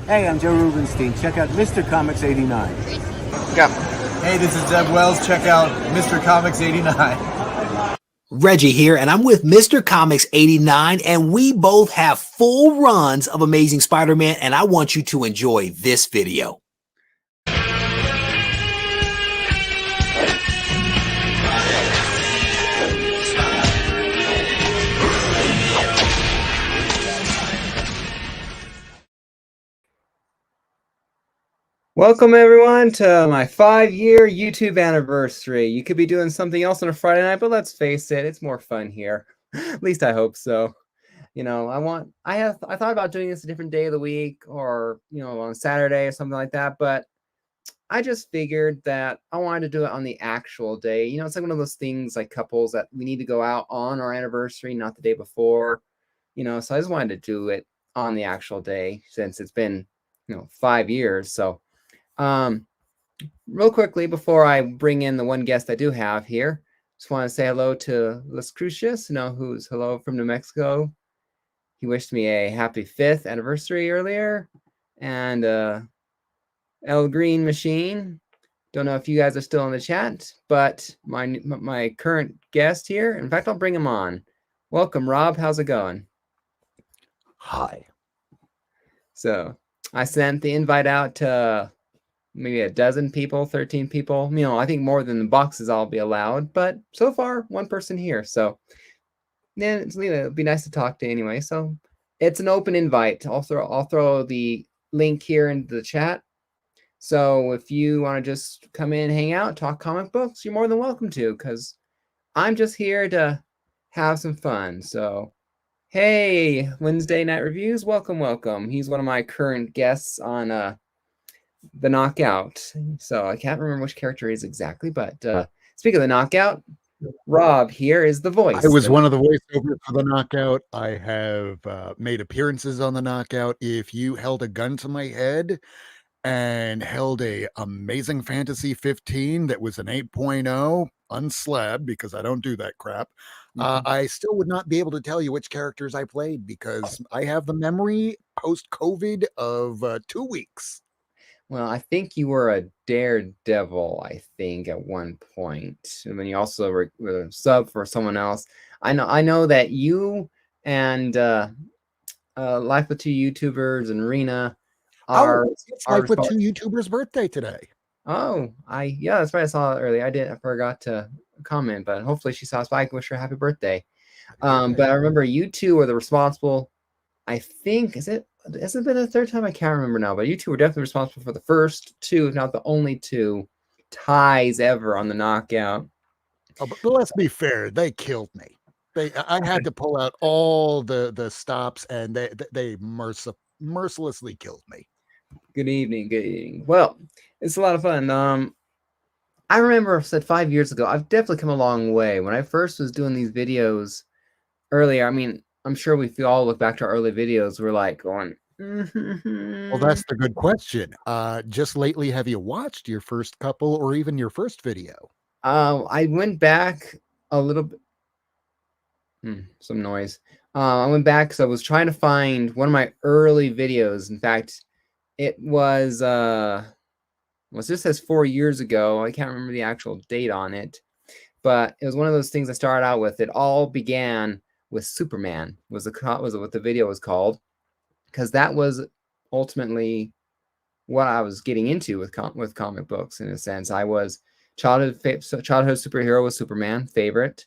Hey, I'm Joe Rubenstein. Check out Mr. Comics 89. Go. Hey, this is Zeb Wells. Check out Mr. Comics 89. Reggie here, and I'm with Mr. Comics 89, and we both have full runs of Amazing Spider-Man, and I want you to enjoy this video. Welcome everyone to my 5-year YouTube anniversary. You could be doing something else on a Friday night, but let's face it, it's more fun here. At least I hope so. You know, I thought about doing this a different day of the week, or on Saturday or something like that, but I just figured that I wanted to do it on the actual day. It's like one of those things like couples that we need to go out on our anniversary, not the day before. So I just wanted to do it on the actual day since it's been 5 years. So real quickly before I bring in the one guest I do have here, just want to say hello to Las Crucias, who's hello from New Mexico. He wished me a happy 5th anniversary earlier. And El Green Machine, don't know if you guys are still in the chat, but my current guest here, in fact, I'll bring him on. Welcome, Rob. How's it going? Hi. So I sent the invite out to maybe a dozen people, 13 people. I think more than the boxes I'll be allowed, but so far one person here. So then it'll be nice to talk to anyway. So it's an open invite. I'll throw the link here into the chat. So if you want to just come in, hang out, talk comic books, you're more than welcome to, because I'm just here to have some fun. So hey, Wednesday Night Reviews, welcome. He's one of my current guests on the Knockout. So I can't remember which character he is exactly, but speaking of the Knockout, Rob here is the voice. I was one of the voiceovers for the Knockout. I have made appearances on the Knockout. If you held a gun to my head and held a Amazing Fantasy 15 that was an 8.0 unslabbed, because I don't do that crap, I still would not be able to tell you which characters I played, because I have the memory post-COVID of 2 weeks. Well, I think you were a Daredevil, I think, at one point. And then you also were a sub for someone else. I know that you and Life with Two YouTubers and Rena are... it's Life with Two YouTubers' birthday today. Oh, yeah, that's right. I saw it earlier. I forgot to comment, but hopefully she saw us. I can wish her a happy birthday. But I remember you two were the responsible, I think, has it been a third time? I can't remember now, but you two were definitely responsible for the first two, if not the only two ties ever on the Knockout. Oh, but let's be fair, they killed me. I had to pull out all the stops, and they mercilessly killed me. Good evening. Well, it's a lot of fun. I remember I said 5 years ago, I've definitely come a long way. When I first was doing these videos earlier, I mean, I'm sure if we all look back to our early videos, we're like going, Well, that's the good question. Just lately, have you watched your first couple or even your first video? I went back a little bit. Some noise. I went back because I was trying to find one of my early videos. In fact, it was this says 4 years ago. I can't remember the actual date on it, but it was one of those things I started out with. It all began with Superman. Was what the video was called, because that was ultimately what I was getting into with comic books. In a sense, I was childhood superhero was Superman, favorite.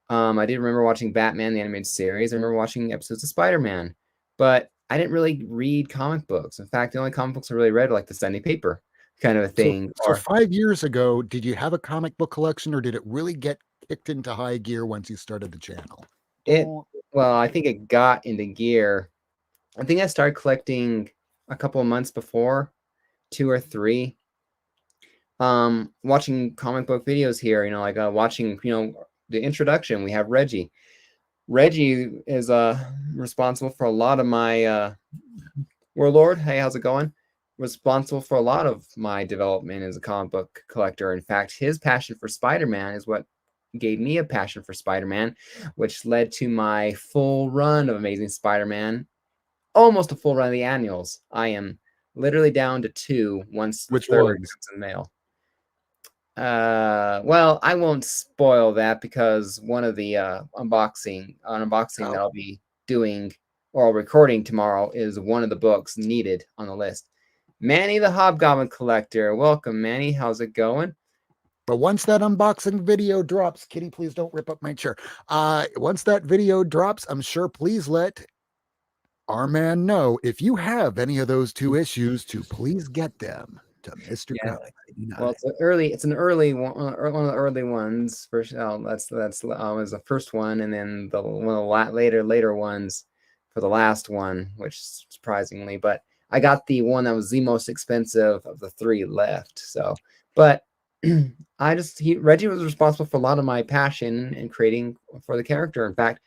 I did remember watching Batman the animated series. I remember watching episodes of Spider-Man, but I didn't really read comic books. In fact, the only comic books I really read were like the Sunday paper kind of a thing. So 5 years ago, did you have a comic book collection, or did it really get kicked into high gear once you started the channel? Well, I think it got into gear. I think I started collecting a couple of months before, 2 or 3. Watching comic book videos here, like watching, the introduction. We have Reggie. Reggie is responsible for a lot of my Warlord. Hey, how's it going? Responsible for a lot of my development as a comic book collector. In fact, his passion for Spider-Man is what gave me a passion for Spider-Man, which led to my full run of Amazing Spider-Man, almost a full run of the annuals. I am literally down to 2 once the Which third ones? comes in the mail. Well, I won't spoil that because one of the unboxing that I'll be doing or recording tomorrow is one of the books needed on the list. Manny the Hobgoblin Collector. Welcome, Manny. How's it going? But once that unboxing video drops, Kitty, please don't rip up my chair. Once that video drops, I'm sure please let our man know if you have any of those 2 issues to please get them to Mr. Yeah. Comics 89. Well, it's an early one, one of the early ones. First, that's was the first one, and then one of the later ones for the last one, which surprisingly, but I got the one that was the most expensive of the 3 left. So, but Reggie was responsible for a lot of my passion in creating for the character. In fact,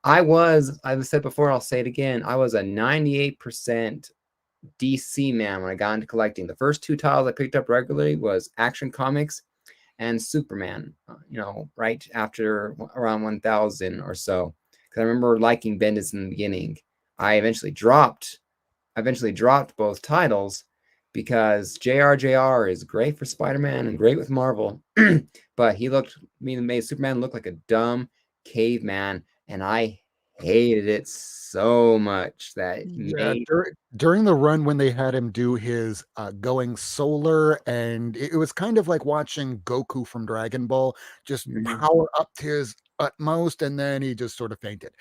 I've said before, I'll say it again, I was a 98% DC man when I got into collecting. The first 2 titles I picked up regularly was Action Comics and Superman, right after around 1000 or so. Because I remember liking Bendis in the beginning. I eventually dropped both titles because JR is great for Spider-Man and great with Marvel, but he made Superman look like a dumb caveman, and I hated it so much that During the run when they had him do his going solar, and it was kind of like watching Goku from Dragon Ball just power up to his utmost, and then he just sort of fainted.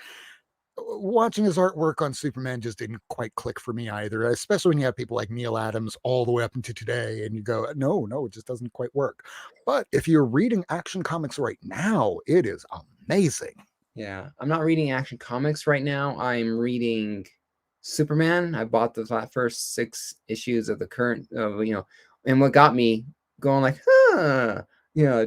Watching his artwork on Superman just didn't quite click for me either, especially when you have people like Neil Adams all the way up into today, and you go, no, it just doesn't quite work. But if you're reading Action Comics right now, it is amazing. Yeah, I'm not reading Action Comics right now. I'm reading Superman. I bought the first 6 issues of the current, and what got me going like,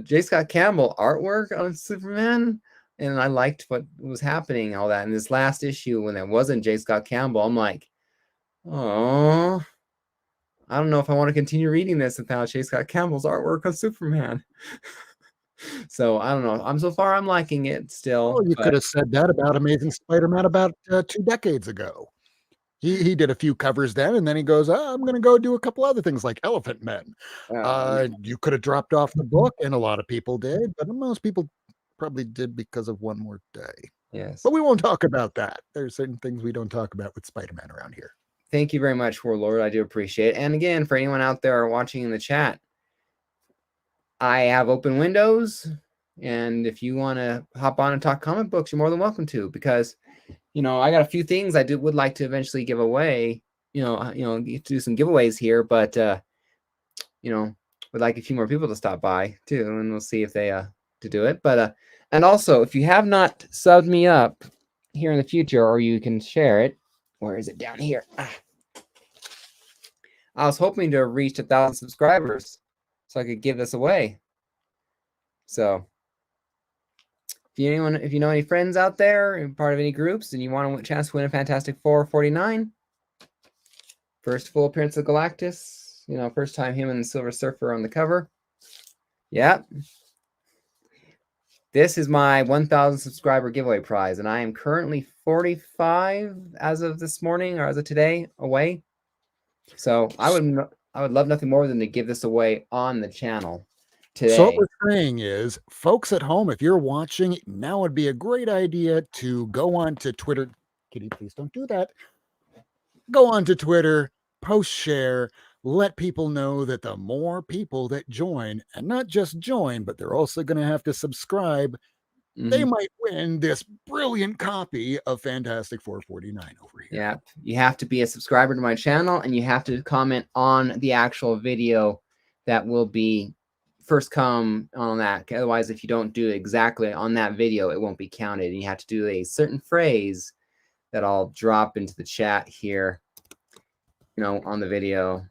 J. Scott Campbell artwork on Superman, and I liked what was happening, all that. And this last issue, when it wasn't J. Scott Campbell, I'm like, oh, I don't know if I want to continue reading this without J. Scott Campbell's artwork on Superman. So I don't know. I'm liking it still. Oh, you could have said that about Amazing Spider-Man about 2 decades ago. He did a few covers then, and then he goes, I'm going to go do a couple other things like Elephant Men. You could have dropped off the book, and a lot of people did, but most people probably did because of One More Day. Yes. But we won't talk about that. There's certain things we don't talk about with Spider-Man around here. Thank you very much, Warlord. I do appreciate it. And again, for anyone out there watching in the chat, I have open windows, and if you want to hop on and talk comic books, you're more than welcome to, because I got a few things I would like to eventually give away, do some giveaways here, but would like a few more people to stop by too, and we'll see if they to do it. But and also, if you have not subbed me up here in the future, or you can share it. Where is it? Down here. I was hoping to reach 1,000 subscribers so I could give this away. So if you know any friends out there and part of any groups and you want a chance to win a Fantastic Four 49, first full appearance of Galactus, first time him and the Silver Surfer on the cover. Yep. This is my 1,000 subscriber giveaway prize, and I am currently 45 as of this morning, or as of today, away. So I would love nothing more than to give this away on the channel today. So what we're saying is, folks at home, if you're watching, now would be a great idea to go on to Twitter. Kitty, please don't do that. Go on to Twitter, post, share, let people know that the more people that join, and not just join, but they're also going to have to subscribe, they might win this brilliant copy of Fantastic Four 49 over here. Yeah, you have to be a subscriber to my channel, and you have to comment on the actual video that will be first come on that. Otherwise, if you don't do exactly on that video, it won't be counted. And you have to do a certain phrase that I'll drop into the chat here, on the video.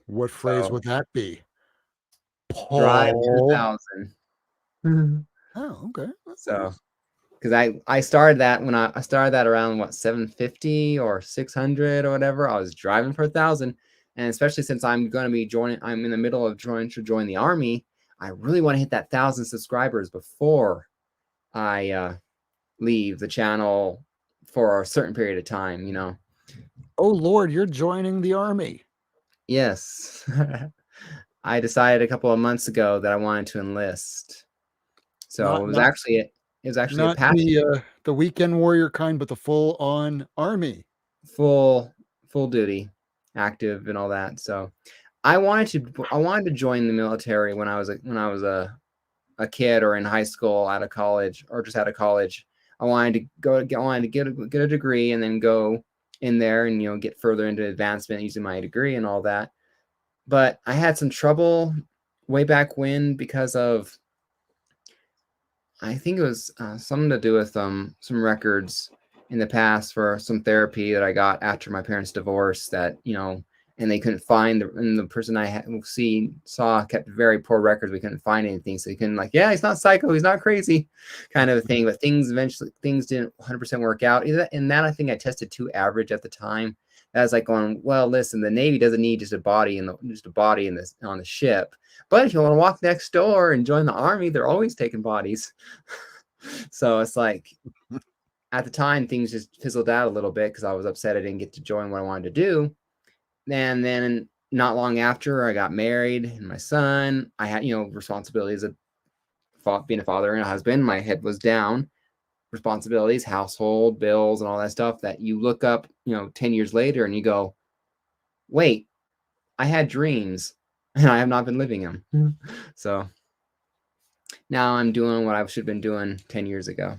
What phrase would that be? Drive 2,000. Oh, okay. So, because I started that when I started that around 750 or 600 or whatever. I was driving for 1,000, and especially since I'm going to be I'm in the middle of trying to join the army. I really want to hit that 1,000 subscribers before I leave the channel for a certain period of time. Oh Lord, you're joining the army. Yes. I decided a couple of months ago that I wanted to enlist. So Not not it was actually a not passion, the weekend warrior kind, but the full on army. full full duty, active and all that. So I wanted to join the military when I was a kid or in high school, out of college, or just out of college. I wanted to get a degree and then go in there and get further into advancement using my degree and all that. But I had some trouble way back when because of, I think it was something to do with some records in the past for some therapy that I got after my parents' divorce, that and they couldn't find and the person saw kept very poor records. We couldn't find anything, so he couldn't, like, yeah, he's not psycho, he's not crazy, kind of a thing. But things didn't 100% work out. And that, I think I tested too average at the time. I was like going, well, listen, the Navy doesn't need just a body on the ship. But if you want to walk next door and join the Army, they're always taking bodies. So it's like, at the time, things just fizzled out a little bit because I was upset I didn't get to join what I wanted to do. And then not long after, I got married and my son, I had, responsibilities of being a father and a husband. My head was down. Responsibilities, household, bills, and all that stuff that you look up, 10 years later and you go, wait, I had dreams and I have not been living them. So now I'm doing what I should have been doing 10 years ago.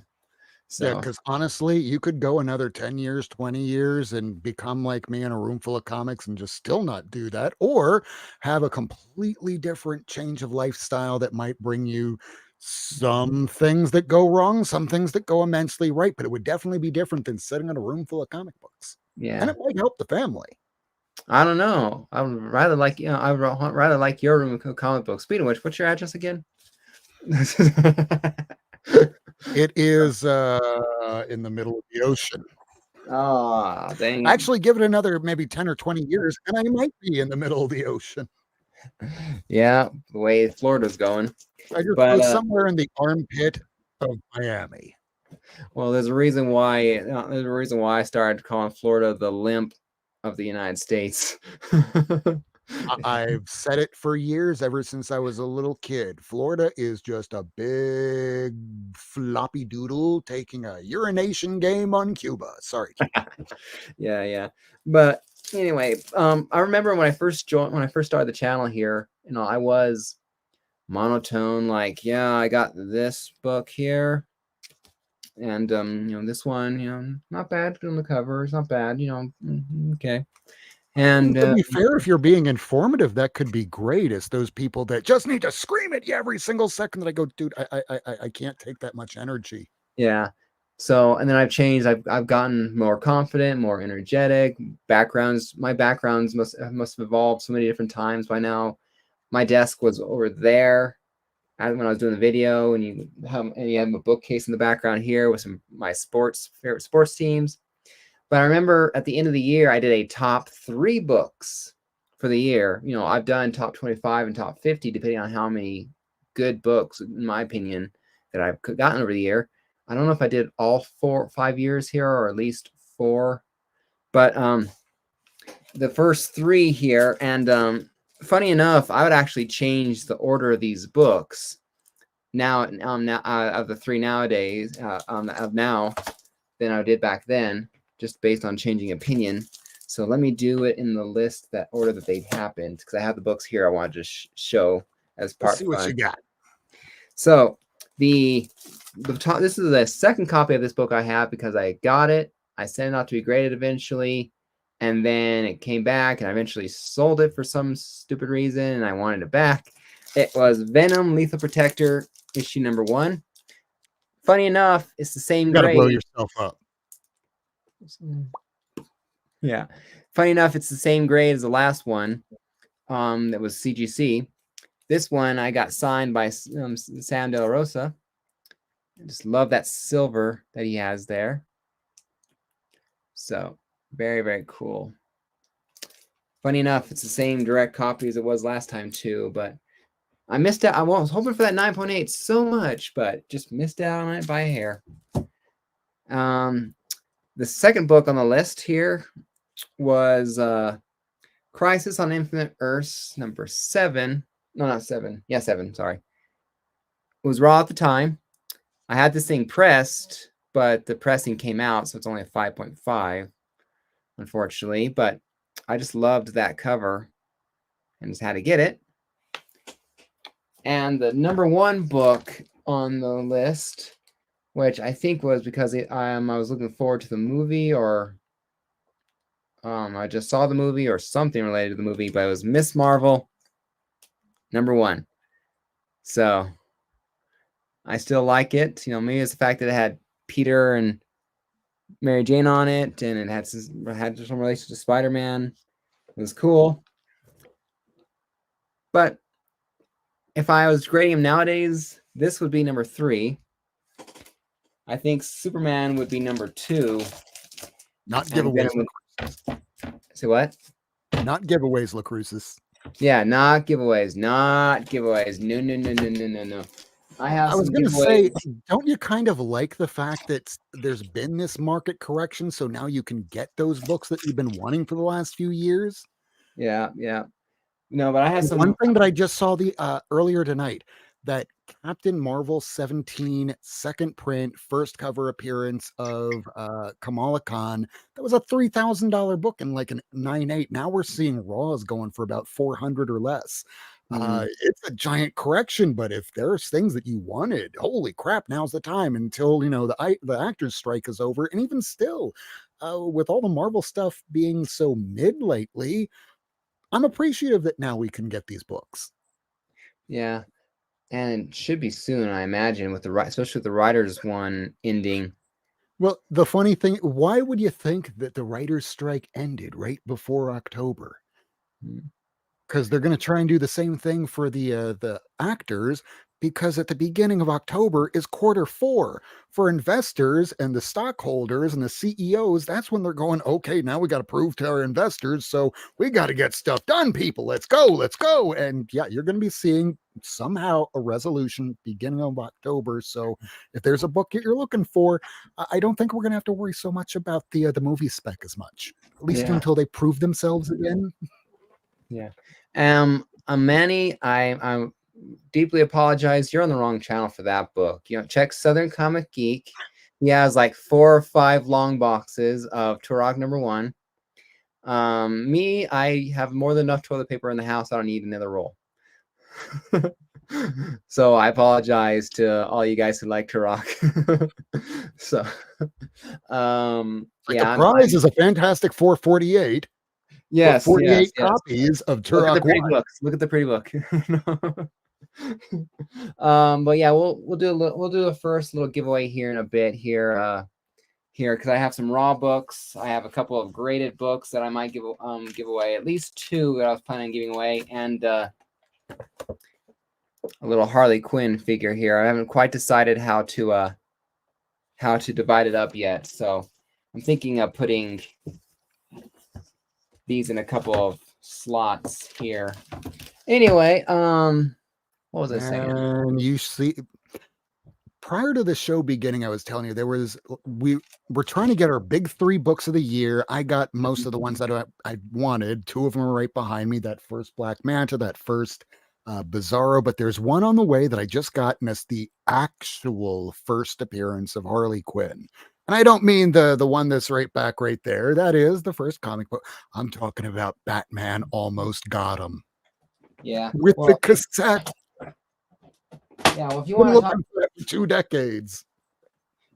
Yeah, So because honestly, you could go another 10 years, 20 years and become like me in a room full of comics and just still not do that, or have a completely different change of lifestyle that might bring you some things that go wrong, some things that go immensely right, but it would definitely be different than sitting in a room full of comic books. And yeah, it might help the family. I don't know. I would rather like, I would rather like your room of comic books. Speaking of which, what's your address again? It is in the middle of the ocean. Oh, dang. Actually, give it another maybe 10 or 20 years, and I might be in the middle of the ocean. Yeah, the way Florida's going. I just But go somewhere in the armpit of Miami. well, there's a reason why I started calling Florida the limp of the United States. I've said it for years, ever since I was a little kid. Florida is just a big floppy doodle taking a urination game on Cuba. Sorry, Cuba. Yeah, yeah. But anyway, I remember when I first started the channel here, I was monotone, like, yeah, I got this book here, and this one, not bad on the cover, it's not bad, okay. And To be fair, if you're being informative, that could be great. It's those people that just need to scream at you every single second that I go, dude, I can't take that much energy. yeah. So, and then I've changed. I've gotten more confident, more energetic. My backgrounds must have evolved so many different times by now. My desk was over there when I was doing the video, and you have a bookcase in the background here with some my favorite sports teams. But I remember at the end of the year, I did a top 3 books for the year. I've done top 25 and top 50, depending on how many good books, in my opinion, that I've gotten over the year. I don't know if I did all 4 or 5 years here, or at least 4. But the first 3 here, and funny enough, I would actually change the order of these books now of the 3 nowadays of now than I did back then, just based on changing opinion. So let me do it in the list, that order that they happened, because I have the books here I want to just show as part. Let's see what you got. So the top, this is the second copy of this book I have, because I got it, I sent it out to be graded eventually, and then it came back, and I eventually sold it for some stupid reason, and I wanted it back. It was Venom Lethal Protector, issue number 1. Funny enough, it's the same You got to blow grade. yourself up. Yeah. Funny enough, it's the same grade as the last one. That was CGC. This one I got signed by Sam De La Rosa. I just love that silver that he has there. So very, very cool. Funny enough, it's the same direct copy as it was last time too, but I missed out. I was hoping for that 9.8 so much, but just missed out on it by a hair. The second book on the list here was Crisis on Infinite Earths number 7. No, not 7. Yeah, 7. Sorry. It was raw at the time. I had this thing pressed, but the pressing came out, so it's only a 5.5, unfortunately. But I just loved that cover and just had to get it. And the number 1 book on the list, which I think was because I was looking forward to the movie, or I just saw the movie or something related to the movie, but it was Miss Marvel, number 1. So I still like it. You know, maybe it's the fact that it had Peter and Mary Jane on it, and it had some relation to Spider-Man. It was cool. But if I was grading him nowadays, this would be number 3. I think Superman would be number 2. Not giveaways. Say what? Not giveaways, LaCrucis. Yeah, not giveaways. Not giveaways. No. I was going to say, don't you kind of like the fact that there's been this market correction, so now you can get those books that you've been wanting for the last few years? Yeah. No, but I had one thing that I just saw earlier tonight, that Captain Marvel 17 second print, first cover appearance of Kamala Khan, that was a $3,000 book in like a 9.8. Now we're seeing Raws going for about 400 or less. It's a giant correction, but if there's things that you wanted, holy crap, now's the time until, you know, the actors strike is over. And even still, with all the Marvel stuff being so mid lately, I'm appreciative that now we can get these books. Yeah, and it should be soon, I imagine, with especially with the writers one ending. Well, the funny thing, why would you think that the writers' strike ended right before October? Because they're going to try and do the same thing for the actors, because at the beginning of October is Q4 for investors and the stockholders and the CEOs. That's when they're going, okay, now we got to prove to our investors, so we got to get stuff done, people. Let's go. And yeah, you're going to be seeing somehow a resolution beginning of October. So if there's a book that you're looking for, I don't think we're going to have to worry so much about the movie spec as much, at least until they prove themselves again. Yeah. Manny, I deeply apologize. You're on the wrong channel for that book. You know, check Southern Comic Geek. He has like 4 or 5 long boxes of Turok number 1. Me, I have more than enough toilet paper in the house. I don't need another roll. So I apologize to all you guys who like Turok. So, the prize is a fantastic 448. Yes, 48 copies of Turok. Look at the pretty books. Look at the pretty book. But yeah, we'll do a first little giveaway here in a bit here because I have some raw books. I have a couple of graded books that I might give away, at least 2 that I was planning on giving away, and a little Harley Quinn figure here. I haven't quite decided how to divide it up yet, so I'm thinking of putting these in a couple of slots here. Anyway, what was I saying? And you see, prior to the show beginning, I was telling you we were trying to get our big 3 books of the year. I got most of the ones that I wanted. 2 of them are right behind me. That first Black Manta, that first Bizarro, but there's one on the way that I just got, and it's the actual first appearance of Harley Quinn. And I don't mean the one that's right back right there. That is the first comic book. I'm talking about Batman Almost Got Him. Yeah. With the cassette. Yeah, well, if you want to talk for 2 decades.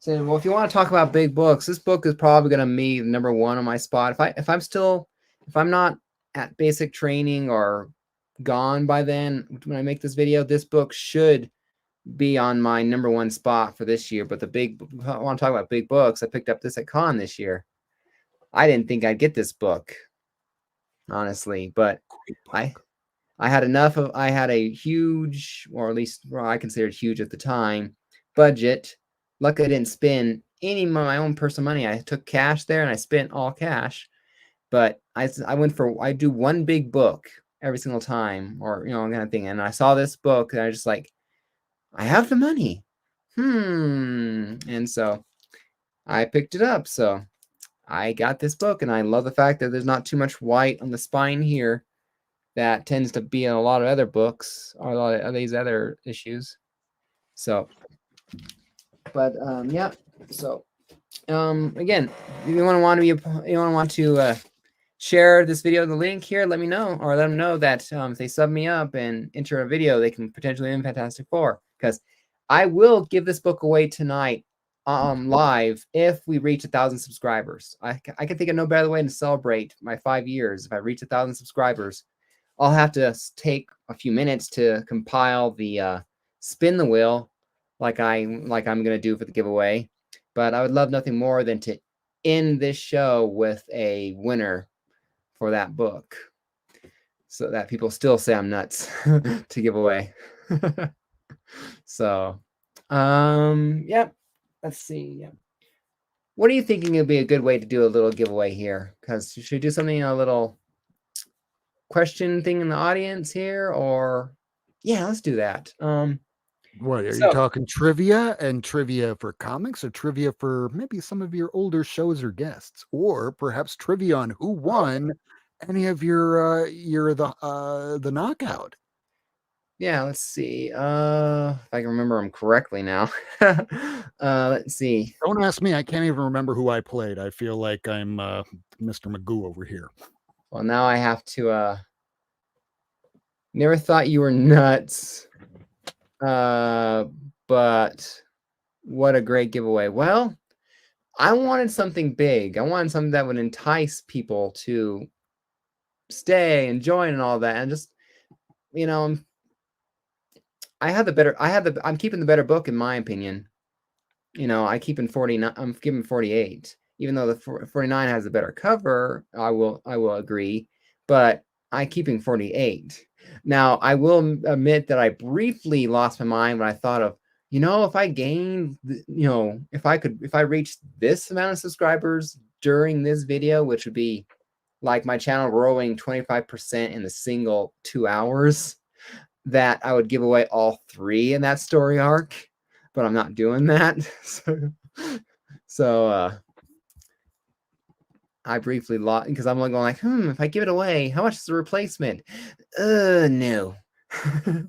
So, well, if you want to talk about big books, this book is probably going to be number 1 on my spot. If I'm not at basic training or gone by then when I make this video, this book should be on my number 1 spot for this year. But if I want to talk about big books, I picked up this at con this year. I didn't think I'd get this book, honestly, but I had a huge, or at least I considered huge at the time, budget. Luckily, I didn't spend any of my own personal money. I took cash there and I spent all cash. But I do 1 big book every single time, or kind of thing. And I saw this book and I just like, I have the money. And so I picked it up. So I got this book, and I love the fact that there's not too much white on the spine here. That tends to be in a lot of other books or a lot of these other issues. So, but yeah. So, again, if you want to share this video, the link here, let me know, or let them know that if they sub me up and enter a video, they can potentially win Fantastic Four, because I will give this book away tonight live if we reach 1,000 subscribers. I can think of no better way to celebrate my 5 years. If I reach 1,000 subscribers, I'll have to take a few minutes to compile the spin the wheel like I'm going to do for the giveaway. But I would love nothing more than to end this show with a winner for that book, so that people still say I'm nuts to give away. So, yeah. Let's see. Yeah. What are you thinking would be a good way to do a little giveaway here? Because should we do something, a little question thing in the audience here, or yeah, let's do that. What are So- you talking, trivia and trivia for comics, or trivia for maybe some of your older shows or guests, or perhaps trivia on who won any of your the knockout? Yeah, let's see. If I can remember them correctly now. Let's see. Don't ask me. I can't even remember who I played. I feel like I'm Mr. Magoo over here. Well, now I have to. Never thought you were nuts. But what a great giveaway. Well, I wanted something big. I wanted something that would entice people to stay and join and all that. And just, I'm keeping the better book, in my opinion. I'm giving 48. Even though the 49 has a better cover, I will agree, but I'm keeping 48. Now, I will admit that I briefly lost my mind when I thought of, if I gained, if I reached this amount of subscribers during this video, which would be like my channel growing 25% in the single 2 hours, that I would give away all 3 in that story arc, but I'm not doing that. So I briefly lost, because I'm going like, if I give it away, how much is the replacement? No. I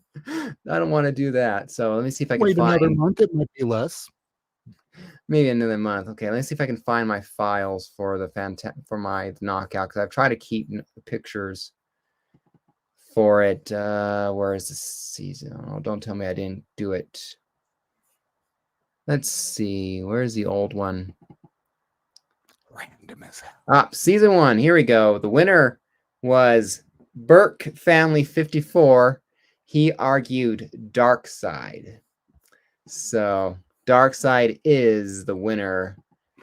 don't want to do that. So let me see if I can Wait find another month. It might be less. maybe another month. Okay, let's see if I can find my files for my knockout, because I've tried to keep pictures for it. Where is the season? Oh, don't tell me I didn't do it. Let's see. Where's the old one? Random as hell. Season 1. Here we go. The winner was Burke Family 54. He argued Darkseid. So Darkseid is the winner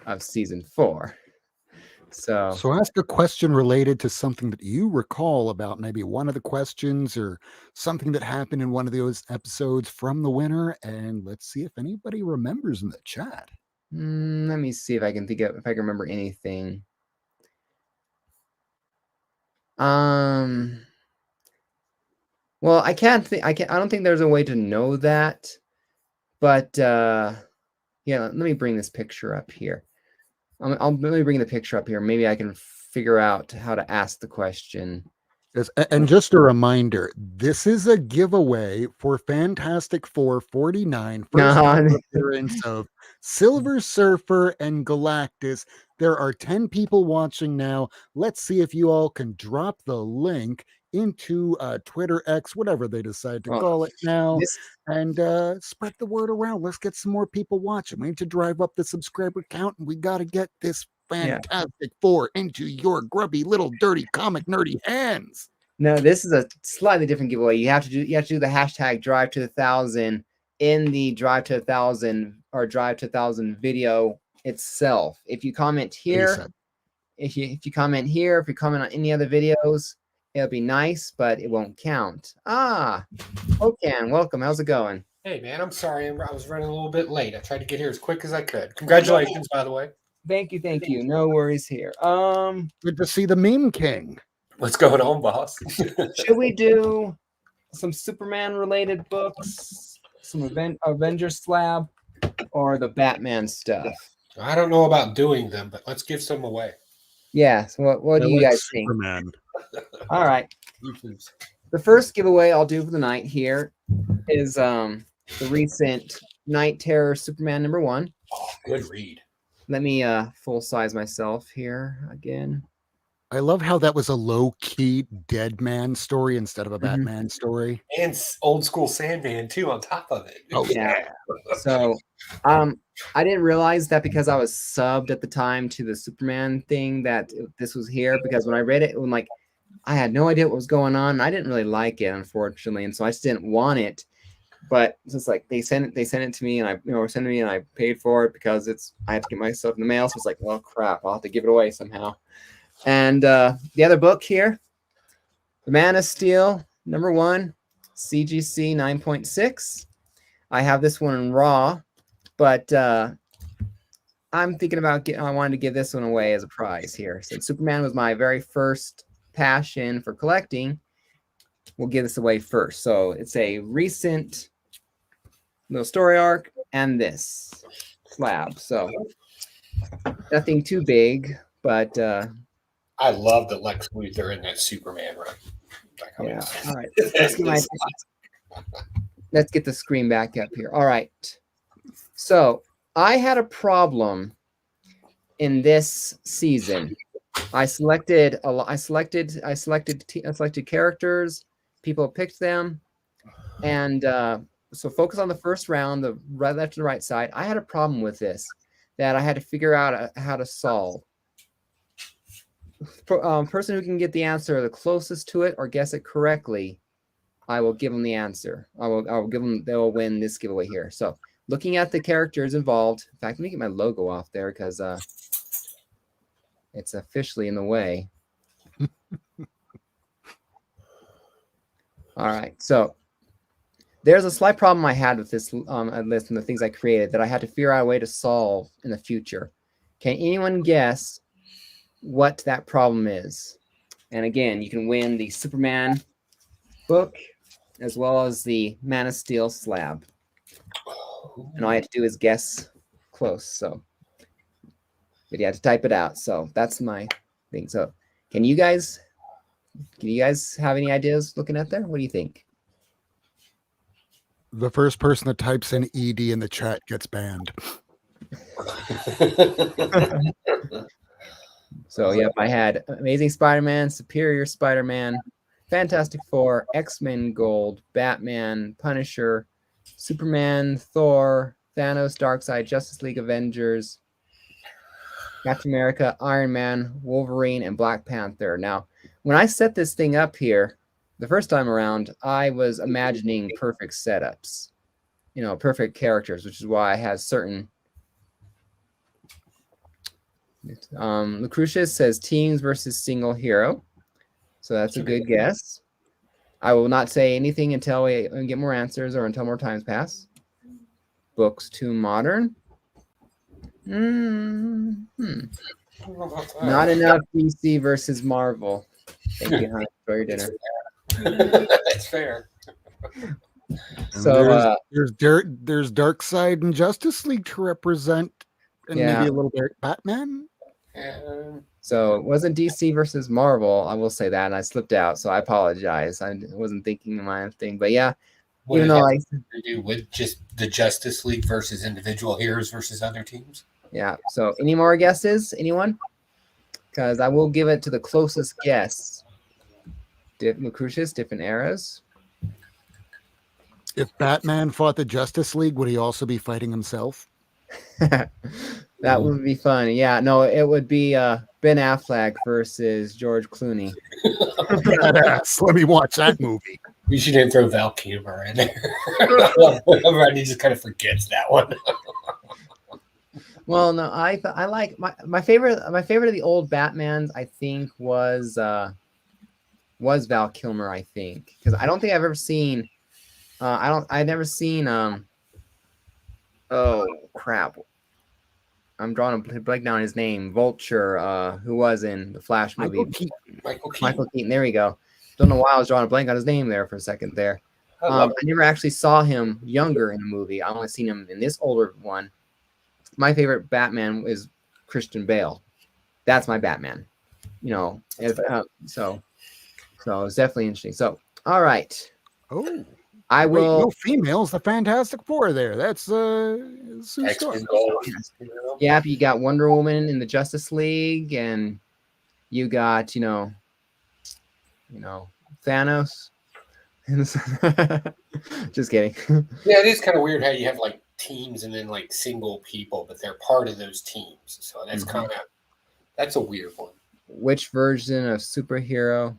of season 4. So ask a question related to something that you recall about maybe one of the questions, or something that happened in one of those episodes from the winner, and let's see if anybody remembers in the chat. let me see if I can remember anything. Well, I don't think there's a way to know that, but yeah, let me bring this picture up here. Let me bring the picture up here. Maybe I can figure out how to ask the question. Yes, and just a reminder, this is a giveaway for Fantastic Four 49, first appearance of Silver Surfer and Galactus. There are 10 people watching now. Let's see if you all can drop the link into Twitter, X, whatever they decide to call it now, and spread the word around. Let's get some more people watching. We need to drive up the subscriber count, and we got to get this Fantastic Four into your grubby little dirty comic nerdy hands. No, this is a slightly different giveaway. You have to do the hashtag drive to 1,000 in the drive to 1,000 or drive to 1,000 video itself. If you comment here, if you comment here, if you comment on any other videos, it'll be nice, but it won't count. Okan, welcome. How's it going? Hey, man, I'm sorry. I was running a little bit late. I tried to get here as quick as I could. Congratulations, by the way. Thank you. No worries here. Good to see the Meme King. What's going on, boss? Should we do some Superman-related books, some Avengers slab, or the Batman stuff? I don't know about doing them, but let's give some away. Yeah. So what I do you like guys think? Superman. All right. You please. The first giveaway I'll do for the night here is the recent Night Terror Superman #1. Oh, good read. Let me full size myself here again. I love how that was a low-key dead man story instead of a Batman story. And old school Sandman too on top of it. Oh, Yeah. So I didn't realize that because I was subbed at the time to the Superman thing that this was here, because when I read it, when I had no idea what was going on. I didn't really like it, unfortunately, and so I just didn't want it. But it's just like they sent it to me, and I paid for it because I had to get my stuff in the mail. So it's like, oh crap, I'll have to give it away somehow. And the other book here, The Man of Steel #1, CGC 9.6. I have this one in raw, but I'm thinking about I wanted to give this one away as a prize here. Since Superman was my very first passion for collecting, we'll give this away first. So it's a recent little story arc and this slab. So nothing too big, but I love the Lex Luthor in that Superman run. yeah. All right. Let's get the screen back up here. All right. So I had a problem in this season. I selected characters. People picked them, and so focus on the first round, the right, left, and right side. I had a problem with this that I had to figure out how to solve. Person who can get the answer the closest to it or guess it correctly, I will give them the answer. I will give them. They will win this giveaway here. So, looking at the characters involved. In fact, let me get my logo off there because it's officially in the way. All right. So, there's a slight problem I had with this list and the things I created that I had to figure out a way to solve in the future. Can anyone guess what that problem is? And again, you can win the Superman book as well as the Man of Steel slab. And all you have to do is guess close. So, but you have to type it out. So that's my thing. So can you guys have any ideas looking at there? What do you think? The first person that types in ED in the chat gets banned. So, yep, I had Amazing Spider-Man, Superior Spider-Man, Fantastic Four, X-Men Gold, Batman, Punisher, Superman, Thor, Thanos, Darkseid, Justice League, Avengers, Captain America, Iron Man, Wolverine, and Black Panther. Now, when I set this thing up here, the first time around, I was imagining perfect setups, perfect characters, which is why I had certain. Lucretius says teams versus single hero. So that's a good guess. I will not say anything until we get more answers or until more times pass. Books too modern. Not enough DC versus Marvel. Thank you, honey, for your dinner. That's fair. So there's Darkseid and Justice League to represent, and maybe a little bit Batman. So it wasn't DC versus Marvel. I will say that, and I slipped out, so I apologize. I wasn't thinking of my own thing, but yeah. Even though I do with just the Justice League versus individual heroes versus other teams. Yeah. So any more guesses? Anyone? Because I will give it to the closest guess. Lucretius, different eras. If Batman fought the Justice League, would he also be fighting himself? That would be fun. Yeah, no, it would be Ben Affleck versus George Clooney. Let me watch that movie. You should throw Val Kilmer in there. Rodney just kind of forgets that one. Well, no, I like my favorite. My favorite of the old Batmans, I think, was Val Kilmer. I think because I don't think I've ever seen. I've never seen. Oh crap! I'm drawing a blank down his name. Vulture, who was in the Flash movie. Michael Keaton. There we go. Don't know why I was drawing a blank on his name there for a second there. I never actually saw him younger in the movie. I only seen him in this older one. my favorite Batman is Christian Bale. That's my Batman. You know, so it's definitely interesting. So, all right. Oh, I wait, will. no females. The Fantastic Four there. That's Sue Storm. X-Men Gold. Yeah, you got Wonder Woman in the Justice League, and you got Thanos. Just kidding. Yeah, it is kind of weird how you have like teams and then like single people, but they're part of those teams. So that's that's a weird one. Which version of superhero?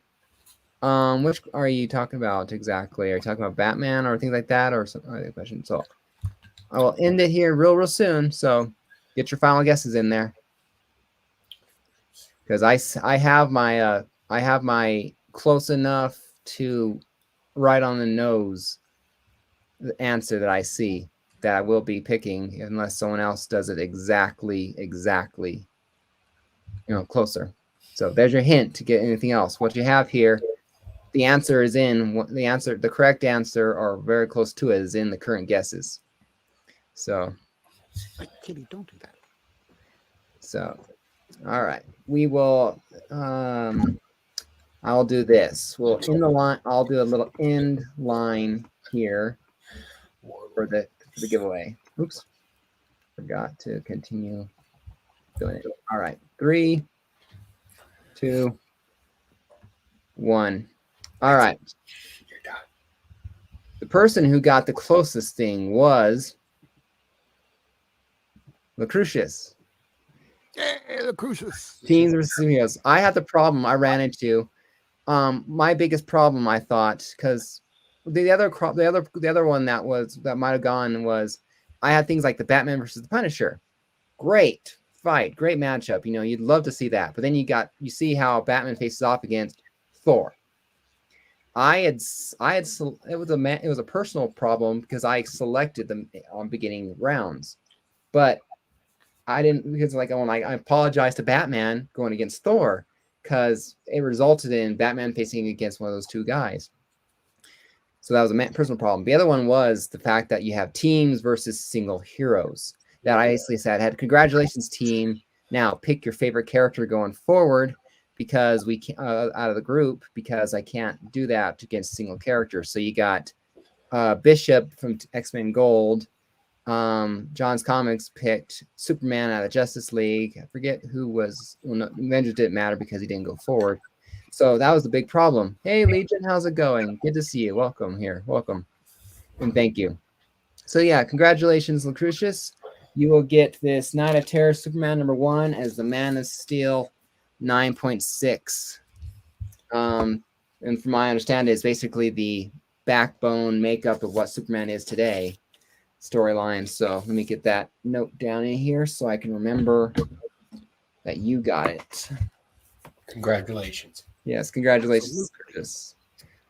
Which are you talking about exactly? Are you talking about Batman or things like that, or some other question? So I will end it here real soon. So get your final guesses in there, because I have my close enough to right on the nose the answer that I see that I will be picking unless someone else does it exactly, closer. So there's your hint to get anything else. What you have here, the answer is the correct answer or very close to it is in the current guesses. So, Kitty, don't do that. So, all right, we will. I'll do this. We'll end the line. I'll do a little end line here for the giveaway. Oops, forgot to continue doing it. All right, 3, 2, 1. All right. The person who got the closest thing was Lucretius. Hey, Lucretius. Teams versus superheroes. I had the problem I ran into. My biggest problem, I thought, because the other one that might have gone was I had things like the Batman versus the Punisher. Great fight, great matchup. You'd love to see that. But then you see how Batman faces off against Thor. It was a personal problem because I selected them on beginning rounds, but I didn't, because I apologized to Batman going against Thor because it resulted in Batman facing against one of those two guys. So that was a personal problem. The other one was the fact that you have teams versus single heroes. That I basically said, congratulations team. Now pick your favorite character going forward, because we can't out of the group, because I can't do that against single characters. So you got Bishop from X-Men Gold. John's Comics picked Superman out of Justice League. I forget who was. Well, no, Avengers didn't matter because he didn't go forward. So that was the big problem. Hey Legion, how's it going? Good to see you. Welcome here. Welcome, and thank you. So yeah, congratulations, Lucretius. You will get this Knight of Terror Superman #1 as the Man of Steel 9.6. And from my understanding, it's basically the backbone makeup of what Superman is today storyline. So let me get that note down in here so I can remember that you got it. Congratulations. Yes, congratulations, Curtis.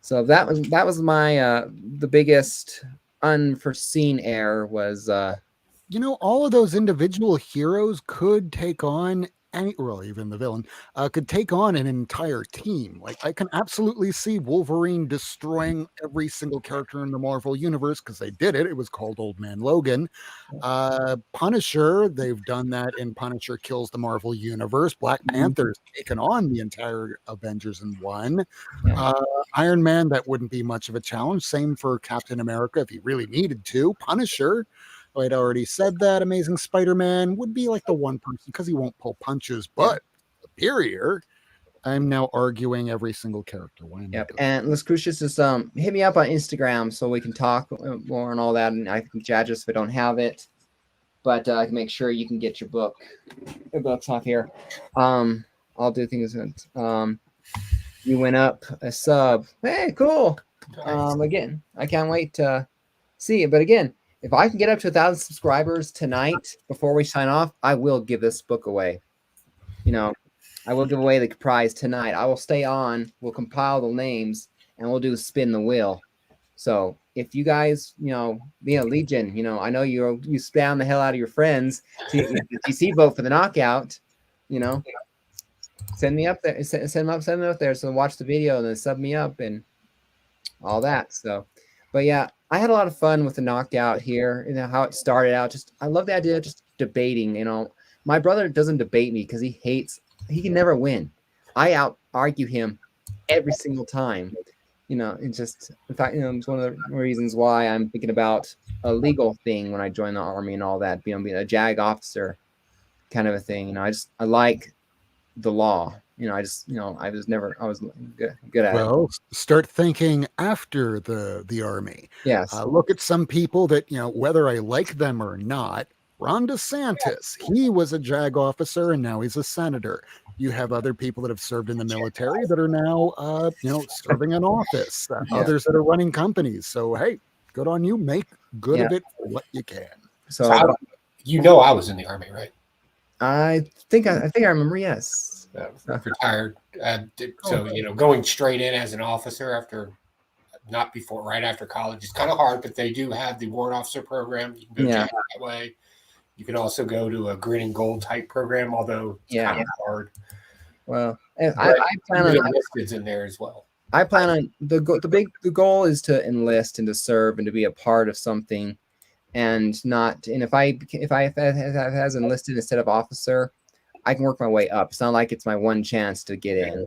So that was my the biggest unforeseen error was all of those individual heroes could take on even the villain could take on an entire team. Like, I can absolutely see Wolverine destroying every single character in the Marvel universe, because they did it. It was called Old Man Logan. Punisher, they've done that in Punisher Kills the Marvel Universe. Black Panther's taken on the entire Avengers in one. Iron Man, that wouldn't be much of a challenge. Same for Captain America if he really needed to. Punisher, I'd already said that. Amazing Spider-Man would be like the one person, because he won't pull punches, but superior. I'm now arguing every single character. Yep. And Las Crucius is hit me up on Instagram so we can talk more and all that, and I can judge us if I don't have it. But I can make sure you can get your books off here. I'll do things. You went up a sub. Hey, cool. Again, I can't wait to see it. But again, if I can get up to 1,000 subscribers tonight before we sign off, I will give this book away. I will give away the prize tonight. I will stay on. We'll compile the names and we'll do spin the wheel. So if you guys, Legion, I know you spam the hell out of your friends to DC vote for the knockout. Send me up there. Send them up there. So watch the video and then sub me up and all that. So, but yeah. I had a lot of fun with the knockout here, how it started out. I love the idea of just debating. You know, my brother doesn't debate me because he can never win. I out argue him every single time. You know, it's just, in fact, you know, it's one of the reasons why I'm thinking about a legal thing when I join the army and all that, being a JAG officer kind of a thing. You know, I like the law. You know, I was good at it. Well, start thinking after the army. Yes. Look at some people that, you know, whether I like them or not. Ron DeSantis, he was a JAG officer and now he's a senator. You have other people that have served in the military that are now, you know, serving in office. Others that are running companies. So hey, good on you. Make good of it what you can. So you know, I was in the army, right? I think I remember. Yes. Retired. So you know, going straight in as an officer right after college is kind of hard, but they do have the warrant officer program. You can go that way. You can also go to a green and gold type program, although it's kind of hard. Well, I plan on enlisted's in there as well. I plan on the goal is to enlist and to serve and to be a part of something, and if I has enlisted instead of officer, I can work my way up. It's not like it's my one chance to get in.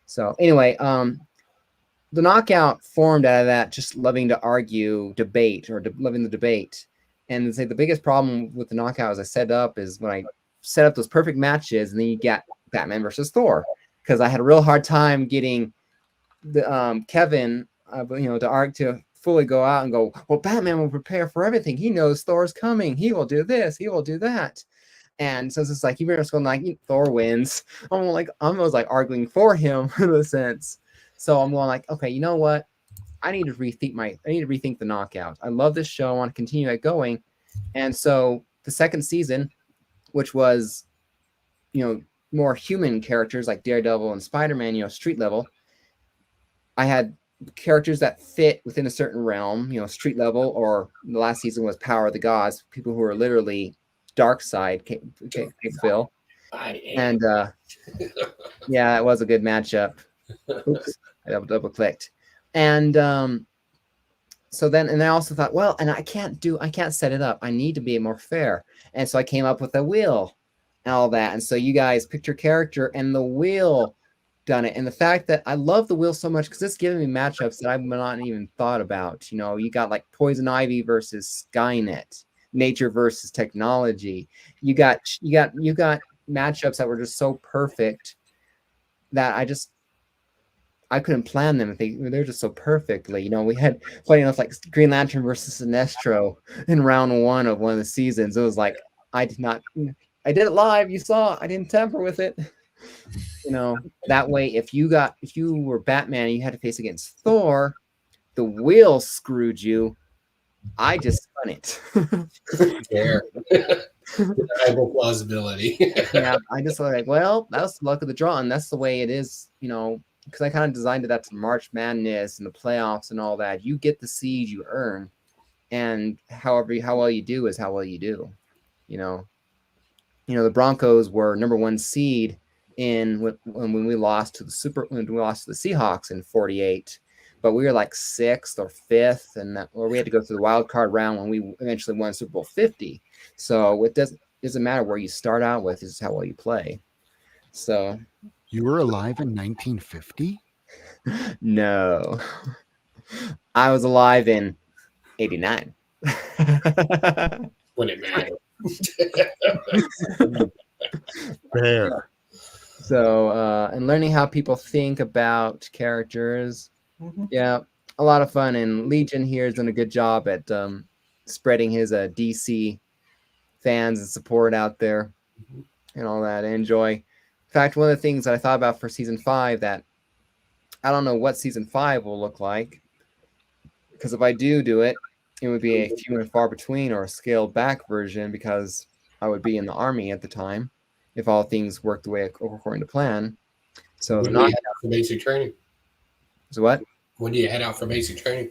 So anyway, the Knockout formed out of that, just loving to argue, debate, or loving the debate. And say the biggest problem with the Knockout, as I set up, is when I set up those perfect matches, and then you get Batman versus Thor, because I had a real hard time getting the Kevin, to fully go out and go, well, Batman will prepare for everything. He knows Thor's coming. He will do this. He will do that. And since it's like, even if Thor wins, I was like arguing for him in a sense. So I'm going like, okay, you know what? I need to rethink the Knockout. I love this show. I want to continue it going. And so the second season, which was, you know, more human characters like Daredevil and Spider-Man, you know, street level, I had characters that fit within a certain realm, you know, street level, or the last season was Power of the Gods, people who are literally dark side, Phil. And yeah, it was a good matchup. Oops, I double clicked. And so then, and I also thought, well, and I can't set it up. I need to be more fair. And so I came up with a wheel and all that. And so you guys picked your character, and the wheel done it. And the fact that I love the wheel so much, because it's giving me matchups that I've not even thought about. You know, you got like Poison Ivy versus Skynet, nature versus technology. You got matchups that were just so perfect that I couldn't plan them. They're just so perfectly. You know, we had funny enough like Green Lantern versus Sinestro in round 1 of one of the seasons. It was like I did it live. You saw, I didn't tamper with it. You know, that way if you were Batman and you had to face against Thor, the wheel screwed you. I just spun it. Fair. Plausibility. Yeah, I just was like, well, that was the luck of the draw, and that's the way it is, you know, because I kind of designed that to March Madness and the playoffs and all that. You get the seed you earn, and how well you do is how well you do. You know, the Broncos were number 1 seed when we lost to the Seahawks in 48. But we were like 6th or 5th, or we had to go through the wild card round when we eventually won Super Bowl 50. So it doesn't matter where you start out with, it's how well you play. So you were alive in 1950? No, I was alive in 89. When it mattered. Fair. So and learning how people think about characters. Yeah, a lot of fun, and Legion here has done a good job at spreading his DC fans and support out there and all that. I enjoy. In fact, one of the things that I thought about for season 5 that I don't know what season 5 will look like, because if I do it, it would be a few and far between or a scaled back version, because I would be in the army at the time if all things worked the way according to plan. So for basic training. So what? When do you head out for basic training?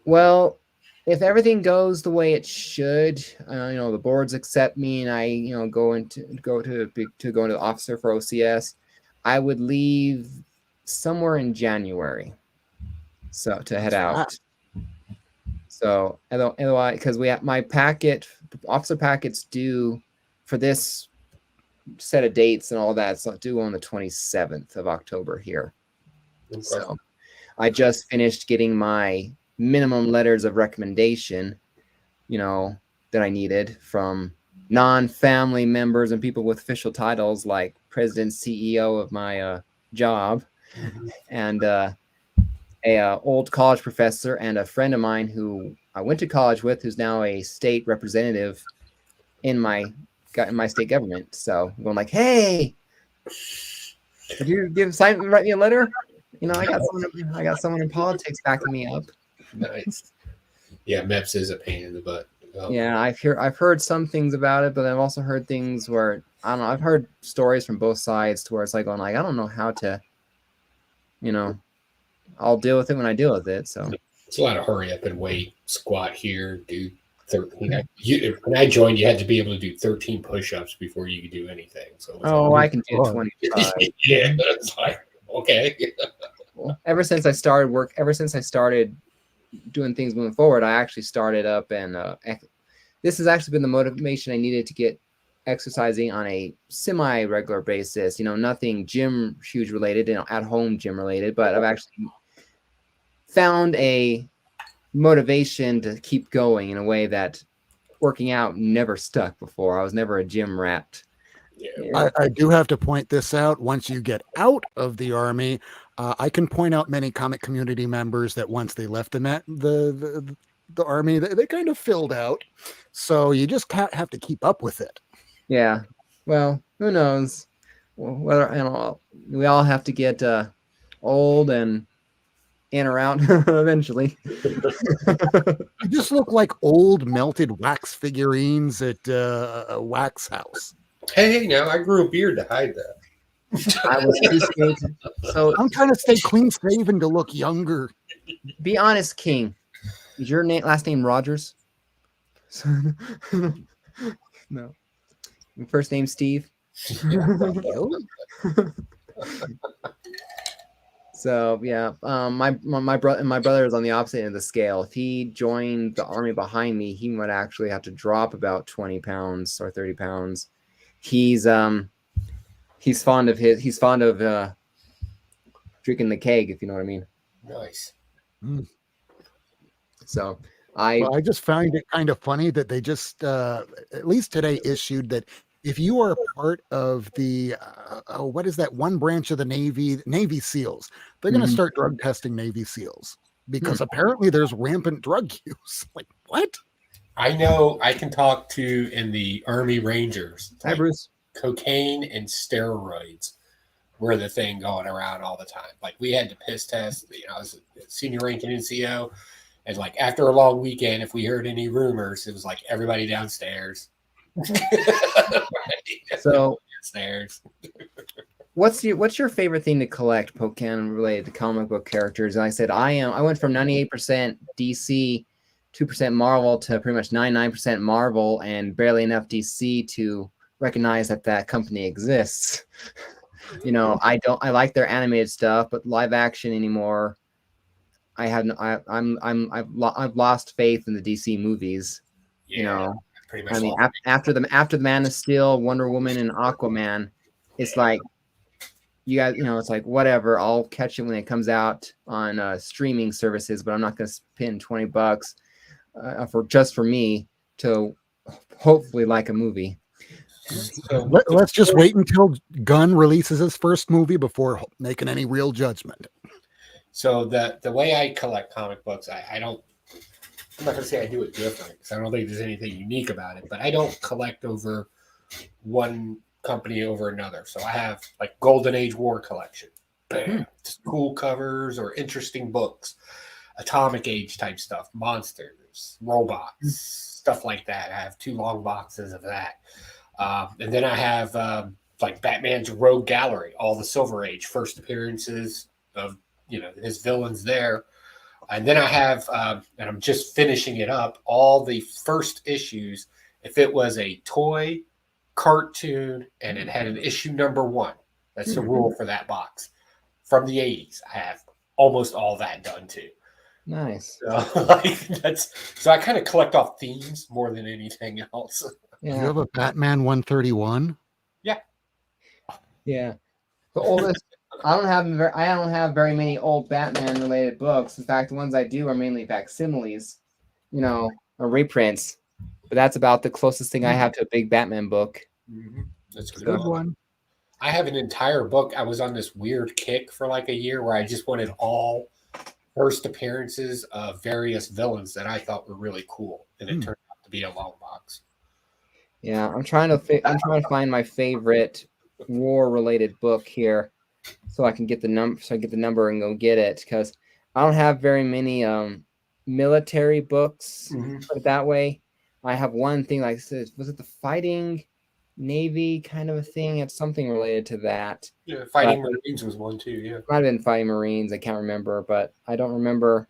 Well, if everything goes the way it should, the boards accept me, and I, go into the officer for OCS, I would leave somewhere in January. So to head out. So otherwise, because my officer packets due for this set of dates and all that, it's due on the 27th of October here. Okay. So I just finished getting my minimum letters of recommendation, that I needed from non-family members and people with official titles like president, CEO of my job, and a old college professor and a friend of mine who I went to college with, who's now a state representative in my state government. So I'm going like, hey, would you write me a letter? I got someone in politics backing me up. Nice. Yeah, MEPS is a pain in the butt. Yeah, I've heard some things about it, but I've also heard things where I don't know. I've heard stories from both sides to where it's like going like, I don't know how to, I'll deal with it when I deal with it. So it's a lot of hurry up and wait, squat here, do 13. When I joined, you had to be able to do 13 push-ups before you could do anything. So I can do 25. Yeah, it's like okay. Ever since I started doing things moving forward, I actually started up, and this has actually been the motivation I needed to get exercising on a semi-regular basis. Nothing gym huge related, at home gym related, but I've actually found a motivation to keep going in a way that working out never stuck before. I was never a gym rat. Yeah. I do have to point this out. Once you get out of the Army, I can point out many comic community members that once they left the Army, they kind of filled out. So you just can't have to keep up with it. Yeah. Well, who knows? Whether we all have to get old and in or out eventually. You just look like old melted wax figurines at a wax house. Hey, now I grew a beard to hide that. I was too scared. So I'm trying to stay clean shaven to look younger. Be honest, King. Is your last name Rogers? No. Your first name Steve? So yeah, my brother is on the opposite end of the scale. If he joined the Army behind me, he would actually have to drop about 20 pounds or 30 pounds. He's fond of drinking the keg, if you know what I mean. Nice. So I just find it kind of funny that they just at least today issued that if you are part of the what is that one branch of the Navy SEALs, they're going to start drug testing Navy SEAls because apparently there's rampant drug use. Like what? I know I can talk to in the Army Rangers. Hi, Bruce. Cocaine and steroids were the thing going around all the time. Like we had to piss test, as a senior ranking NCO. And like after a long weekend, if we heard any rumors, it was like everybody downstairs. So downstairs. What's your favorite thing to collect, Pocan, related to comic book characters? And I said I went from 98% DC, 2% Marvel to pretty much 99% Marvel, and barely enough DC to recognize that company exists. I like their animated stuff, but live action anymore. I've lost faith in the DC movies. Yeah, pretty much. I mean, after the Man of Steel, Wonder Woman, and Aquaman, it's like you guys, it's like whatever. I'll catch it when it comes out on streaming services, but I'm not going to spend $20 for me to hopefully like a movie. So Let's just wait until Gunn releases his first movie before making any real judgment. So the way I collect comic books, I'm not going to say I do it different because I don't think there's anything unique about it, but I don't collect over one company over another. So I have like Golden Age War collection, just cool covers or interesting books, Atomic Age type stuff, monsters, robots, stuff like that. I have 2 long boxes of that. And then I have like Batman's Rogue Gallery, all the Silver Age first appearances of his villains there. And then I have, and I'm just finishing it up, all the first issues. If it was a toy, cartoon, and it had an issue number 1, that's the rule for that box. From the 80s, I have almost all that done too. Nice. So I kind of collect off themes more than anything else. Do you have a Batman 131? Yeah. Yeah. The oldest. I don't have very many old Batman related books. In fact, the ones I do are mainly facsimiles, or reprints. But that's about the closest thing I have to a big Batman book. Mm-hmm. That's a Good one. I have an entire book. I was on this weird kick for like a year where I just wanted all first appearances of various villains that I thought were really cool, and it turned out to be a long box. Yeah, I'm trying to find my favorite war-related book here, so I can get the number and go get it, because I don't have very many military books. Put it that way. I have one thing like this. Was it the Fighting Navy kind of a thing? It's something related to that. Yeah, Fighting Marines was one too. Yeah, might have been Fighting Marines. I can't remember, but I don't remember.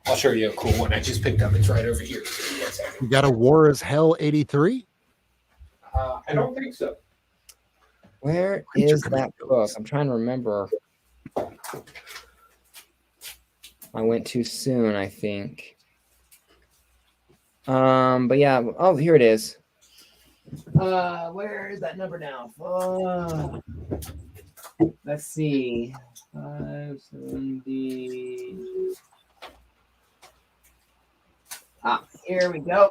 I'll show you a cool one I just picked up. It's right over here. You got a War as Hell 83? I don't think so. Where is that book? I'm trying to remember. I went too soon, I think. But yeah. Oh, here it is. Where is that number now? Let's see. 570. Here we go.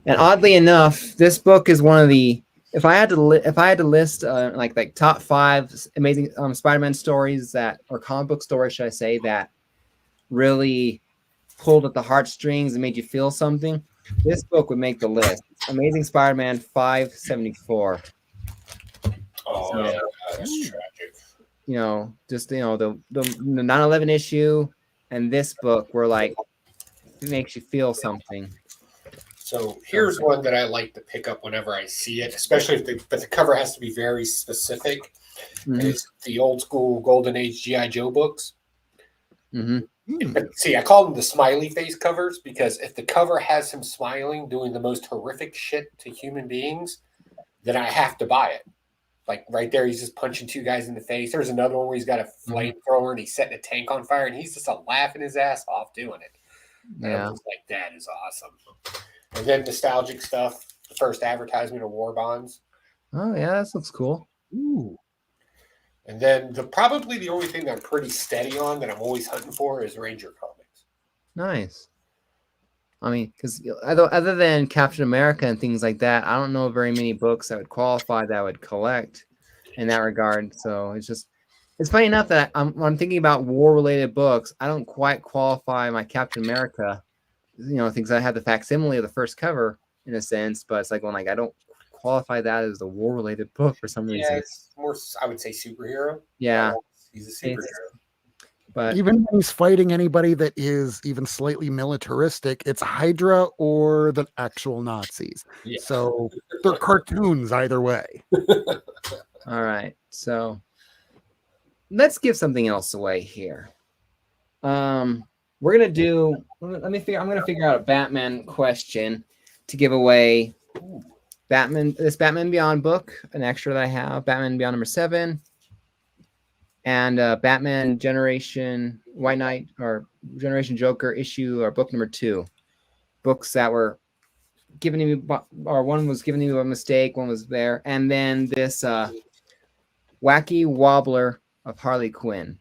And oddly enough, this book is one of the. If I had to list like top 5 amazing Spider-Man stories or comic book stories, should I say, that really pulled at the heartstrings and made you feel something, this book would make the list. Amazing Spider-Man 574. Oh, So, yeah, that's tragic. Just the 9/11 issue and this book were like, it makes you feel something. So here's one that I like to pick up whenever I see it, especially but the cover has to be very specific. Mm-hmm. It's the old school Golden Age G.I. Joe books. Mm-hmm. See, I call them the smiley face covers because if the cover has him smiling, doing the most horrific shit to human beings, then I have to buy it. Like right there, he's just punching 2 guys in the face. There's another one where he's got a flamethrower and he's setting a tank on fire, and he's just laughing his ass off doing it. And I'm just like, that is awesome. And then nostalgic stuff, the first advertisement of war bonds. Oh yeah, that looks cool. Ooh. And then probably the only thing that I'm pretty steady on that I'm always hunting for is Ranger comics. Nice. I mean, because other than Captain America and things like that, I don't know very many books that would qualify that I would collect in that regard. So it's funny enough that when I'm thinking about war-related books, I don't quite qualify my Captain America. Things that had the facsimile of the first cover in a sense, but it's like, well, I don't qualify that as a war-related book for some reason. Yeah, it's more, I would say, superhero. Yeah, he's a superhero. But even when he's fighting anybody that is even slightly militaristic, it's Hydra or the actual Nazis. Yeah. So they're cartoons either way. All right, so let's give something else away here. We're gonna do. I'm gonna figure out a Batman question to give away. This Batman Beyond book, an extra that I have, Batman Beyond number 7, and Batman Generation White Knight or Generation Joker issue or book number 2. Books that were given to me, or one was given to me by mistake, one was there, and then this Wacky Wobbler of Harley Quinn.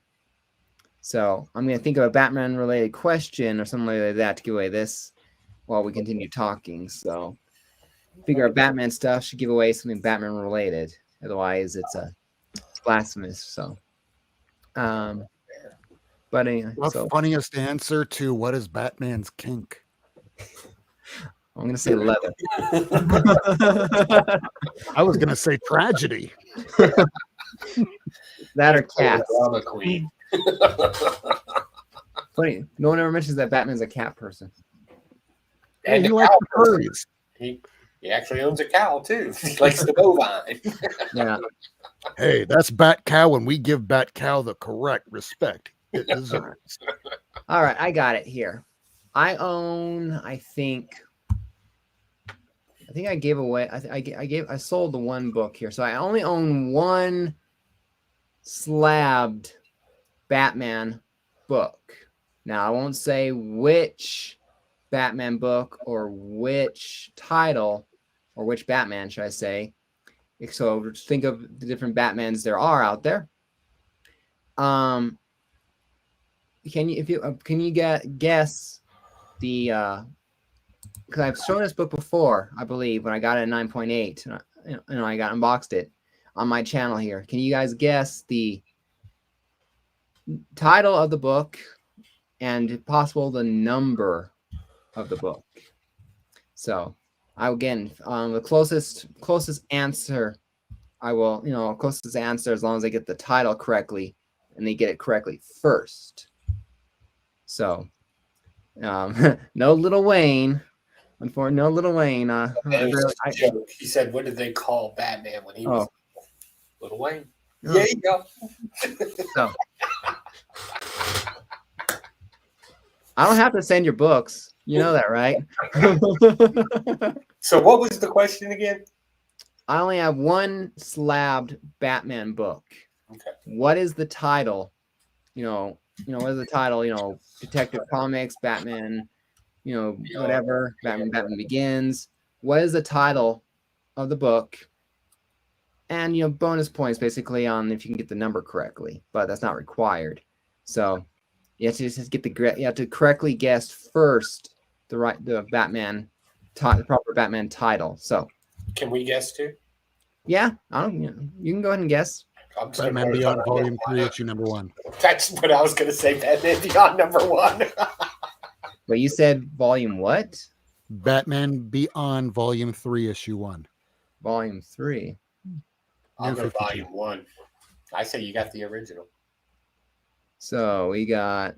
So I'm going to think of a Batman-related question or something like that to give away this while we continue talking. So figure out Batman stuff should give away something Batman-related. Otherwise, it's blasphemous. So, but anyway. What's the funniest answer to what is Batman's kink? I'm going to say leather. I was going to say tragedy. That or cats. Drama queen. Funny, no one ever mentions that Batman's a cat person. And he likes the furries. He actually owns a cow too. He likes the bovine. Yeah. Hey, that's Bat Cow, and we give Bat Cow the correct respect it deserves. All right, I got it here. I think I gave away. I sold the one book here, so I only own one slabbed Batman book. Now I won't say which Batman book or which title or which Batman, should I say? So think of the different Batmans there are out there. Can you guess the because I've shown this book before, I believe, when I got it at 9.8, and I got unboxed it on my channel here. Can you guys guess the title of the book and, if possible, the number of the book? So, the closest answer, I will, closest answer as long as I get the title correctly, and they get it correctly first. So, no Little Wayne. Unfortunately, no Little Wayne. He said, "What did they call Batman when he was Little Wayne?" Oh. Yeah, you go. So, I don't have to send your books. You know that, right? So, what was the question again? I only have one slabbed Batman book. Okay. What is the title? What is the title? Detective Comics, Batman. Whatever, Batman Begins. What is the title of the book? And, bonus points basically on if you can get the number correctly, but that's not required. So you have to just you have to correctly guess first the proper Batman title. So can we guess too? Yeah, you can go ahead and guess. Batman Beyond Volume 3, issue number 1. That's what I was going to say. Batman Beyond number 1. But you said volume what? Batman Beyond Volume 3, issue 1. Volume 3. I'll go volume 1. I say you got the original. So we got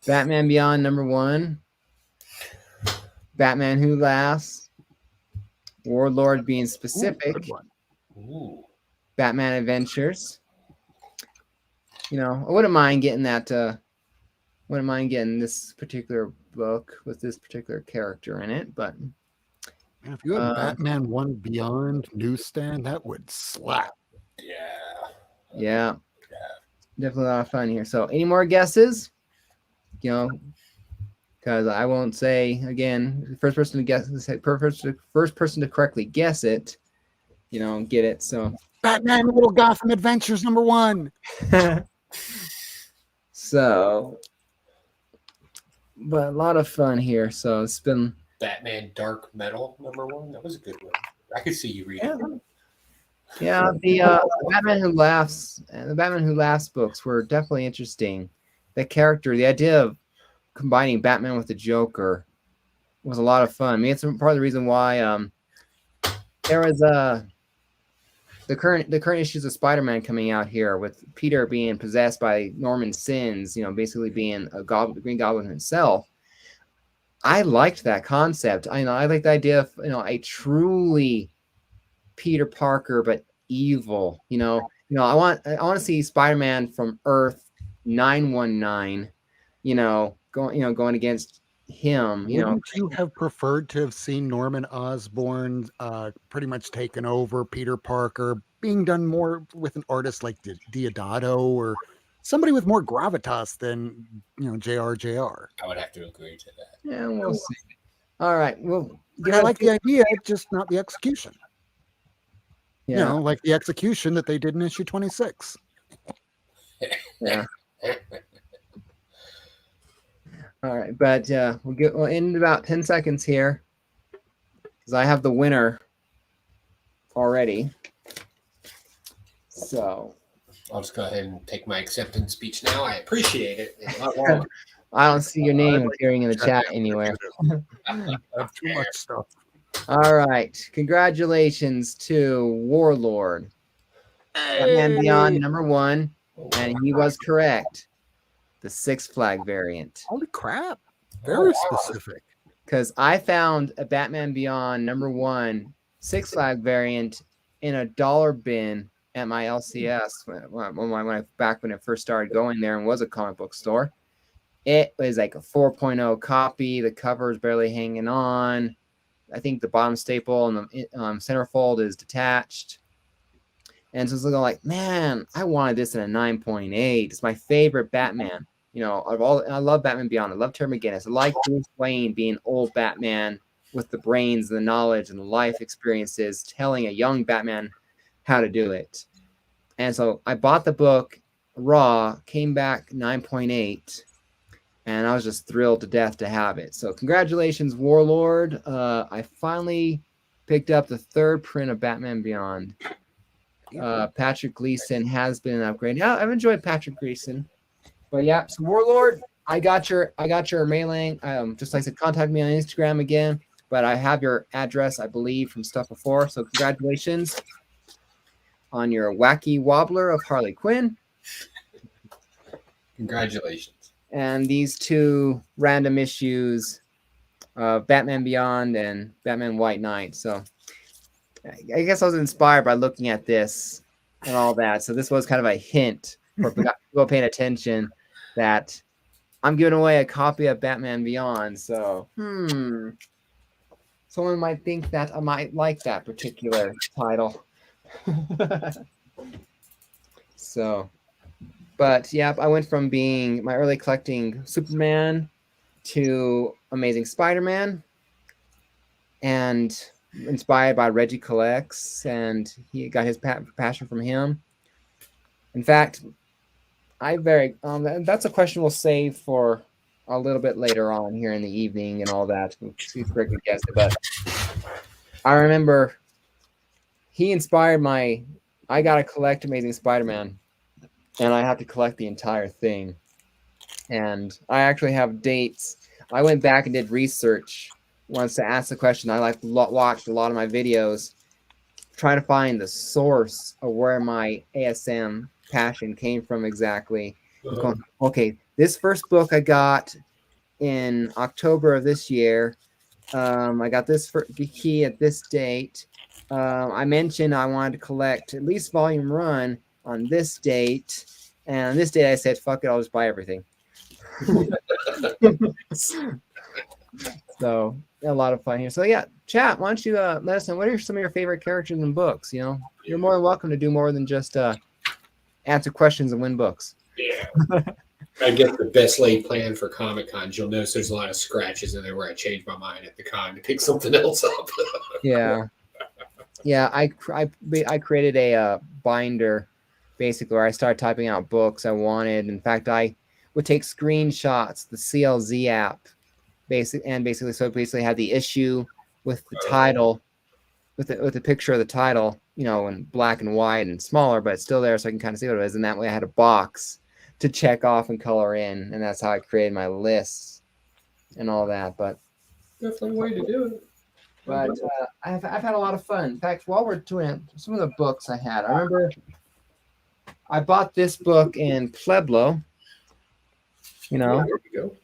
Batman Beyond number 1, Batman Who Laughs, Warlord being specific, Ooh. Batman Adventures. I wouldn't mind getting that. Wouldn't mind getting this particular book with this particular character in it, but if you had Batman 1 Beyond newsstand, that would slap. Yeah, definitely a lot of fun here. So, any more guesses? Because I won't say again. The first person to guess, first person to correctly guess it, get it. So, Batman Little Gotham Adventures number 1. So. But a lot of fun here. So it's been Batman Dark Metal number 1. That was a good one. I could see you reading it. Yeah, the Batman Who Laughs and the Batman Who Laughs books were definitely interesting. The idea of combining Batman with the Joker was a lot of fun. I mean, it's part of the reason why there was the current issues of Spider-Man coming out here with Peter being possessed by Norman Sins, basically being a Green Goblin himself. I liked that concept. I like the idea of a truly Peter Parker but evil. I want to see Spider-Man from Earth 919. Going against him. Wouldn't you have preferred to have seen Norman Osborn pretty much taken over Peter Parker, being done more with an artist like Diodato or somebody with more gravitas than JR? I would have to agree to that. Yeah, we'll see. All right. Well, I like the idea, just not the execution. Yeah. Like the execution that they did in issue 26. Yeah. All right, but we'll end about 10 seconds here because I have the winner already. So I'll just go ahead and take my acceptance speech now. I appreciate it. I don't see your name appearing in the chat anywhere. I have too much stuff. All right, congratulations to Warlord. Batman Beyond number 1, and he was correct. The Six Flag variant. Holy crap. Very specific. Because I found a Batman Beyond number 1 Six Flag variant in a dollar bin at my LCS when I first started going there and was a comic book store. It was like a 4.0 copy. The cover is barely hanging on. I think the bottom staple and the centerfold is detached. And so it's looking like, man, I wanted this in a 9.8. It's my favorite Batman. You know, I love Batman Beyond. I love Terry McGinnis. I like Bruce Wayne being old Batman with the brains, the knowledge, and the life experiences, telling a young Batman how to do it. And so I bought the book raw, came back 9.8, and I was just thrilled to death to have it. So congratulations, Warlord. I finally picked up the 3rd print of Batman Beyond. Patrick Gleason has been an upgrade. Yeah, I've enjoyed Patrick Gleason. But yeah, so Warlord, I got your mailing. Just like I said, contact me on Instagram again. But I have your address, I believe, from stuff before. So congratulations on your wacky wobbler of Harley Quinn. Congratulations. And these 2 random issues of Batman Beyond and Batman White Knight. So I guess I was inspired by looking at this and all that. So this was kind of a hint for people paying attention that I'm giving away a copy of Batman Beyond. So, someone might think that I might like that particular title. So, but yeah, I went from being my early collecting Superman to Amazing Spider-Man, and inspired by Reggie Collects, and he got his passion from him. In fact, that's a question we'll save for a little bit later on here in the evening and all that. We'll see if Greg can guess it, but I remember he inspired I got to collect Amazing Spider-Man, and I have to collect the entire thing. And I actually have dates. I went back and did research once to ask the question. I watched a lot of my videos trying to find the source of where my ASM passion came from exactly. Going, okay, this first book I got in October of this year. I got this key at this date. I mentioned I wanted to collect at least volume 1 on this date, and on this date I said, fuck it, I'll just buy everything. So a lot of fun here. So yeah, chat, why don't you let us know what are some of your favorite characters in books? You know, you're more than welcome to do more than just answer questions and win books. Yeah. I guess the best laid plan for Comic Cons, you'll notice there's a lot of scratches in there where I changed my mind at the con to pick something else up. Yeah. I created a binder basically where I started typing out books I wanted. In fact, I would take screenshots, the CLZ app, basically so it basically had the issue with the title, with the picture of the title, you know, in black and white and smaller, but it's still there so I can kind of see what it is. And that way I had a box to check off and color in, and that's how I created my lists and all that. But definitely a way to do it. But I've had a lot of fun. In fact, while we're doing some of the books I had, I remember I bought this book in Pueblo. You know, there you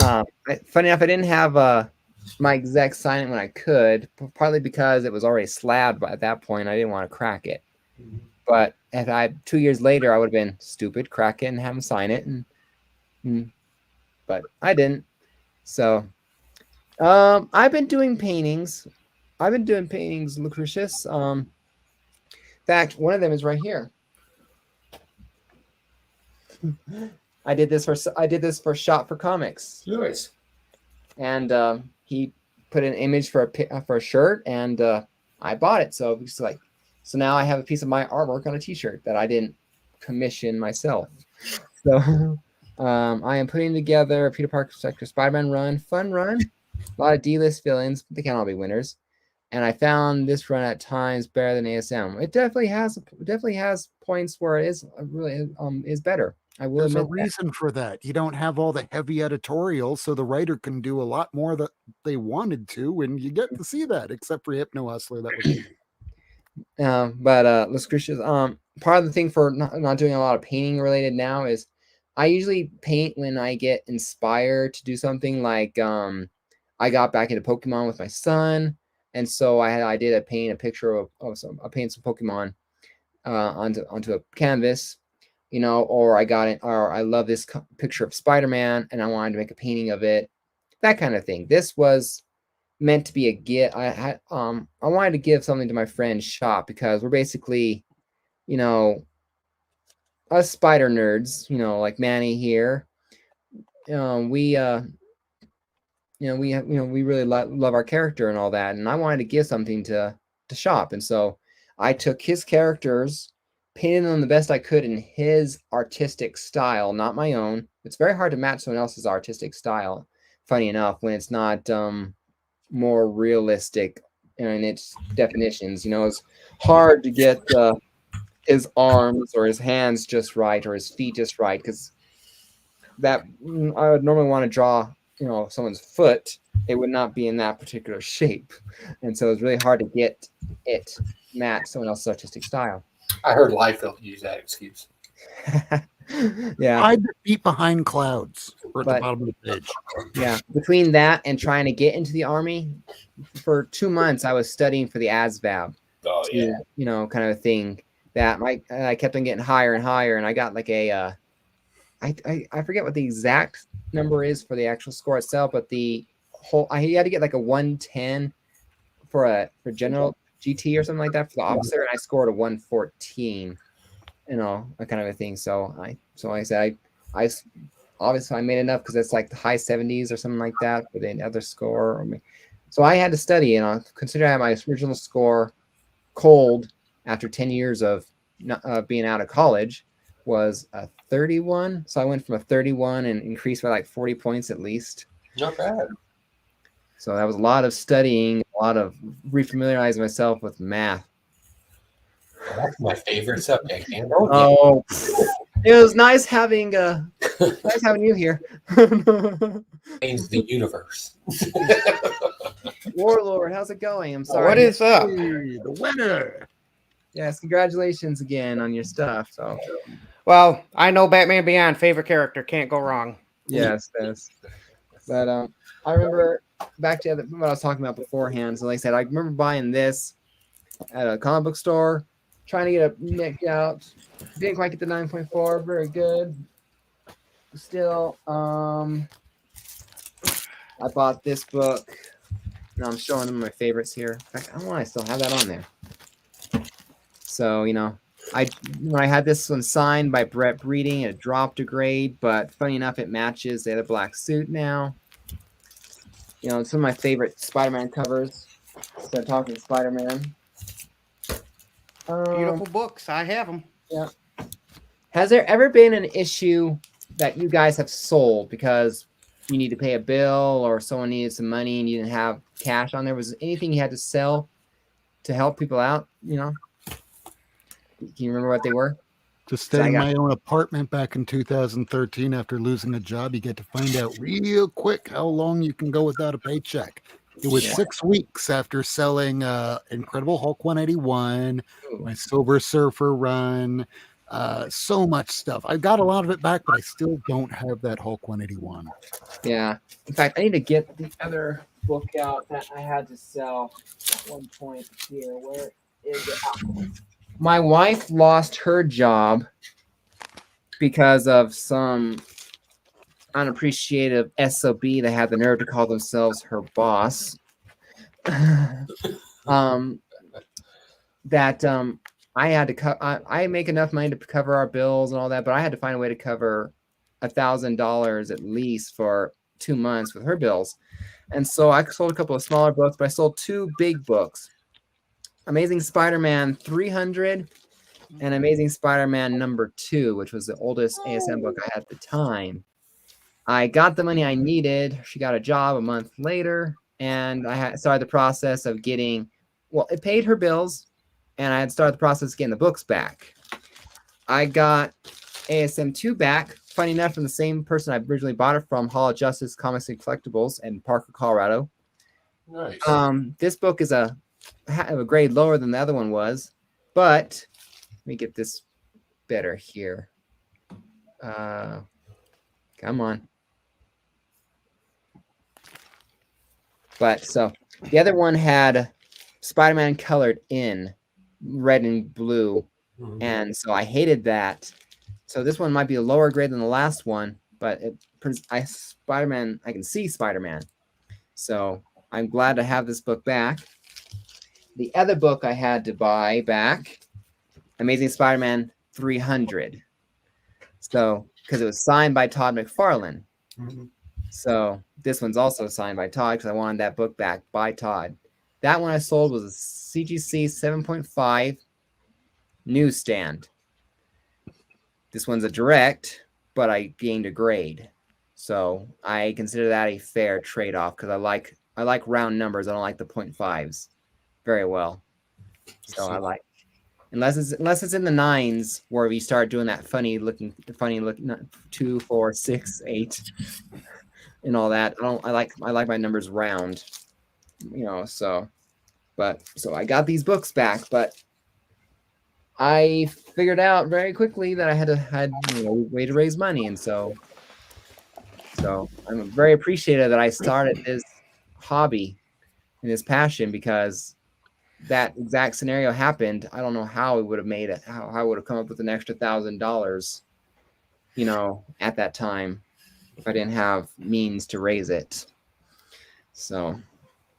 go. Funny enough, I didn't have my exec sign it when I could, partly because it was already slabbed at that point. I didn't want to crack it. But if 2 years later, I would have been stupid, crack it and have him sign it. But I didn't. So I've been doing paintings. Lucretius. In fact, one of them is right here. I did this for Shop for Comics. Nice. And he put an image for a shirt, and I bought it. So it's like, so now I have a piece of my artwork on a T-shirt that I didn't commission myself. So I am putting together a Peter Parker Sector Spider-Man run, fun run, a lot of D-list fill-ins. They can't all be winners. And I found this run at times better than ASM. It definitely has points where it is really is better. I will There's a admit reason for that. You don't have all the heavy editorials, so the writer can do a lot more that they wanted to, and you get to see that, except for Hypno Hustler. That was but Lucretius, part of the thing for not doing a lot of painting related now is I usually paint when I get inspired to do something. Like I got back into Pokemon with my son, and so I did paint a picture of some Pokemon onto a canvas. You know, or I love this picture of Spider-Man and I wanted to make a painting of it, that kind of thing. This was meant to be a gift. I wanted to give something to my friend Shop because we're basically, you know, us spider nerds, like Manny here, we we really love our character and all that, and I wanted to give something to shop, and so I took his characters, painted them the best I could in his artistic style, not my own. It's very hard to match someone else's artistic style, funny enough, when it's not more realistic in its definitions. It's hard to get his arms or his hands just right or his feet just right, because that I would normally want to draw someone's foot, it would not be in that particular shape, and so it's really hard to get it match someone else's artistic style. I heard Liefeld use that excuse. Yeah, hide the feet behind clouds or at the bottom of the page. Yeah, between that and trying to get into the army, for 2 months I was studying for the ASVAB. Oh yeah, kind of a thing that I kept on getting higher and higher, and I got like a I forget what the exact number is for the actual score itself, but the whole I had to get like a 110 for general GT or something like that for the officer, and I scored a 114. That kind of a thing. So like I said, I obviously I made enough because it's like the high 70s or something like that for the other score. So I had to study, consider I had my original score cold after 10 years of being out of college was a 31. So I went from a 31 and increased by like 40 points at least. not bad. So that was a lot of studying, a lot of refamiliarizing myself with math. That's my favorite subject. Oh, it was nice having you here. Means the universe. Warlord, how's it going? I'm sorry. What is up? Hey, the winner. Yes, congratulations again on your stuff. So Well, I know Batman Beyond, favorite character, can't go wrong. yes. But I remember back to what I was talking about beforehand. So like I said, I remember buying this at a comic book store, trying to get a nick out. Didn't quite get the 9.4. Very good. Still, I bought this book. And I'm showing them my favorites here. In fact, I don't know why I still have that on there. So, when I had this one signed by Brett Breeding, it dropped a grade, but funny enough, it matches the other black suit now. Some of my favorite Spider-Man covers. So talking Spider-Man. Beautiful books. I have them. Yeah. Has there ever been an issue that you guys have sold because you need to pay a bill or someone needed some money and you didn't have cash on there? Was there anything you had to sell to help people out? Can you remember what they were? Just staying in my own apartment back in 2013 after losing a job, you get to find out real quick how long you can go without a paycheck. It was 6 weeks after selling Incredible Hulk 181, my Silver Surfer run, so much stuff. I got a lot of it back, but I still don't have that Hulk 181. Yeah. In fact, I need to get the other book out that I had to sell at one point here. Where is it? My wife lost her job because of some unappreciative SOB that had the nerve to call themselves her boss. I had to I make enough money to cover our bills and all that, but I had to find a way to cover $1,000 at least for 2 months with her bills. And so I sold a couple of smaller books, but I sold 2 big books. Amazing Spider-Man 300 and Amazing Spider-Man number 2, which was the oldest ASM book I had at the time. I got the money I needed. She got a job a month later, and I had started the process of getting, it paid her bills, and I had started the process of getting the books back. I got ASM 2 back, funny enough, from the same person I originally bought it from, Hall of Justice Comics and Collectibles in Parker, Colorado. Nice. This book is a grade lower than the other one was, but let me get this better here. Come on. But so the other one had Spider-Man colored in red and blue, and so I hated that. So this one might be a lower grade than the last one, but I can see Spider-Man. So I'm glad to have this book back. The other book I had to buy back, Amazing Spider-Man 300. So, because it was signed by Todd McFarlane. Mm-hmm. So this one's also signed by Todd because I wanted that book back by Todd. That one I sold was a CGC 7.5 newsstand. This one's a direct, but I gained a grade. So I consider that a fair trade-off because I like round numbers. I don't like the 0.5s very well. So I like unless it's in the 9s where we start doing that funny looking 2, 4, 6, 8 and all that. I like my numbers round, so I got these books back, but I figured out very quickly that I had a way to raise money, and so I'm very appreciative that I started this hobby and this passion because that exact scenario happened. I don't know how we would have made it, how I would have come up with an extra $1,000, at that time if I didn't have means to raise it. So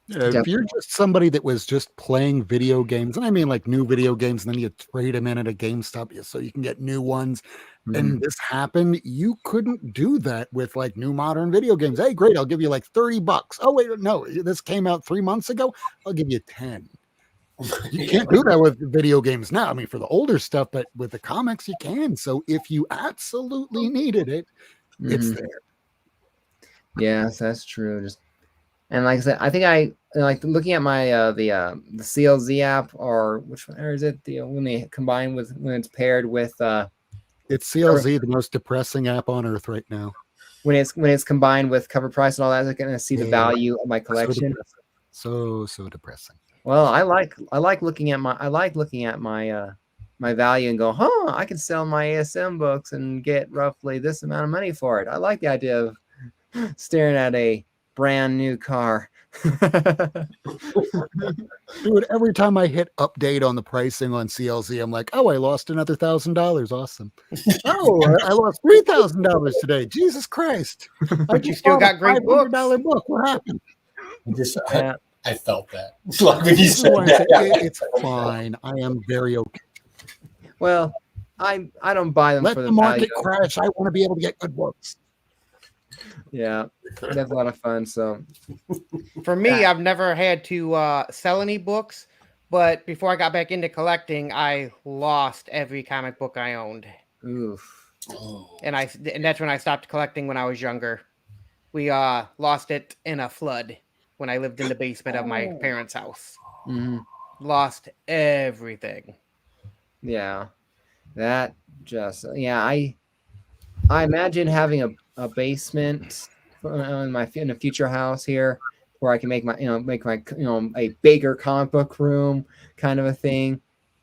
if you're just somebody that was just playing video games, and I mean like new video games, and then you trade them in at a GameStop so you can get new ones, and this happened, you couldn't do that with like new modern video games. Hey, great, I'll give you like $30. Oh, wait, no, this came out 3 months ago. I'll give you 10. You can't do that with video games now. I mean, for the older stuff, but with the comics, you can. So if you absolutely needed it, it's there. Yes, that's true. And like I said, I think I like looking at my the CLZ app, or which one, or is it when they combine with when it's paired with it's CLZ, the most depressing app on earth right now. When it's combined with Cover Price and all that, I can see the value of my collection. So depressing. Well, I like looking at my my value and go, I can sell my ASM books and get roughly this amount of money for it. I like the idea of staring at a brand new car. Dude, every time I hit update on the pricing on CLZ, I'm like, oh, I lost another $1,000. Awesome. Oh, I lost $3,000 today. Jesus Christ. But you still got great books. $500 book. What happened? I felt that. Like when you said that. It's fine. I am very okay. Well, I don't buy them Let for the market crash. I want to be able to get good books. Yeah, that's a lot of fun. So for me, I've never had to sell any books, but before I got back into collecting, I lost every comic book I owned. Oof. And that's when I stopped collecting when I was younger. We lost it in a flood when I lived in the basement of my parents' house. Lost everything. Yeah, that just I imagine having a basement in a future house here where I can make my a bigger comic book room kind of a thing.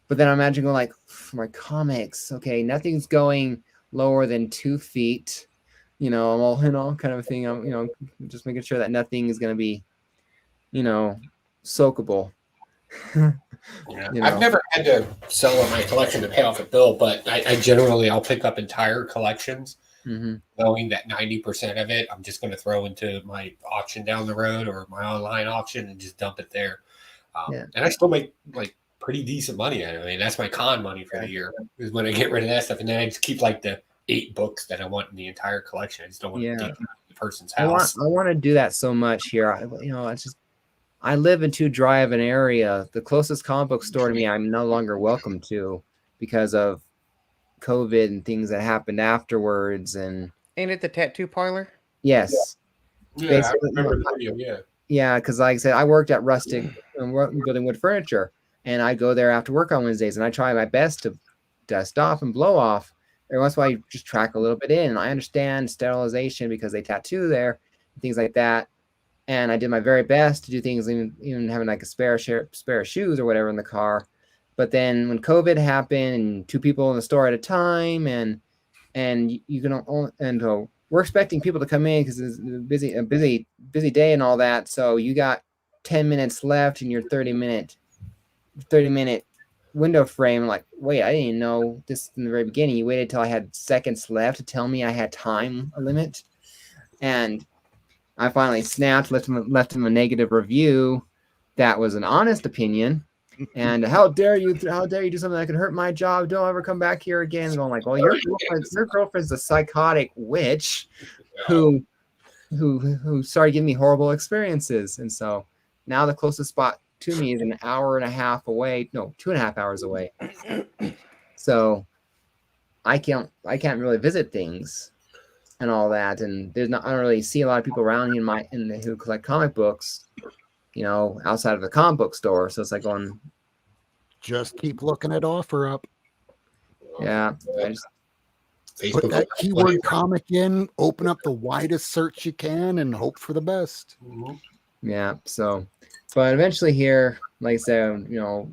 But then I imagine going like, for my comics, okay, nothing's going lower than 2 feet. I'm all kind of a thing. I'm just making sure that nothing is going to be soakable. I've never had to sell my collection to pay off a bill, but I generally I'll pick up entire collections, knowing that 90% of it I'm just going to throw into my auction down the road or my online auction and just dump it there. And I still make like pretty decent money. I mean, that's my con money for the year is when I get rid of that stuff, and then I just keep like the 8 books that I want in the entire collection. I just don't want to take the person's house. I want to do that so much here. I live in too dry of an area. The closest comic book store to me, I'm no longer welcome to because of COVID and things that happened afterwards. And ain't it the tattoo parlor? Yes. Yeah, I remember the video. Yeah. Yeah, because like I said, I worked at Rustic building wood furniture, and I go there after work on Wednesdays, and I try my best to dust off and blow off. Every once in a while, you just track a little bit in. And I understand sterilization because they tattoo there, and things like that. And I did my very best to do things, even having like a spare shoes or whatever in the car. But then when COVID happened, and 2 people in the store at a time, and you can we're expecting people to come in because it's a busy day and all that. So you got 10 minutes left in your 30-minute window frame. Like, wait, I didn't know this in the very beginning. You waited till I had seconds left to tell me I had time limit, and I finally snapped, left him a negative review that was an honest opinion, And how dare you do something that could hurt my job? Don't ever come back here again. Going like, well, your girlfriend's a psychotic witch who started giving me horrible experiences. And so now the closest spot to me is an hour and a half away. No, 2.5 hours away. So I can't really visit things and all that. And I don't really see a lot of people around here who collect comic books, outside of the comic book store. So it's like going, just keep looking at OfferUp. Yeah. Put that keyword comic in, open up the widest search you can, and hope for the best. Yeah. So, but eventually here, like I said,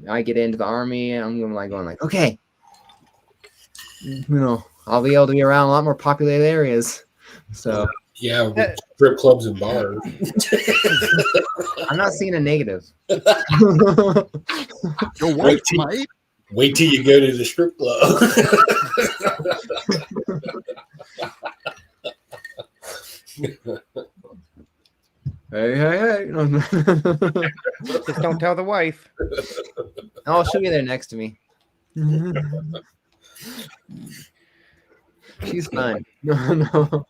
I get into the army, and I'm going like, okay, I'll be able to be around a lot more populated areas. So yeah, with strip clubs and bars. I'm not seeing a negative. Your wife might. Wait till you go to the strip club. Hey. Just don't tell the wife. She'll be there next to me. She's fine. No.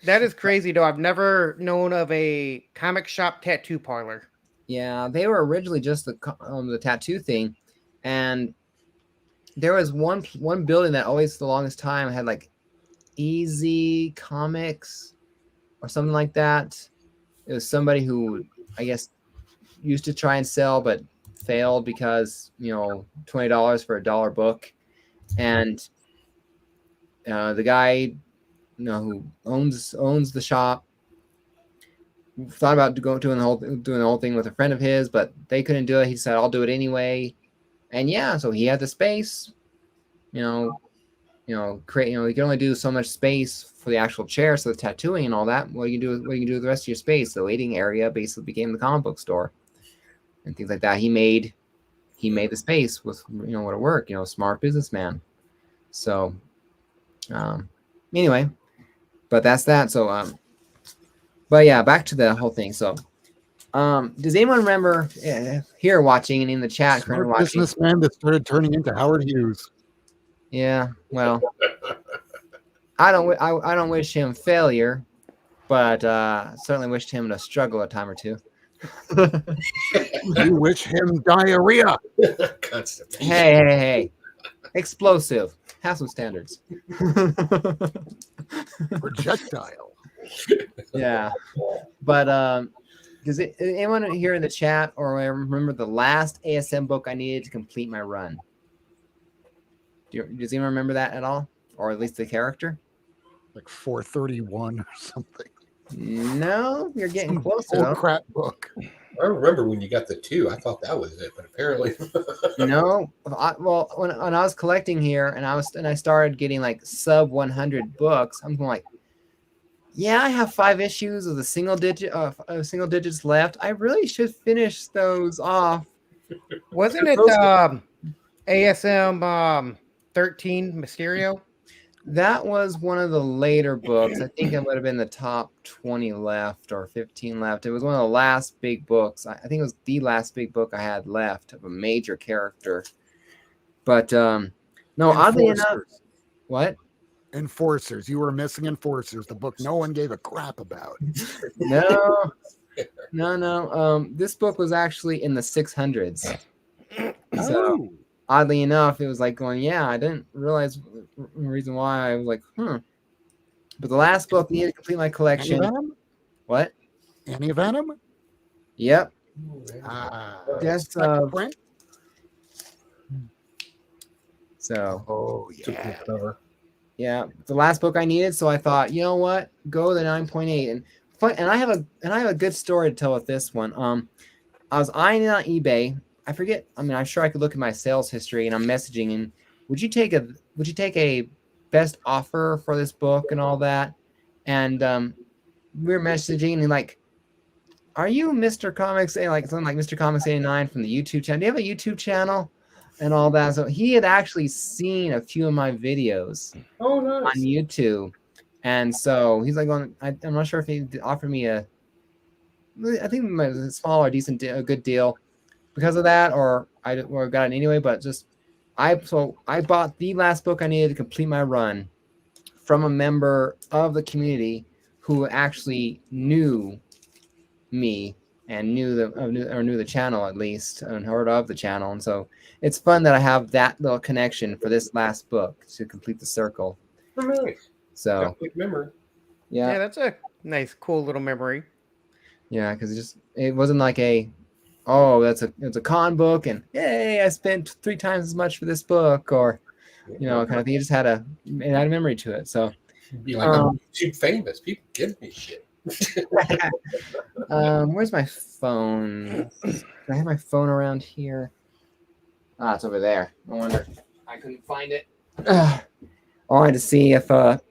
That is crazy, though. I've never known of a comic shop tattoo parlor. Yeah, they were originally just the tattoo thing, and there was one building that always, the longest time, had like Easy Comics or something like that. It was somebody who, I guess, used to try and sell but failed because $20 for a dollar book, and the guy who owns the shop thought about doing the whole thing with a friend of his, but they couldn't do it. He said, I'll do it anyway. And yeah, so he had the space, create, you can only do so much space for the actual chair. So the tattooing and all that, what you can do with the rest of your space. The waiting area basically became the comic book store and things like that. He made the space with, what it work, smart businessman. So, anyway, but that's that. So, but yeah, back to the whole thing. So, does anyone remember here watching and in the chat currently watching? Businessman that started turning into Howard Hughes. Yeah, well, I don't wish him failure, but certainly wished him to struggle a time or two. You wish him diarrhea. Hey, explosive. Have some standards. Projectile. Yeah, but does anyone here in the chat or remember the last ASM book I needed to complete my run? Does anyone remember that at all, or at least the character? Like 431 or something. No, you're getting closer. Old crap book. I remember when you got the 2. I thought that was it, but apparently No. When I was collecting here and I started getting like sub 100 books, I'm going like, yeah, I have 5 issues of the single digits left. I really should finish those off. Wasn't it ASM 13 Mysterio? That was one of the later books. I think it would have been the top 20 left or 15 left. It was one of the last big books. I think it was the last big book I had left of a major character. But no, oddly enough, what? Enforcers. You were missing Enforcers, the book no one gave a crap about. No. This book was actually in the 600s. So oddly enough, it was like going, yeah, I didn't realize the reason why. I was like, But the last book needed to complete my collection. Venom? What? Any Venom? Yep. Yes. So. Oh yeah. Yeah, the last book I needed. So I thought, you know what? Go to the 9.8. And I have a good story to tell with this one. I was eyeing it on eBay. I forget. I mean, I'm sure I could look at my sales history, and I'm messaging. And would you take a best offer for this book and all that? And we were messaging, and like, are you Mr. Comics? Like something like Mr. Comics 89 from the YouTube channel. Do you have a YouTube channel? And all that. So he had actually seen a few of my videos on YouTube. And so he's like, I'm not sure if he offered me I think a small or a good deal. because of that, or I got it anyway. But just I bought the last book I needed to complete my run from a member of the community who actually knew me and knew the channel at least, and heard of the channel. And so it's fun that I have that little connection for this last book to complete the circle. Oh, nice. So Quick memory. Yeah, yeah, that's a nice, cool little memory. yeah, because it wasn't like it's a con book and yay, I spent 3 times as much for this book, or kind of thing. It just had a memory to it. So Be like, I'm too famous. People give me shit. where's my phone? Do I have my phone around here? Ah, it's over there. No wonder I couldn't find it. I wanted to see if because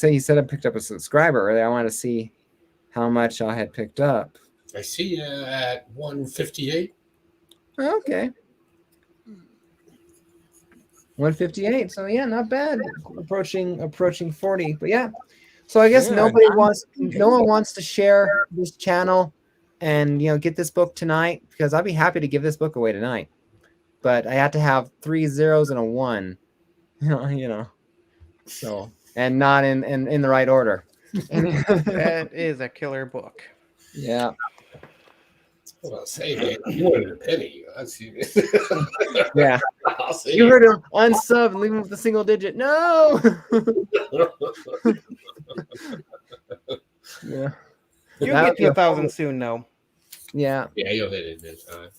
you said I picked up a subscriber earlier. I wanted to see how much I had picked up. I see you at 158. Okay. 158. So yeah, not bad. Approaching 40. But yeah. So I guess no one wants to share this channel and get this book tonight, because I'd be happy to give this book away tonight. But I had to have 3 zeros and a 1. So, and not in the right order. That is a killer book. Yeah. Well, I'll say, man, you wanted a penny. Yeah. I'll say You heard him unsub and leave him with a single digit. No. Yeah. You'll get to 1,000 soon, though. Yeah. Yeah, you'll hit it this time.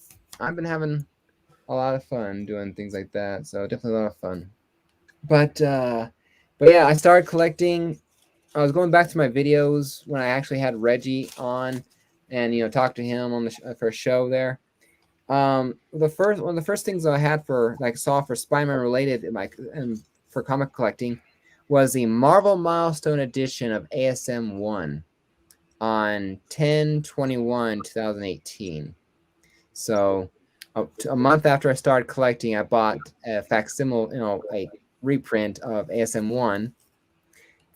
I've been having a lot of fun doing things like that. So definitely a lot of fun. But yeah, I started collecting. I was going back to my videos when I actually had Reggie on and talked to him on the first show there. One of the first things I had saw for Spider-Man related and for comic collecting was the Marvel Milestone edition of ASM 1 on 10/21/2018. So a month after I started collecting, I bought a facsimile, a reprint of ASM 1.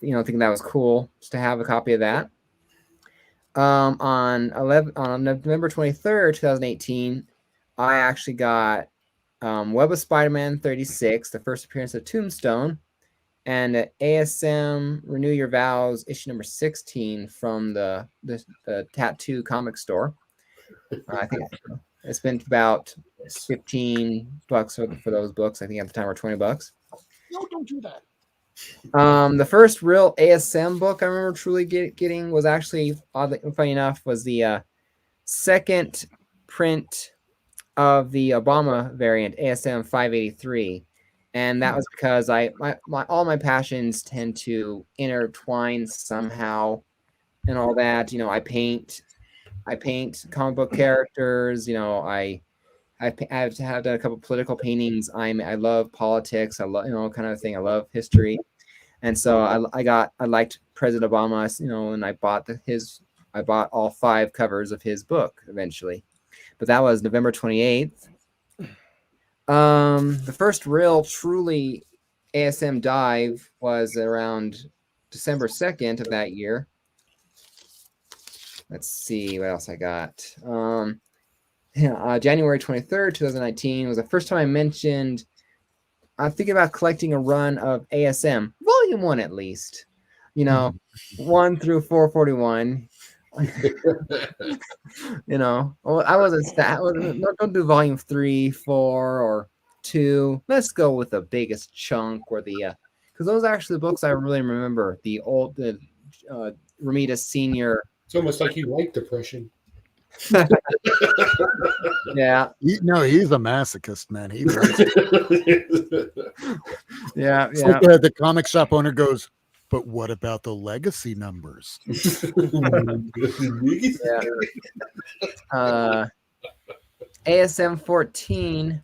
Thinking that was cool just to have a copy of that. On November 23rd, 2018, I actually got Web of Spider-Man 36, the first appearance of Tombstone, and ASM Renew Your Vows issue number 16 from the Tattoo comic store. I think I spent about $15 for those books. I think at the time were $20. No, don't do that. The first real ASM book I remember truly getting was actually, funny enough, was the second print of the Obama variant, ASM 583. And that was because all my passions tend to intertwine somehow and all that. I paint comic book characters. I have done a couple political paintings. I love politics. I love kind of thing. I love history, and so I liked President Obama. And I bought all 5 covers of his book eventually, but that was November 28th. The first real truly ASM dive was around December 2nd of that year. Let's see what else I got. January 23rd, 2019 was the first time I mentioned I'm thinking about collecting a run of ASM, volume 1 at least. 1 through 441. I wasn't don't do volume 3, 4, or 2. Let's go with the biggest chunk, or because those are actually the books I really remember. The Ramita Senior. It's almost like you like depression. Yeah. He's a masochist, man. He yeah. Like the comic shop owner goes, but what about the legacy numbers? ASM 14,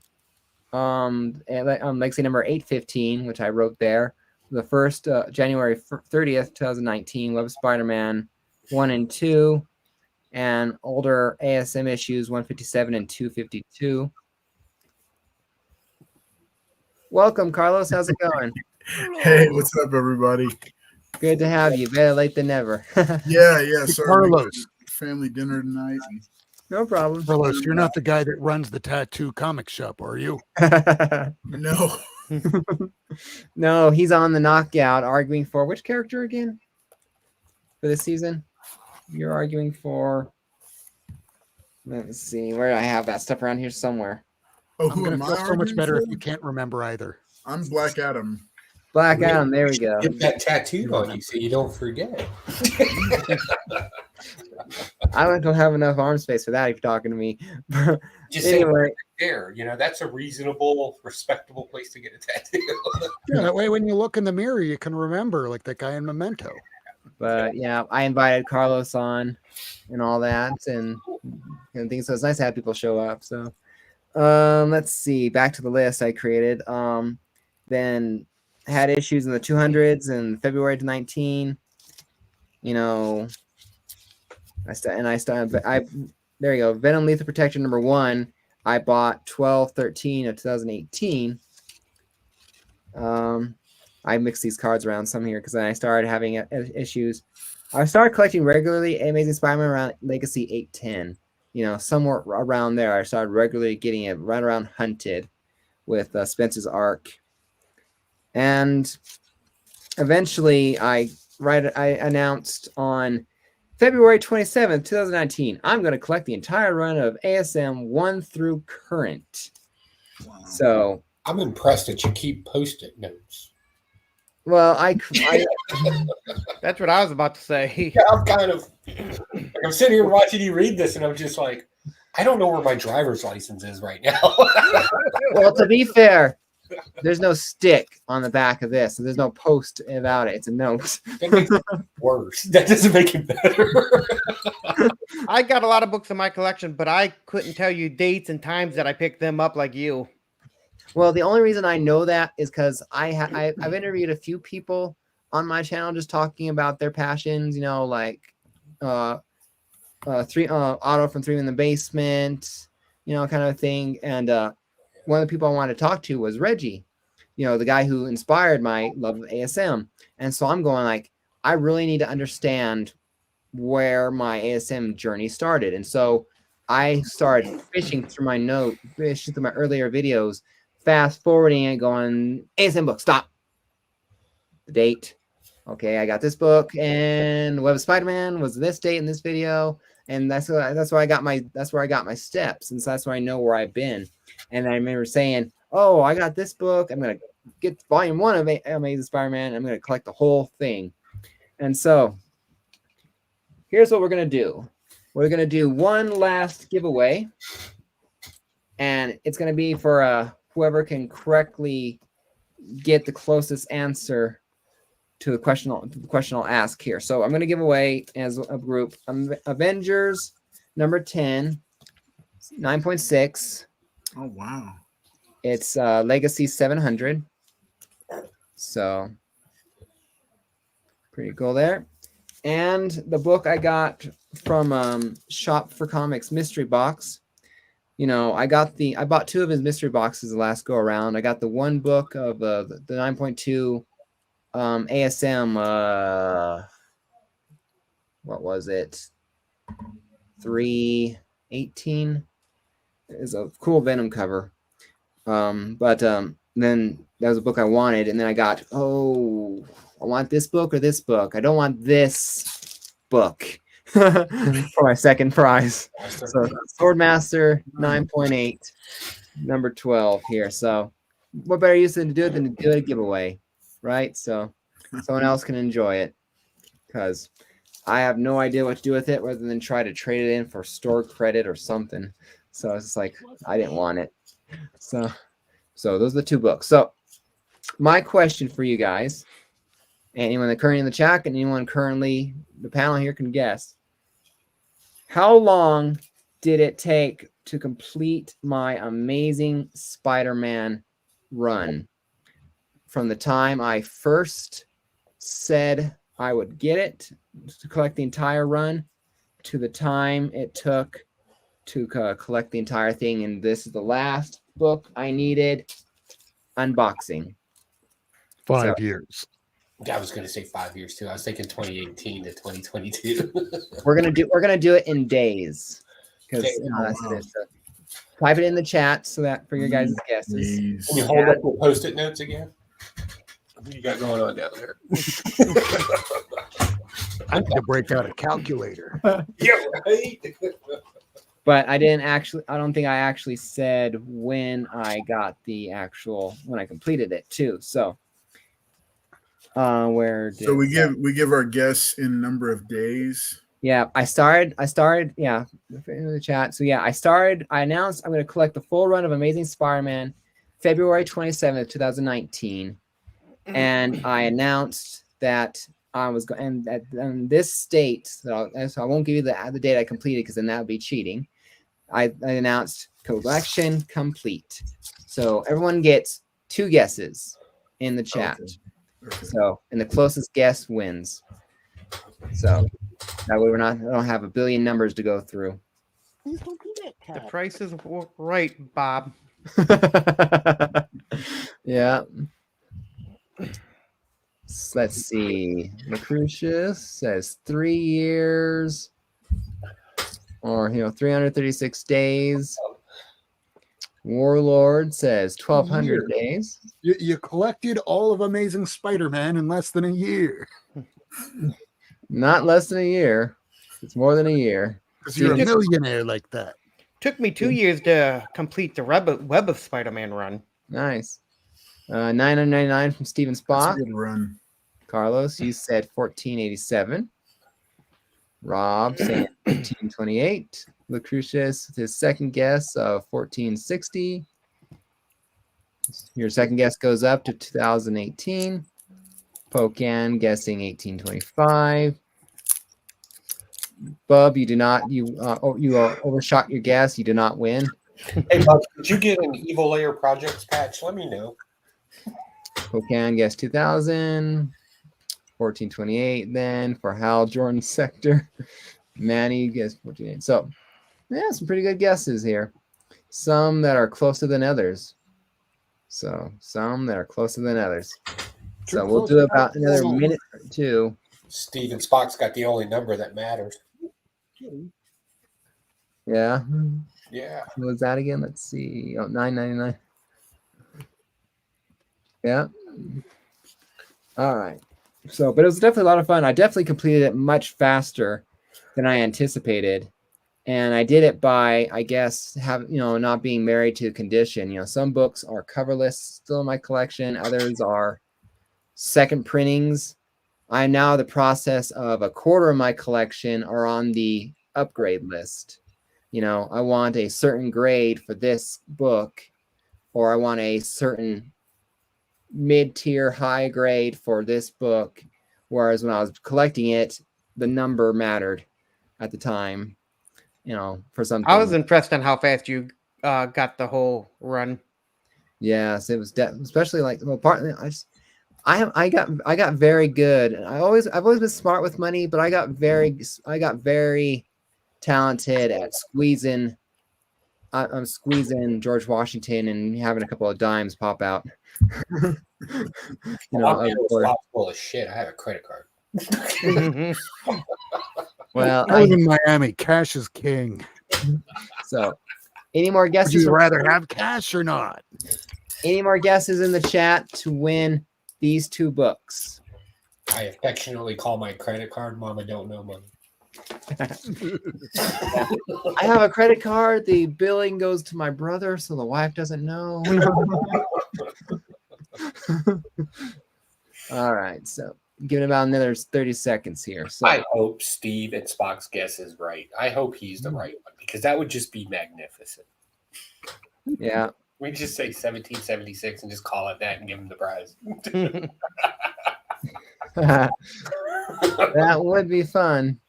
legacy number 815, which I wrote there. The first January 30th, 2019, Web of Spider-Man 1 and 2, and older ASM issues 157 and 252. Welcome, Carlos. How's it going? Hey, what's up, everybody? Good to have you. Better late than never. Yeah. Sorry, Carlos. family dinner tonight. And No problem. Carlos, you're not the guy that runs the tattoo comic shop, are you? No. No, he's on the knockout arguing for which character again for this season? You're arguing for. Let's see. Where do I have that stuff around here somewhere? Oh, I'm who going am to I feel so much arguing better if for? you can't remember either. I'm Black Adam. Black Adam. There we go. Get that tattooed on you so you don't forget. I don't have enough arm space for that if you're talking to me. Just Anyway. say there, that's a reasonable, respectable place to get a tattoo. Yeah, that way when you look in the mirror, you can remember, like that guy in Memento. But yeah, I invited Carlos on and all that and things. So it's nice to have people show up. So let's see. Back to the list I created. Then had issues in the 200s in February to 19. There you go. Venom Lethal Protection #1. I bought 12/13 of 2018. I mixed these cards around some here because then I started having issues. I started collecting regularly Amazing Spider-Man around Legacy 810. Somewhere around there. I started regularly getting it right around Hunted with Spencer's arc. And eventually I announced on February 27th, 2019, I'm going to collect the entire run of ASM 1 through current. Wow. So I'm impressed that you keep Post-it notes. Well, That's what I was about to say. Yeah, I'm sitting here watching you read this, and I'm just like, I don't know where my driver's license is right now. Well, to be fair, there's no stick on the back of this. So there's no post about it. It's a note. That makes it worse. That doesn't make it better. I got a lot of books in my collection, but I couldn't tell you dates and times that I picked them up like you. Well, the only reason I know that is because I've interviewed a few people on my channel just talking about their passions, like Otto from 3 in the Basement, kind of a thing. And one of the people I wanted to talk to was Reggie, the guy who inspired my love of ASM. And so I'm going like, I really need to understand where my ASM journey started. And so I started fishing through my earlier videos, fast forwarding and going, ASM book, stop. The date. Okay, I got this book, and Web of Spider-Man was this date in this video. And that's where I got my steps. And so that's where I know where I've been. And I remember saying, oh, I got this book. I'm going to get volume 1 of Amazing Spider-Man. I'm going to collect the whole thing. And so here's what we're going to do. We're going to do one last giveaway. And it's going to be for whoever can correctly get the closest answer to the question I'll ask here. So I'm going to give away as a group Avengers number 10, 9.6. Oh, wow. It's Legacy 700. So pretty cool there. And the book I got from Shop for Comics Mystery Box. I bought 2 of his mystery boxes the last go around. I got the one book of the 9.2 ASM. What was it? 318 is a cool Venom cover. But then that was a book I wanted, and then I got, I want this book or this book. I don't want this book for my second prize. So Swordmaster 9.8, number 12 here. So what better use than to do it than to do a giveaway, right? So someone else can enjoy it, because I have no idea what to do with it rather than try to trade it in for store credit or something. So it's just like, I didn't want it. So those are the 2 books. So my question for you guys, anyone that currently in the chat and anyone currently the panel here can guess, how long did it take to complete my Amazing Spider-Man run from the time I first said I would get it to collect the entire run to the time it took to collect the entire thing? And this is the last book I needed unboxing. 5 years. I was going to say 5 years too. I was thinking 2018 to 2022. We're gonna do it in days. because Okay. that's it. So type it in the chat so that for your guys' guesses. Jeez. Can you hold up your post-it notes again? What do you got going on down there? I need to break out a calculator. Yeah, right. But I don't think I actually said when I got when I completed it too. So So we give our guess in number of days. Yeah, I started, yeah, in the chat. So yeah, I announced I'm going to collect the full run of Amazing Spider-Man February 27th, 2019. And I announced that I was going, and in this state, so I won't give you the date I completed because then that would be cheating. I announced collection complete. So everyone gets 2 guesses in the chat. Okay. So, and the closest guess wins. So that way I don't have a billion numbers to go through. The price is right, Bob. Yeah. Let's see. Lucretius says 3 years, or 336 days. Warlord says 1,200 days. You collected all of Amazing Spider-Man in less than a year. Not less than a year. It's more than a year. Because you're a millionaire like that. Took me 2 years to complete the Web of Spider-Man run. Nice. 999 from Steven Spock. That's a good run. Carlos, you said 1487. Rob saying 1528. Lucretius with his second guess of 1460. Your second guess goes up to 2018. Pocan guessing 1825. Bub, you overshot your guess. You did not win. Hey, Bob, did you get an Evil Layer Projects patch? Let me know. Pocan guessed 2000. 1428 then for Hal Jordan Sector. Manny guessed 14. So, yeah, some pretty good guesses here. Some that are closer than others. So, some that are closer than others. So, we'll do about another minute or two. Steven Spock's got the only number that matters. Yeah. Yeah. What was that again? Let's see. Oh, 999. Yeah. All right. So, but it was definitely a lot of fun. I definitely completed it much faster than I anticipated. And I did it by, I guess, not being married to condition. Some books are coverless still in my collection. Others are second printings. I'm now in the process of a quarter of my collection are on the upgrade list. I want a certain grade for this book, or I want a certain mid-tier high grade for this book, whereas when I was collecting it, the number mattered at the time, for something. I was impressed on how fast you got the whole run. Yes, it was especially partly I got very good. I've always been smart with money, but I got very talented at squeezing. I'm squeezing George Washington and having a couple of dimes pop out. I'm full of shit. I have a credit card. Well, I live in Miami. Cash is king. So, any more guesses? Would you rather have cash or not? Any more guesses in the chat to win these 2 books? I affectionately call my credit card Mama Don't Know Money. I have a credit card. The billing goes to my brother, so the wife doesn't know. All right, so give it about another 30 seconds here. So I hope Steve and Spock's guess is right. I hope he's the right one, because that would just be magnificent. Yeah. We just say 1776 and just call it that and give him the prize. That would be fun.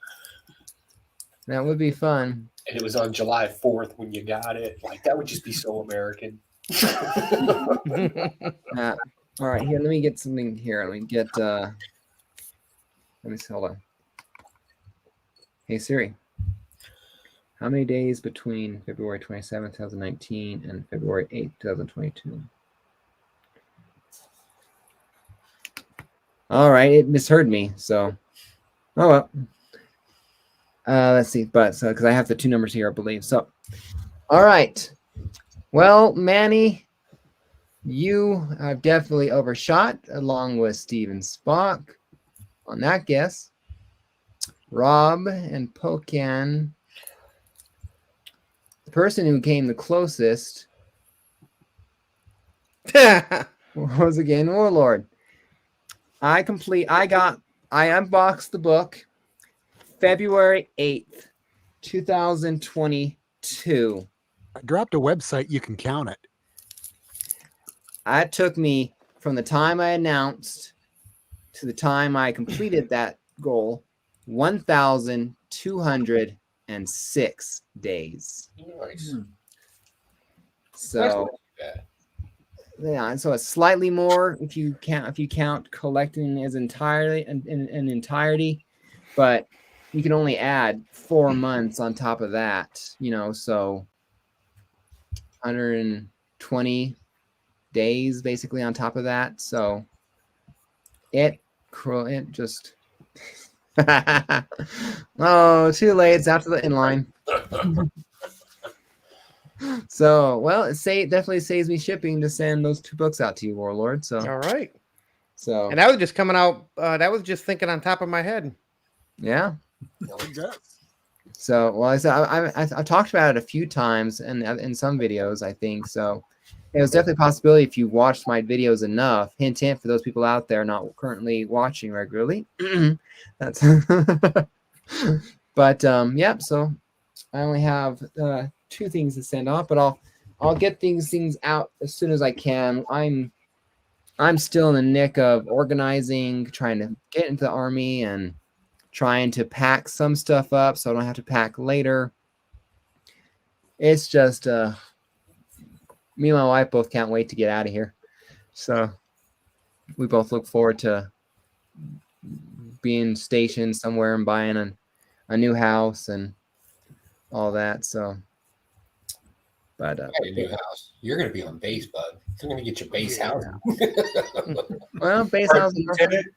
That would be fun. And it was on July 4th when you got it. That would just be so American. All right, here, let me get something here. Let me get, let me see, hold on. Hey, Siri, how many days between February 27th, 2019 and February 8th, 2022? All right, it misheard me, so, oh well. Let's see, but so because I have the 2 numbers here, I believe. So, all right. Well, Manny, you have definitely overshot along with Steven Spock on that guess. Rob and Pocan, the person who came the closest was again Warlord. I unboxed the book February 8th, 2022. I dropped a website, you can count it. It took me from the time I announced to the time I completed that goal 1,206 days. Nice. So yeah, so it's slightly more if you count collecting as entirely in entirety, but you can only add 4 months on top of that, so 120 days basically on top of that. So it just oh, too late. It's after the inline. So, well, it definitely saves me shipping to send those 2 books out to you, Warlord. So, All right. So, and that was just coming out. That was just thinking on top of my head. Yeah. So, well, I talked about it a few times in some videos, I think. So, it was definitely a possibility if you watched my videos enough. Hint, hint for those people out there not currently watching regularly. That's. But yeah. So, I only have 2 things to send off, but I'll get these things out as soon as I can. I'm still in the nick of organizing, trying to get into the Army and trying to pack some stuff up so I don't have to pack later. It's just me and my wife both can't wait to get out of here. So we both look forward to being stationed somewhere and buying a new house and all that. So, but a new house. You're going to be on base, bud. You're going to get your base housing. Well, base housing.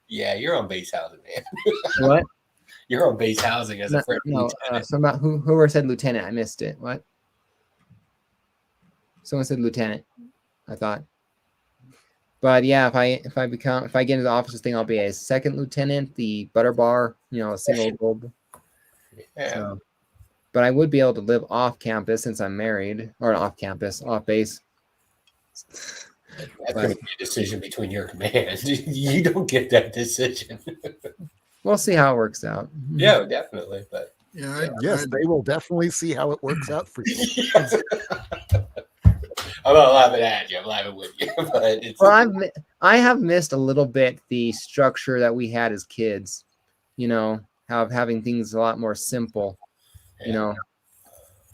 Yeah, you're on base housing, man. What? You're on base housing as a friend. No, somebody whoever said lieutenant, I missed it. What? Someone said lieutenant, I thought. But yeah, if I get into the officers thing, I'll be a 2nd lieutenant, the butter bar, a single gold. Yeah. So, but I would be able to live off campus since I'm married, or off campus, off base. That's going to be a decision between your command. You don't get that decision. We'll see how it works out. Yeah, definitely. But yes, they will definitely see how it works out for you. I'm not laughing at you. I'm laughing with you. But it's I have missed a little bit the structure that we had as kids. Having things a lot more simple.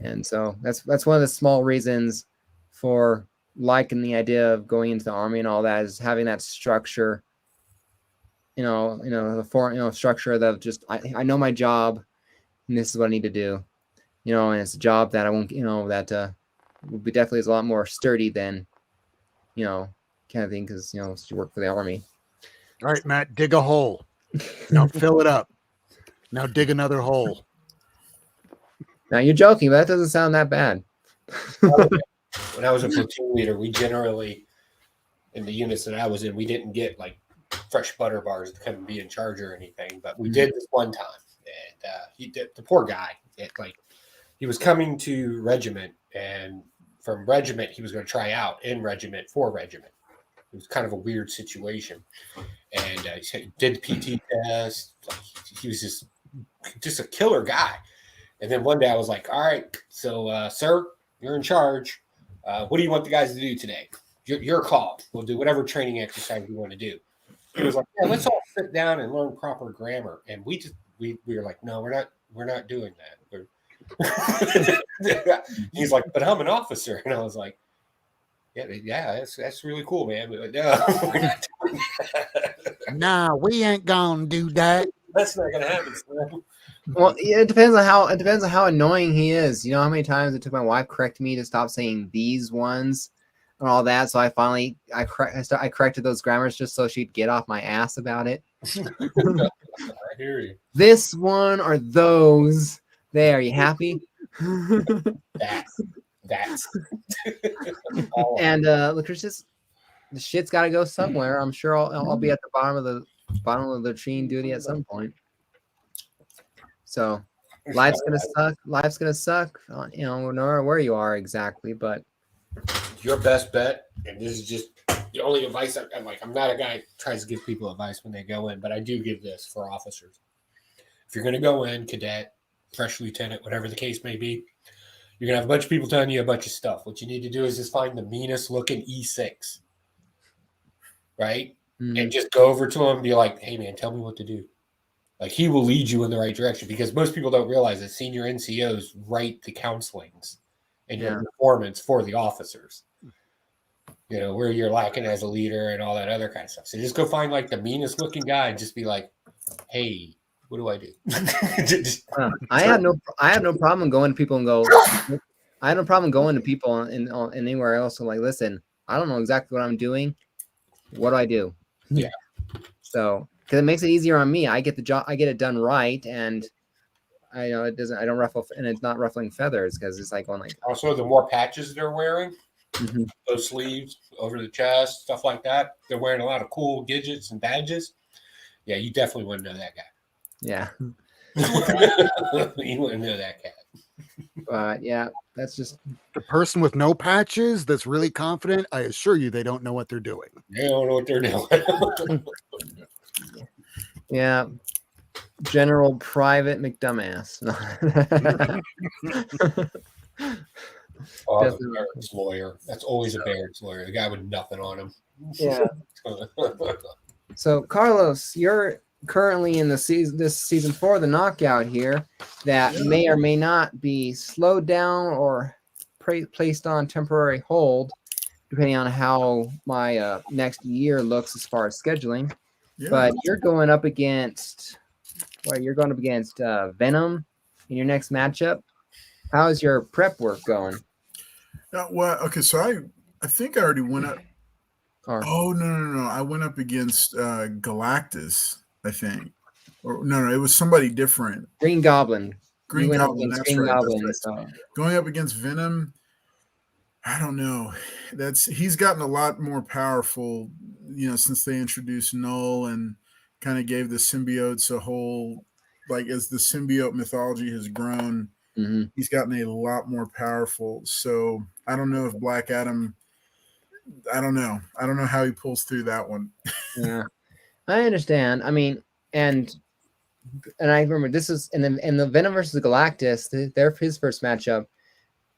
And so that's one of the small reasons for liking the idea of going into the Army and all that, is having that structure. The structure of just I know my job, and this is what I need to do. And it's a job that I won't, that will be definitely is a lot more sturdy than, kind of thing, because you work for the Army. All right, Matt, dig a hole. Now fill it up. Now dig another hole. Now you're joking, but that doesn't sound that bad. When I was a platoon leader, we generally, in the units that I was in, we didn't get like fresh butter bars to come and be in charge or anything, but we did this one time, and he did. The poor guy, he was coming to regiment, and from regiment he was going to try out in regiment for regiment. It was kind of a weird situation, and he did the PT test. He was just a killer guy. And then one day I was like, all right, so, sir, you're in charge. What do you want the guys to do today? Your call. We'll do whatever training exercise you want to do. He was like, yeah, let's all sit down and learn proper grammar. And we were like, no, we're not doing that. He's like, but I'm an officer. And I was like, yeah, that's really cool, man. But no, we're not doing that. Nah, we ain't gonna do that. That's not gonna happen, son. Well, it depends on how annoying he is. You know how many times it took my wife correct me to stop saying these ones and all that. So I finally I corrected those grammars just so she'd get off my ass about it. I hear you. This one or those. There, are you happy? That's And look, it's just the shit's got to go somewhere. I'm sure I'll be at the bottom of the latrine duty at some point. So life's gonna suck. Life's gonna suck. You know, no matter where you are exactly. But your best bet, and this is just the only advice I'm like. I'm not a guy who tries to give people advice when they go in, but I do give this for officers. If you're going to go in, cadet, fresh lieutenant, whatever the case may be, you're going to have a bunch of people telling you a bunch of stuff. What you need to do is just find the meanest looking E6, right? Mm-hmm. And just go over to him and be like, hey, man, tell me what to do. Like, he will lead you in the right direction, because most people don't realize that senior NCOs write the counselings and your performance for the officers. You know, where you're lacking as a leader and all that other kind of stuff. So just go find like the meanest looking guy and just be like, hey, what do I do? I have no problem going to people and go. I have no problem going to people and anywhere else and like, listen, I don't know exactly what I'm doing. What do I do? Yeah. So because it makes it easier on me. I get the job. I get it done right, and I know it doesn't. I don't ruffle, and it's not ruffling feathers because it's like going like. Also, the more patches they're wearing, those sleeves over the chest, stuff like that. They're wearing a lot of cool gadgets and badges. Yeah, you definitely wouldn't know that guy. Yeah. You wouldn't know that cat. But yeah, that's just the person with no patches that's really confident. I assure you, they don't know what they're doing. They don't know what they're doing. Yeah. General Private McDumbass. Oh, the Barrett's lawyer. That's always a Barrett's lawyer. The guy with nothing on him. Yeah. So, Carlos, you're currently in this season 4 of the Knockout here that may or may not be slowed down or placed on temporary hold, depending on how my next year looks as far as scheduling. Yeah. But you're going up against Venom in your next matchup. How's your prep work going? Well, okay, so I think I already went up. Oh no! I went up against Galactus, I think. Or no, it was somebody different. Green Goblin. Green Goblin. That's Green Goblin, that's right. So. Going up against Venom, I don't know. He's gotten a lot more powerful, since they introduced Null and kind of gave the symbiotes a whole, like as the symbiote mythology has grown, he's gotten a lot more powerful. So I don't know if Black Adam. I don't know how he pulls through that one. Yeah, I understand. I mean, and I remember this is in the Venom versus Galactus. His first matchup.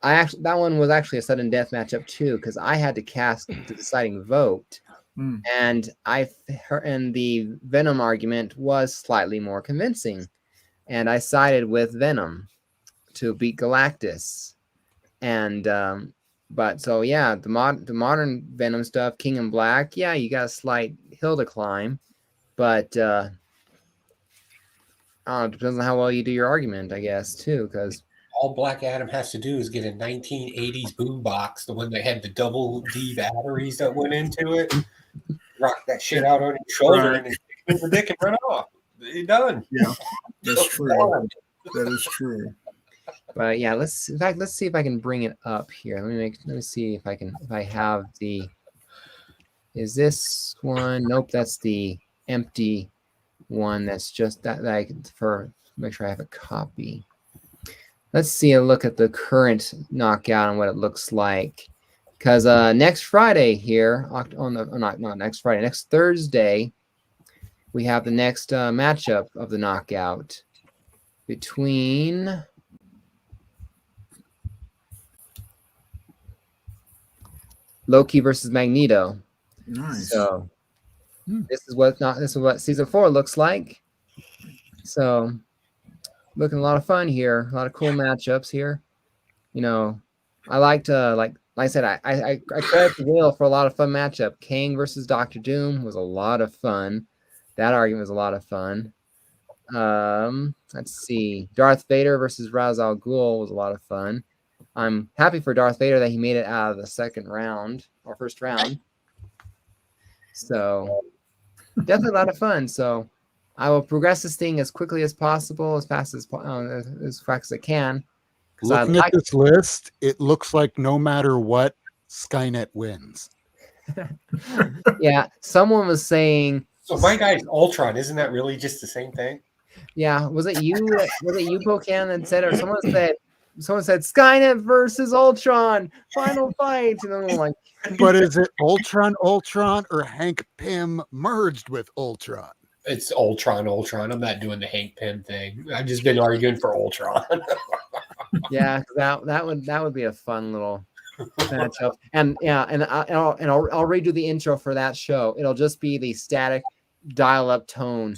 That one was actually a sudden death matchup too, because I had to cast the deciding vote, and the Venom argument was slightly more convincing, and I sided with Venom to beat Galactus, and but so yeah, the modern Venom stuff, King and Black, yeah, you got a slight hill to climb, but it depends on how well you do your argument, I guess, too, because all Black Adam has to do is get a 1980s boombox, the one that had the double D batteries that went into it, rock that shit out on your shoulder, and then the dick and run off. You're done. Yeah, that's true. That is true. But yeah, let's see if I can bring it up here. Let me see if I have the. Is this one? Nope, that's the empty one. That's just that make sure I have a copy. Let's see a look at the current Knockout and what it looks like. Because next Friday here, next Thursday, we have the next matchup of the Knockout between Loki versus Magneto. Nice. So this is what season 4 looks like. So looking a lot of fun here. A lot of cool matchups here. I liked like I said, I credit the Will for a lot of fun matchup. Kang versus Doctor Doom was a lot of fun. That argument was a lot of fun. Let's see. Darth Vader versus Ra's al Ghul was a lot of fun. I'm happy for Darth Vader that he made it out of the first round. So definitely a lot of fun. So I will progress this thing as quickly as possible, as fast as I can. Looking at this list, it looks like no matter what, Skynet wins. Yeah, someone was saying. So my guy's Ultron. Isn't that really just the same thing? Yeah, was it you, Pocan, that said, or someone said Skynet versus Ultron, final fight, and then I'm like, but is it Ultron, or Hank Pym merged with Ultron? It's Ultron. I'm not doing the Hank Pym thing. I've just been arguing for Ultron. Yeah, that would be a fun little matchup. And yeah, and I'll redo the intro for that show. It'll just be the static dial-up tone.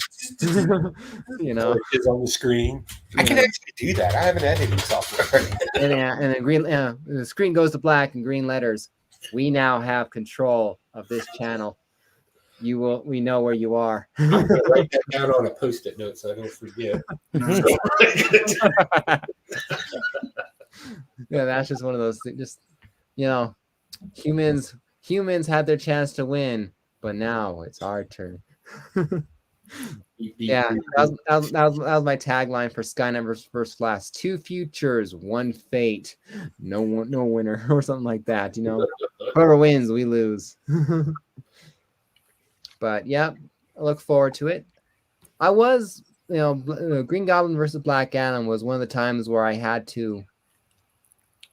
You know, it's on the screen. I can actually do that. I have an editing software. and then green, the screen goes to black and green letters. We now have control of this channel. We know where you are. I'm gonna write that down on a post-it note so I don't forget. Yeah, that's just one of those things. Just, you know, humans had their chance to win, but now it's our turn. Yeah, that was my tagline for Skynet versus First Class. 2 futures, 1 fate, no winner, or something like that. You know, whoever wins, we lose. But yeah, I look forward to it. I was, Green Goblin versus Black Adam was one of the times where I had to,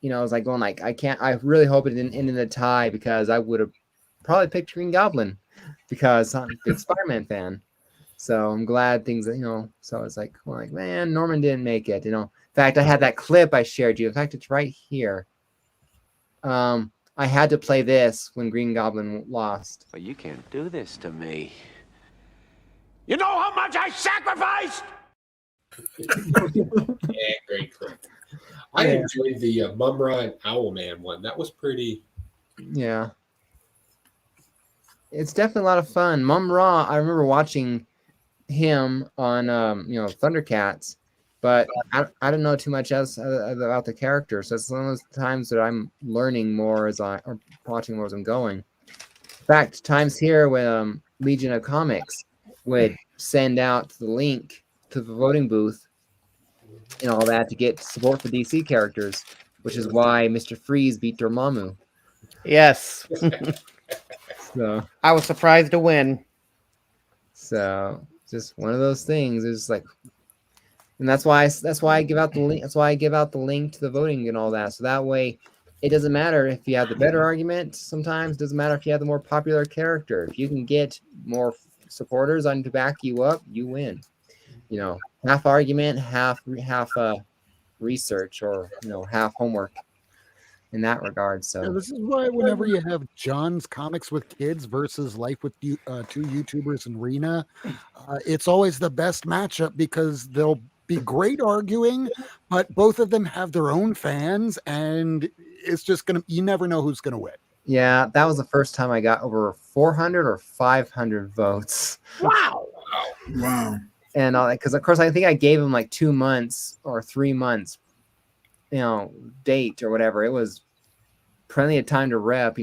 I was like going like, I really hope it didn't end in a tie, because I would have probably picked Green Goblin because I'm a big Spider-Man fan. So I'm glad things, so it's like, man, Norman didn't make it, In fact, I had that clip I shared you. In fact, it's right here. I had to play this when Green Goblin lost. But you can't do this to me. You know how much I sacrificed? Yeah, great clip. I enjoyed the Mumra and Owlman one. That was pretty. Yeah. It's definitely a lot of fun. Mum-Ra, I remember watching him on, Thundercats, but I don't know too much else about the character. So it's one of those times that I'm learning more or watching more as I'm going. In fact, times here when Legion of Comics would send out the link to the voting booth and all that to get support for DC characters, which is why Mr. Freeze beat Dormammu. Yes. So I was surprised to win. So just one of those things. It's like, and that's why I give out the link. That's why I give out the link to the voting and all that. So that way, it doesn't matter if you have the better argument. Sometimes it doesn't matter if you have the more popular character. If you can get more supporters on to back you up, you win. Half argument, half research, or half homework. In that regard, so yeah, this is why whenever you have John's Comics with Kids versus Life with 2 YouTubers and Rena, it's always the best matchup, because they'll be great arguing, but both of them have their own fans, and it's just you never know who's gonna win. Yeah, that was the first time I got over 400 or 500 votes. Wow. And because of course I think I gave him like 2 months or 3 months, date or whatever. It was plenty of time to rep.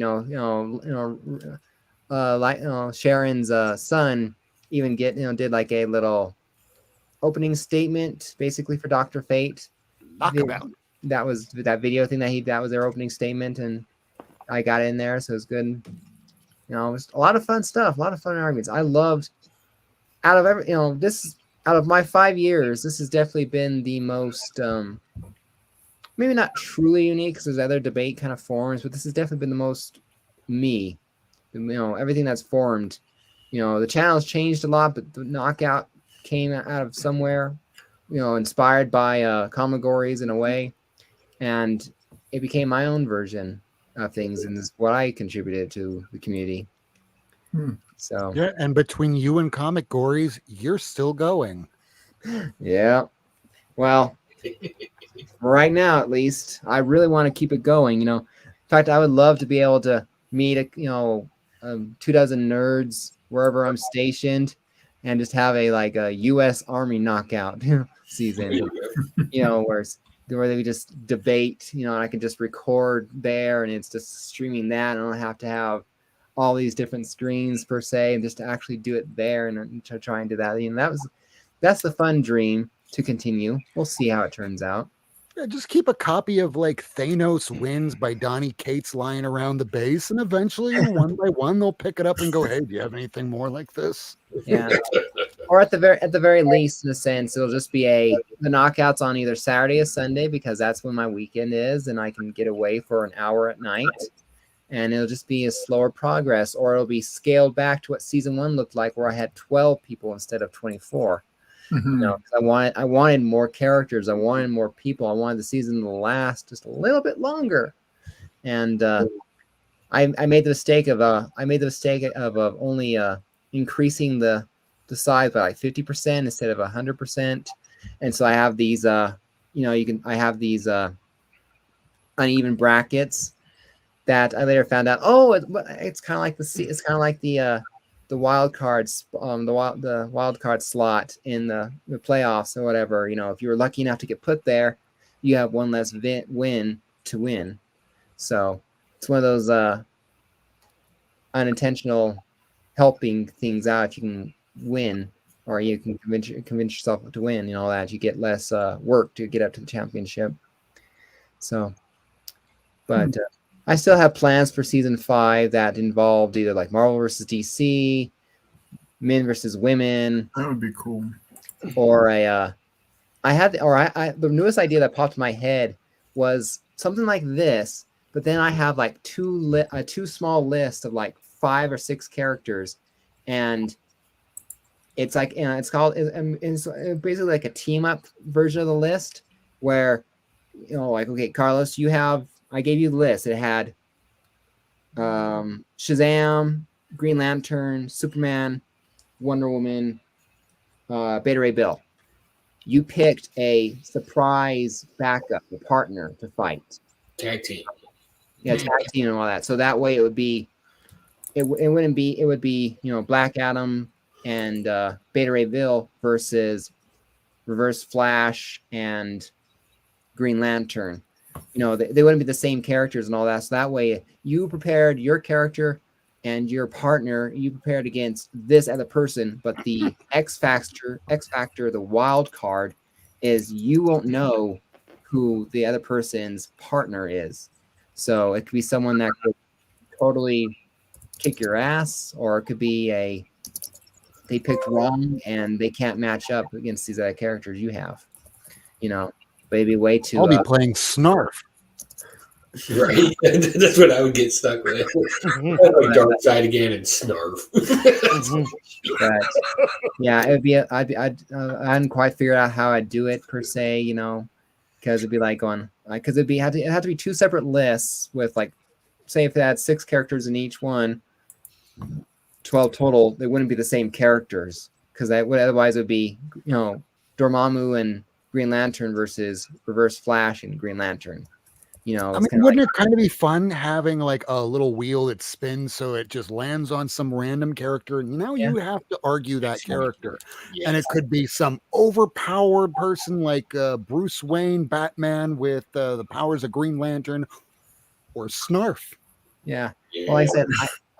Sharon's son even did like a little opening statement basically for Dr. Fate. That was that video thing that was their opening statement, and I got in there, so it was good. It was a lot of fun stuff, a lot of fun arguments. I loved out of my 5 years, this has definitely been the most maybe not truly unique, because there's other debate kind of forums, but this has definitely been the most me. Everything that's formed. The channel's changed a lot, but the Knockout came out of somewhere, inspired by Comigories in a way, and it became my own version of things, and this is what I contributed to the community. So yeah, and between you and Comigories, you're still going. Yeah. Well, right now, at least, I really want to keep it going. In fact, I would love to be able to meet 24 nerds wherever I'm stationed, and just have a U.S. Army knockout season. Where they just debate. And I can just record there, and it's just streaming that. I don't have to have all these different screens per se, and just to actually do it there and to try and do that. That's the fun dream to continue. We'll see how it turns out. Yeah, just keep a copy of like Thanos Wins by Donnie Cates lying around the base, and eventually, one by one, they'll pick it up and go, "Hey, do you have anything more like this?" Yeah. Or at the very least, in a sense, it'll just be the knockouts on either Saturday or Sunday, because that's when my weekend is, and I can get away for an hour at night. And it'll just be a slower progress, or it'll be scaled back to what season 1 looked like, where I had 12 people instead of 24. Mm-hmm. You know, I wanted more characters, I wanted more people, I wanted the season to last just a little bit longer. And I made the mistake of only increasing the size by like 50% instead of 100%. And so I have these I have these uneven brackets that I later found out, it's kind of like the wild cards, the wild card slot in the playoffs or whatever. You know, if you were lucky enough to get put there, you have one less win to win. So it's one of those unintentional helping things out. If you can win, or you can convince yourself to win, you know, that you get less work to get up to the championship. So, but I still have plans for season 5 that involved either like Marvel versus DC, men versus women. That would be cool. Or the newest idea that popped in my head was something like this, but then I have like two small lists of like 5 or 6 characters, and it's like, it's basically like a team up version of the list, where, you know, like, okay, Carlos, I gave you the list. It had Shazam, Green Lantern, Superman, Wonder Woman, Beta Ray Bill. You picked a surprise backup, a partner to fight. Tag team. Yeah, tag team and all that. So that way it would be, you know, Black Adam and Beta Ray Bill versus Reverse Flash and Green Lantern. You know, they wouldn't be the same characters and all that. So that way you prepared your character and your partner, you prepared against this other person, but the X factor, the wild card, is you won't know who the other person's partner is. So it could be someone that could totally kick your ass, or it could be they picked wrong and they can't match up against these other characters you have. You know, but it'd be way too. I'll be playing Snarf. Right, that's what I would get stuck with. Like Dark Side again and Snarf. But yeah, it would be. I hadn't quite figured out how I'd do it per se, you know, because it'd be like going, because it had to be 2 separate lists with, like, say if they had 6 characters in each one, 12 total, they wouldn't be the same characters, because otherwise it would be, you know, Dormammu and Green Lantern versus Reverse Flash and Green Lantern. You know, I mean, wouldn't it kind of be fun having like a little wheel that spins so it just lands on some random character, and now you have to argue that character? Yes. And it could be some overpowered person like Bruce Wayne, Batman with the powers of Green Lantern, or Snarf. Yeah. Well, like I said,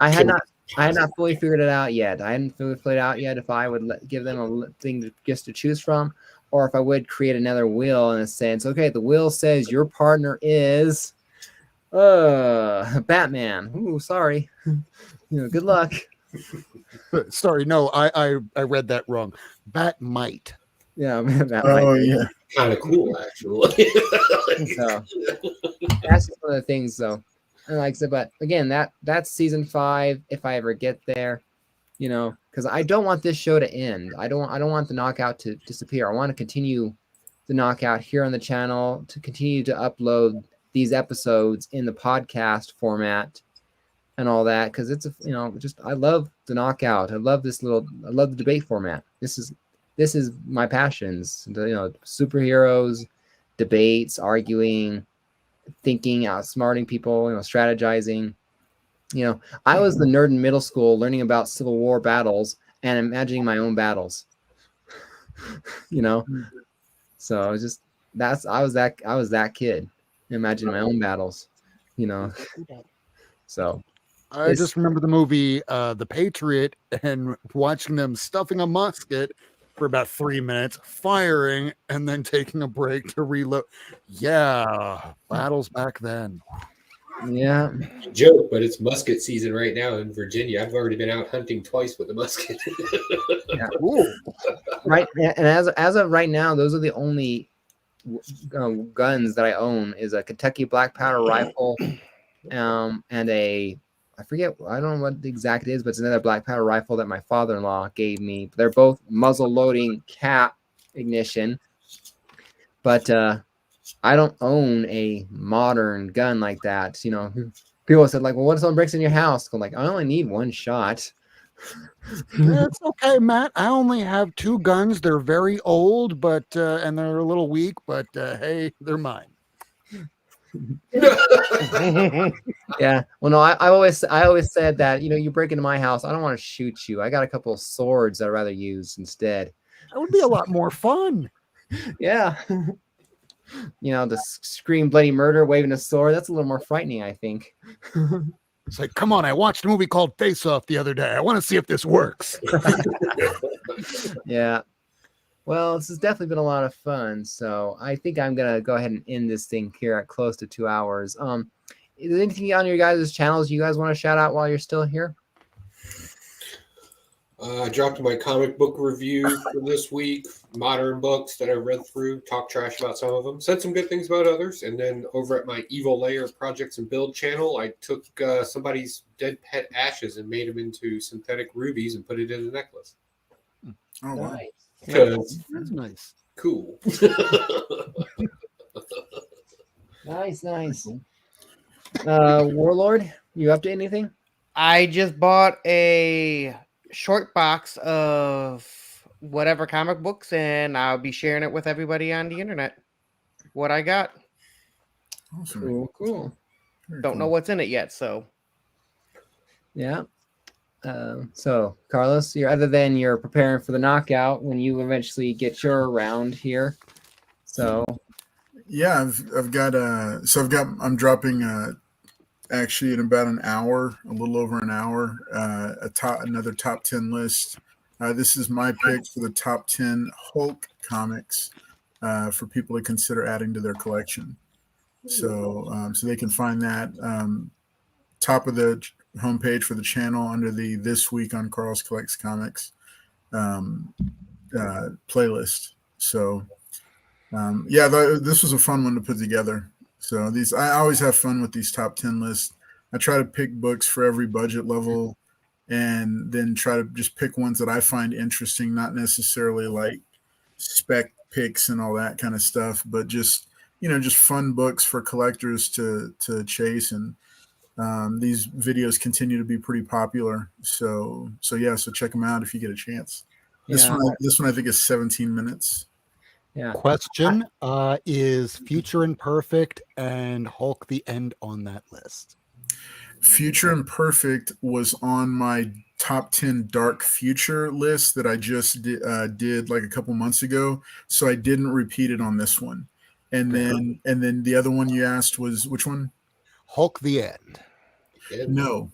I had not fully figured it out yet. I hadn't fully figured out yet if I would give them a thing just to choose from, or if I would create another wheel in a sense. Okay, the wheel says your partner is Batman. Ooh, sorry. You know, good luck. Sorry, no, I read that wrong. Batmite. Yeah, Batmite. Oh yeah, kind of cool actually. So that's one of the things, though. And like I said, but again, that's season 5 if I ever get there. You know, because I don't want this show to end. I don't want the Knockout to disappear. I want to continue the Knockout here on the channel, to continue to upload these episodes in the podcast format and all that, because it's I love the Knockout. I love the debate format. This is my passions. You know, superheroes, debates, arguing, thinking, outsmarting people, you know, strategizing. You know, I was the nerd in middle school learning about Civil War battles and imagining my own battles. You know, so I was that kid imagining my own battles. You know, so I just remember the movie The Patriot and watching them stuffing a musket for about 3 minutes, firing, and then taking a break to reload. Yeah, battles back then. Yeah. Joke, but it's musket season right now in Virginia. I've already been out hunting twice with a musket. Yeah. Ooh. Right, and as of right now, those are the only guns that I own. Is a Kentucky black powder rifle, and I forget, I don't know what the exact is, but it's another black powder rifle that my father-in-law gave me. They're both muzzle loading cap ignition, but I don't own a modern gun like that. You know, people said like, "Well, what if someone breaks in your house?" I'm like, I only need one shot. It's okay, Matt. I only have 2 guns. They're very old, but and they're a little weak, but hey, they're mine. Yeah. Well, no, I always said that, you know, you break into my house, I don't want to shoot you. I got a couple of swords I'd rather use instead. That would be a lot more fun. Yeah. You know, the scream bloody murder waving a sword, that's a little more frightening, I think. It's like, come on, I watched a movie called Face Off the other day. I want to see if this works. Yeah. Well, this has definitely been a lot of fun. So I think I'm gonna go ahead and end this thing here at close to 2 hours. Is there anything on your guys' channels you guys want to shout out while you're still here? I dropped my comic book review for this week, modern books that I read through, talked trash about some of them, said some good things about others. And then over at my Evil Layer Projects and Build channel, I took somebody's dead pet ashes and made them into synthetic rubies and put it in a necklace. Oh, wow. Because That's nice. Cool. Nice. Warlord, you up to anything? I just bought a short box of whatever comic books, and I'll be sharing it with everybody on the internet. What I got. Awesome. Cool. Don't know what's in it yet, so. Yeah. So Carlos, you're preparing for the knockout when you eventually get your round here. So yeah, I'm dropping actually in about an hour, a little over an hour, another top 10 list. This is my pick for the top 10 Hulk comics for people to consider adding to their collection. So they can find that top of the homepage for the channel under the This Week on Carlos Collects Comics playlist. So this was a fun one to put together. So I always have fun with these top 10 lists. I try to pick books for every budget level and then try to just pick ones that I find interesting, not necessarily like spec picks and all that kind of stuff, but just fun books for collectors to chase. And these videos continue to be pretty popular. So check them out if you get a chance. This one I think is 17 minutes. Yeah. Question: is Future Imperfect and Hulk the End on that list? Future Imperfect was on my top 10 Dark Future list that I just did like a couple months ago. So I didn't repeat it on this one. And then the other one you asked was which one? Hulk the End. No,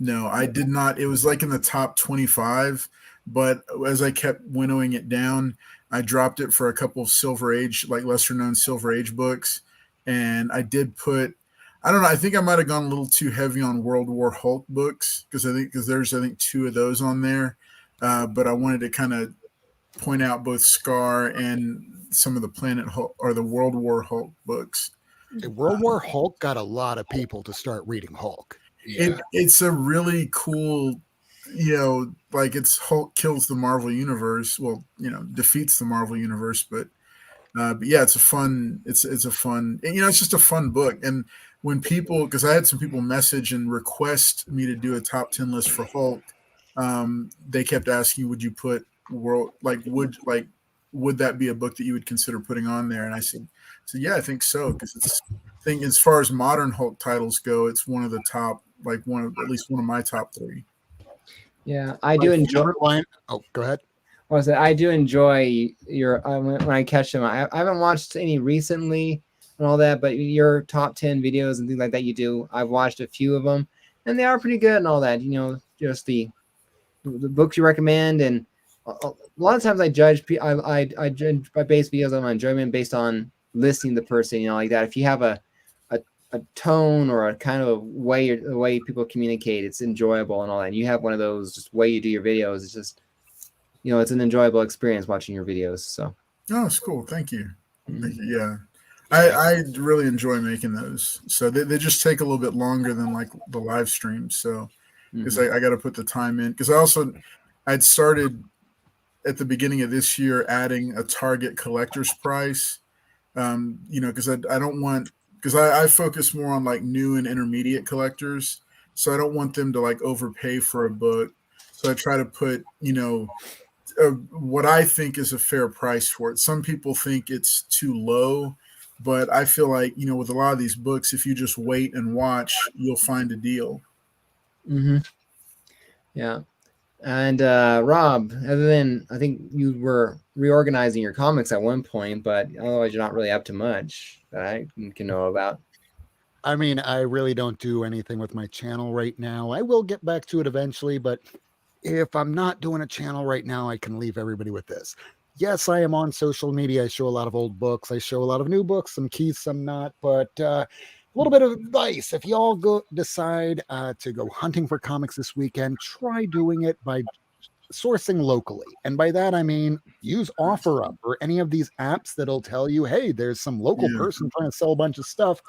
I did not. It was like in the top 25, but as I kept winnowing it down, I dropped it for a couple of Silver Age, like lesser known Silver Age books. And I did put, I don't know, I think I might have gone a little too heavy on World War Hulk books because there's 2 of those on there. But I wanted to kind of point out both Scar and some of the Planet Hulk or the World War Hulk books. World War Hulk got a lot of people to start reading Hulk. Yeah. It's a really cool, like it's Hulk kills the Marvel Universe. Well, defeats the Marvel Universe, but yeah, it's a fun, it's just a fun book. And when people, because I had some people message and request me to do a top 10 list for Hulk, they kept asking, would you put would that be a book that you would consider putting on there? And I said, yeah, I think so. Because I think as far as modern Hulk titles go, it's one of the top, at least one of my top 3. Yeah, I do enjoy. Oh, go ahead. I do enjoy your when I catch them. I haven't watched any recently and all that, but your top 10 videos and things like that you do, I've watched a few of them, and they are pretty good and all that. Just the books you recommend, and a lot of times I judge. I judge my base videos on my enjoyment based on listening to the person. Like that. If you have a tone or a kind of way, the way people communicate, it's enjoyable and all that. And you have one of those, just way you do your videos. It's just, it's an enjoyable experience watching your videos. So. Oh, it's cool. Thank you. Thank you. Yeah. I really enjoy making those. So they just take a little bit longer than like the live streams. So because I got to put the time in, because I'd started at the beginning of this year adding a target collector's price. Because I don't want, because I focus more on like new and intermediate collectors. So I don't want them to like overpay for a book. So I try to put, what I think is a fair price for it. Some people think it's too low, but I feel like, with a lot of these books, if you just wait and watch, you'll find a deal. Yeah. And Rob, other than, I think you were reorganizing your comics at one point, but otherwise you're not really up to much that I can know about. I mean, I really don't do anything with my channel right now. I will get back to it eventually, but if I'm not doing a channel right now, I can leave everybody with this. Yes, I am on social media. I show a lot of old books. I show a lot of new books, some keys, some not, but a little bit of advice. If y'all decide to go hunting for comics this weekend, try doing it by sourcing locally. And by that, I mean, use OfferUp or any of these apps that'll tell you, hey, there's some local person trying to sell a bunch of stuff.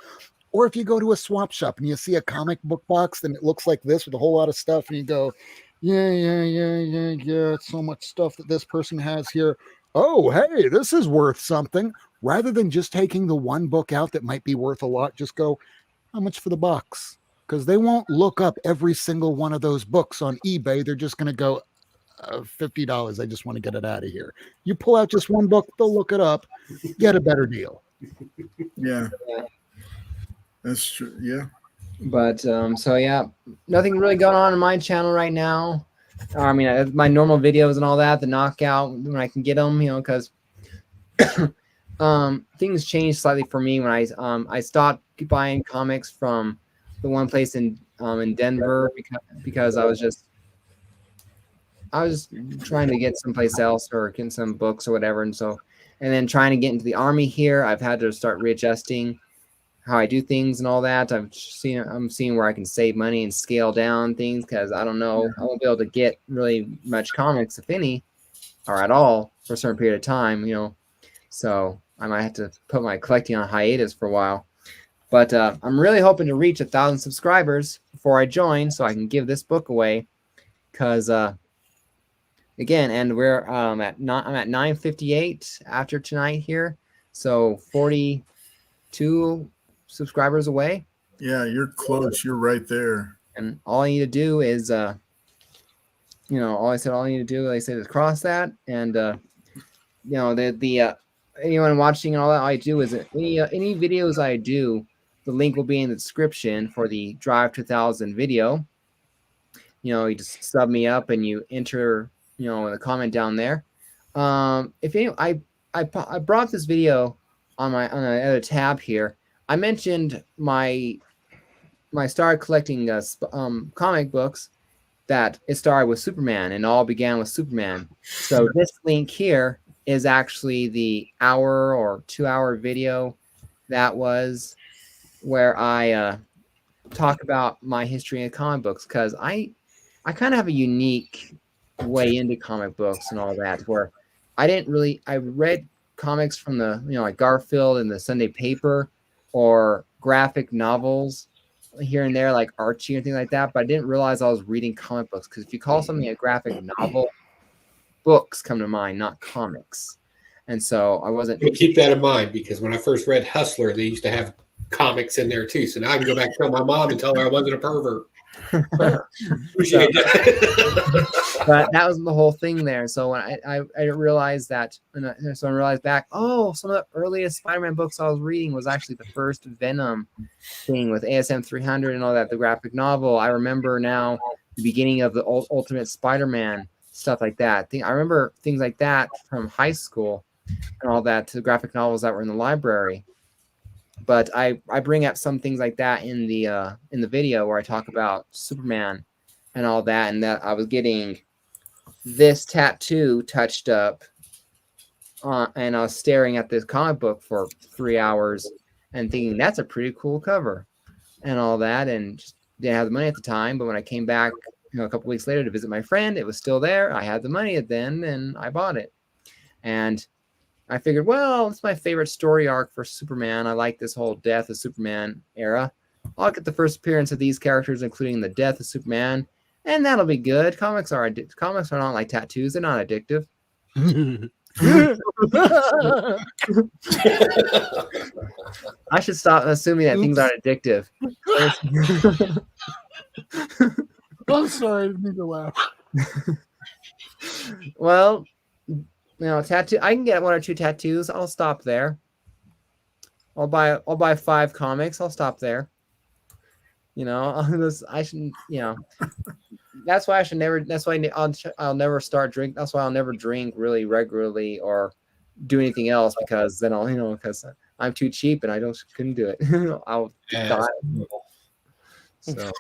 Or if you go to a swap shop and you see a comic book box, then it looks like this with a whole lot of stuff, and you go, yeah, it's so much stuff that this person has here. Oh, hey, this is worth something. Rather than just taking the one book out that might be worth a lot, just go, how much for the box? Because they won't look up every single one of those books on eBay. They're just going to go, $50. I just want to get it out of here. You pull out just one book, they'll look it up, get a better deal. Yeah. That's true. Yeah. But so yeah, nothing really going on my channel right now. I mean, my normal videos and all that, the knockout when I can get them, because things changed slightly for me when I stopped buying comics from the one place in Denver because I was just trying to get someplace else or get some books or whatever, and then trying to get into the Army here, I've had to start readjusting how I do things and all that. I'm seeing where I can save money and scale down things, because I don't know, I won't be able to get really much comics, if any, or at all, for a certain period of time, so I might have to put my collecting on hiatus for a while. But I'm really hoping to reach 1,000 subscribers before I join, so I can give this book away, because again, and I'm at 958 after tonight here, so 42 subscribers away. Yeah, you're close. You're right there. And all I need to do is, all I need to do, like I said, is cross that. And, anyone watching and all that, all I do is any videos I do, the link will be in the description for the Drive to 1,000 video. You just sub me up and you enter, the comment down there. If any, I brought this video on another tab here. I mentioned my started collecting comic books, that it started with Superman and all began with Superman. So this link here is actually the hour or 2-hour video that was where I talk about my history in comic books, because I kind of have a unique way into comic books and all that, where I read comics from the, like Garfield and the Sunday paper, or graphic novels here and there, like Archie and things like that. But I didn't realize I was reading comic books, because if you call something a graphic novel, books come to mind, not comics. And so I wasn't. We'll keep that in mind, because when I first read Hustler, they used to have comics in there too. So now I can go back and tell my mom and tell her I wasn't a pervert. Appreciate that. But that was the whole thing there. So when I realized that, so I realized back, some of the earliest Spider-Man books I was reading was actually the first Venom thing with ASM 300 and all that, the graphic novel. I remember now the beginning of the Ultimate Spider-Man, stuff like that. I remember things like that from high school and all that, to the graphic novels that were in the library. But I bring up some things like that in the video where I talk about Superman and all that, and that I was getting this tattoo touched up, and I was staring at this comic book for 3 hours and thinking that's a pretty cool cover and all that, and just didn't have the money at the time. But when I came back, a couple weeks later to visit my friend, it was still there. I had the money then, and I bought it. And I figured, well, it's my favorite story arc for Superman. I like this whole death of Superman era. I'll get the first appearance of these characters, including the death of Superman, and that'll be good. Comics are not like tattoos; they're not addictive. I should stop assuming that things aren't addictive. I'm sorry, I didn't mean to laugh. Well, tattoo. I can get 1 or 2 tattoos. I'll stop there. I'll buy 5 comics. I'll stop there. I shouldn't. That's why I should never. That's why I'll never start drink. That's why I'll never drink really regularly or do anything else, because then because I'm too cheap and I couldn't do it. I'll die. So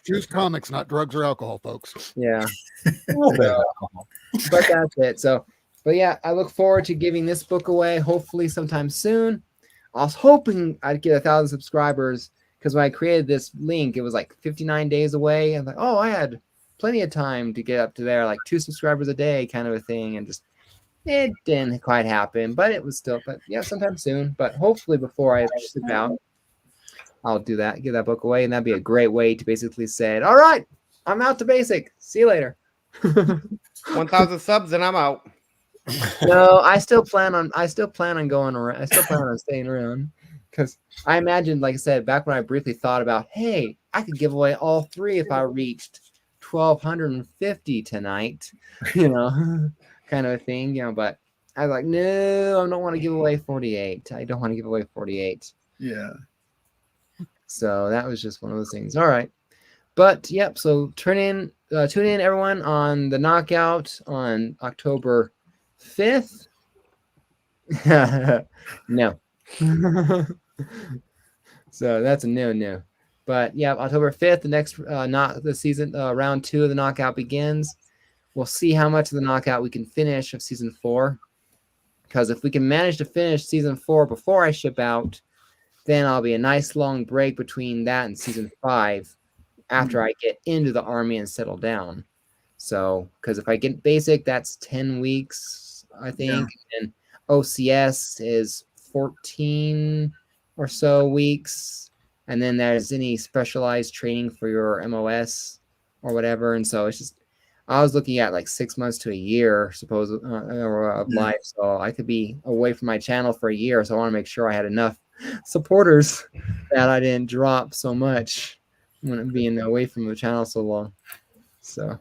choose comics, not drugs or alcohol, folks. Yeah. But that's it. So, but yeah, I look forward to giving this book away hopefully sometime soon. I was hoping I'd get 1,000 subscribers, because when I created this link, it was like 59 days away. I was like, oh, I had plenty of time to get up to there, like 2 subscribers a day kind of a thing. And just, it didn't quite happen, but it was still, but yeah, sometime soon. But hopefully before I ship out, I'll do that, give that book away. And that'd be a great way to basically say, all right, I'm out to basic. See you later. 1,000 subs and I'm out. No, I still plan on going around. I still plan on staying around, because I imagined, like I said, back when I briefly thought about, hey, I could give away all 3 if I reached 1,250 tonight, kind of a thing, but I was like, no, I don't want to give away 48. I don't want to give away 48. Yeah. So that was just one of those things. All right. But yep, so tune in everyone on the Knockout on October 5th. No. So that's a no. But yeah, October 5th, the next the season round 2 of the Knockout begins. We'll see how much of the Knockout we can finish of season 4. Because if we can manage to finish season 4 before I ship out, then I'll be a nice long break between that and season 5 after I get into the army and settle down. So, because if I get basic, that's 10 weeks, I think. Yeah. And OCS is 14 or so weeks. And then there's any specialized training for your MOS or whatever. And so it's just, I was looking at like 6 months to a year, of life. So I could be away from my channel for a year. So I want to make sure I had enough supporters that I didn't drop so much when being away from the channel so long. So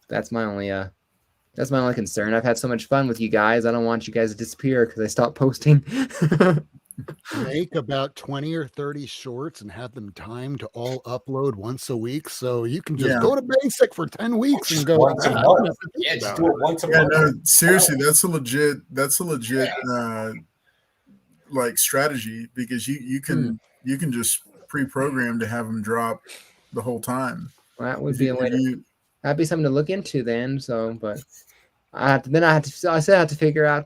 that's my only concern. I've had so much fun with you guys. I don't want you guys to disappear because I stopped posting. Make about 20 or 30 shorts and have them timed to all upload once a week, so you can just go to basic for 10 weeks and go once a month. Yeah, just do it once a month. No, seriously, that's a legit like strategy, because you can just pre-program to have them drop the whole time. Well, that would be a way that'd be something to look into then. So, but I still have to figure out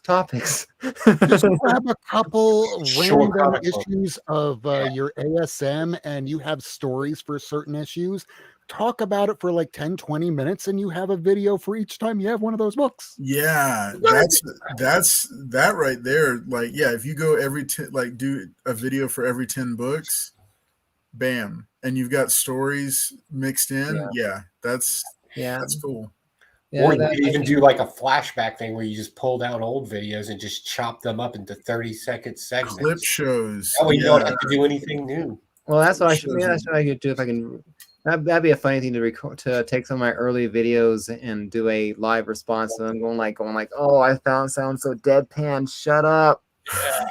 topics. Just grab a couple random issues of your ASM, and you have stories for certain issues. Talk about it for like 10-20 minutes, and you have a video for each time you have one of those books. Yeah, that's that right there. Like, yeah, if you go do a video for every 10 books, bam, and you've got stories mixed in. Yeah, that's cool. Yeah, or you could even do like a flashback thing where you just pull down old videos and just chop them up into 30-second segments. Clip shows. That way you don't have to do anything new. Well, that's what I should. That's what I could do if I can. That'd be a funny thing to record, to take some of my early videos and do a live response. So I'm going like, oh, I sound so deadpan. Shut up. Yeah.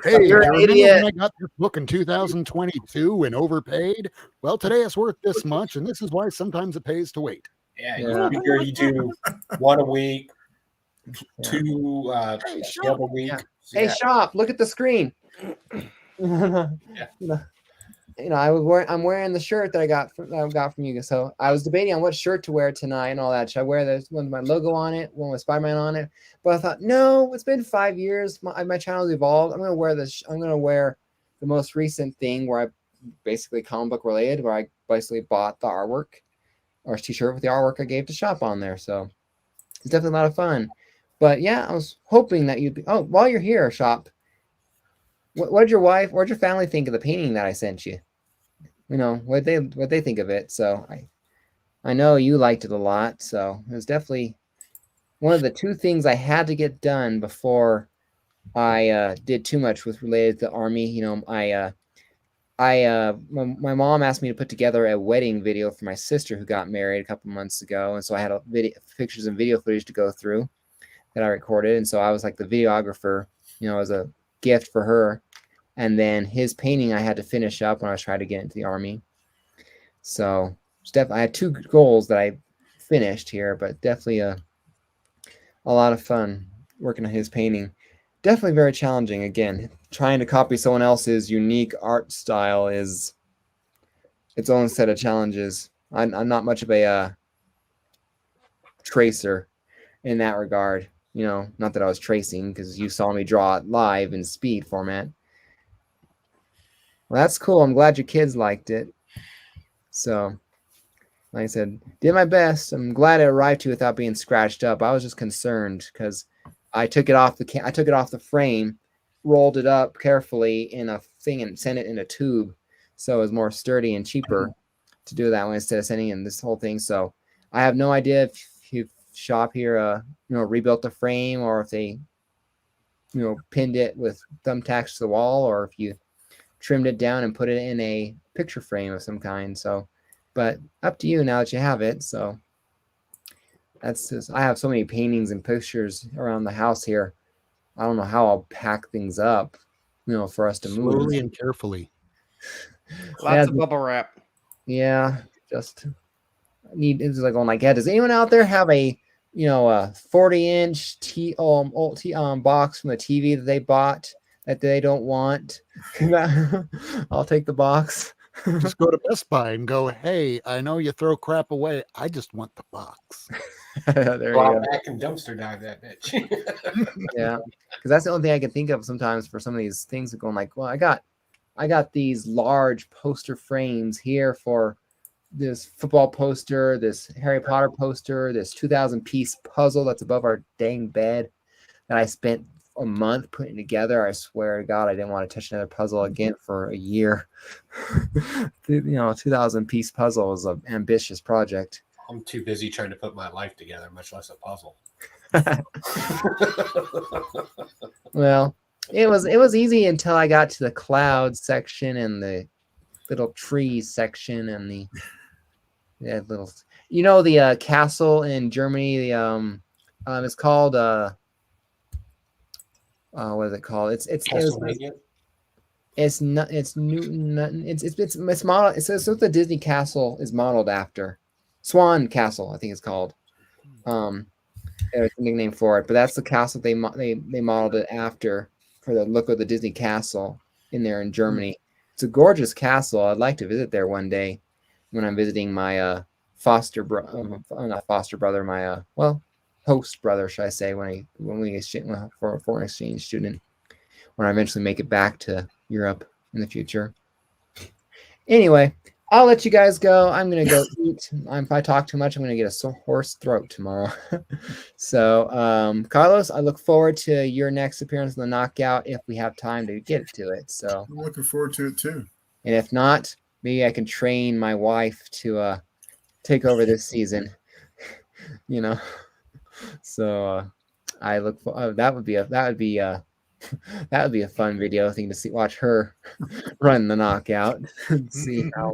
Hey, you're an idiot. When I got this book in 2022 and overpaid. Well, today it's worth this much, and this is why sometimes it pays to wait. Yeah, you do one a week, two a week, Hey, Yeah. shop, look at the screen. I'm wearing the shirt that I got from you. So I was debating on what shirt to wear tonight and all that. Should I wear this one with my logo on it, one with Spider-Man on it? But I thought, no, it's been 5 years. My channel's evolved. I'm gonna wear this. I'm gonna wear the most recent thing where I basically comic book related, where I basically bought the artwork or t-shirt with the artwork I gave to shop on there. So it's definitely a lot of fun. But yeah, I was hoping that you'd be. Oh, while you're here, shop. What did your family think of the painting that I sent you? What they think of it. So I know you liked it a lot. So it was definitely one of the two things I had to get done before I did too much with related to the Army. My mom asked me to put together a wedding video for my sister who got married a couple months ago, and so I had pictures and video footage to go through that I recorded, and so I was like the videographer, as a gift for her. And then his painting I had to finish up when I was trying to get into the Army. So I had two goals that I finished here, but definitely a lot of fun working on his painting. Definitely very challenging. Again, trying to copy someone else's unique art style is its own set of challenges. I'm not much of a tracer in that regard. Not that I was tracing, because you saw me draw it live in speed format. Well, that's cool. I'm glad your kids liked it. So, like I said, did my best. I'm glad it arrived to you without being scratched up. I was just concerned because I took it off the frame, rolled it up carefully in a thing, and sent it in a tube, so it was more sturdy and cheaper to do that one instead of sending in this whole thing. So I have no idea if you shop here, rebuilt the frame, or if they, pinned it with thumbtacks to the wall, or if you trimmed it down and put it in a picture frame of some kind. So, but up to you now that you have it. So that's just, I have so many paintings and pictures around the house here. I don't know how I'll pack things up, for us to move. Slowly and carefully. Lots of bubble wrap. Yeah, just it's like, oh my God, does anyone out there have a 40-inch box from the TV that they bought that they don't want? I'll take the box. Just go to Best Buy and go, hey, I know you throw crap away. I just want the box. There Go you out go. back and dumpster dive that bitch. Yeah, because that's the only thing I can think of sometimes for some of these things. Going like, well, I got these large poster frames here for this football poster, this Harry Potter poster, this 2,000-piece puzzle that's above our dang bed that I spent a month putting together. I swear to God, I didn't want to touch another puzzle again for a year. 2,000-piece puzzle is an ambitious project. I'm too busy trying to put my life together, much less a puzzle. Well, it was easy until I got to the clouds section and the little trees section and the little, the castle in Germany. It's called what is it called? It's Newton. It's modeled. It's what the Disney castle is modeled after. Swan Castle, I think it's called. There's a nickname for it, but that's the castle they modeled it after for the look of the Disney castle in there in Germany. It's a gorgeous castle. I'd like to visit there one day when I'm visiting my host brother, should I say, when we exchange for a foreign exchange student, when I eventually make it back to Europe in the future. Anyway, I'll let you guys go. I'm going to go eat. If I talk too much, I'm going to get a hoarse throat tomorrow. So, Carlos, I look forward to your next appearance in the Knockout if we have time to get to it. So I'm looking forward to it too. And if not, maybe I can train my wife to take over this season. So I look for that would be a fun video thing to see. Watch her run the Knockout and see how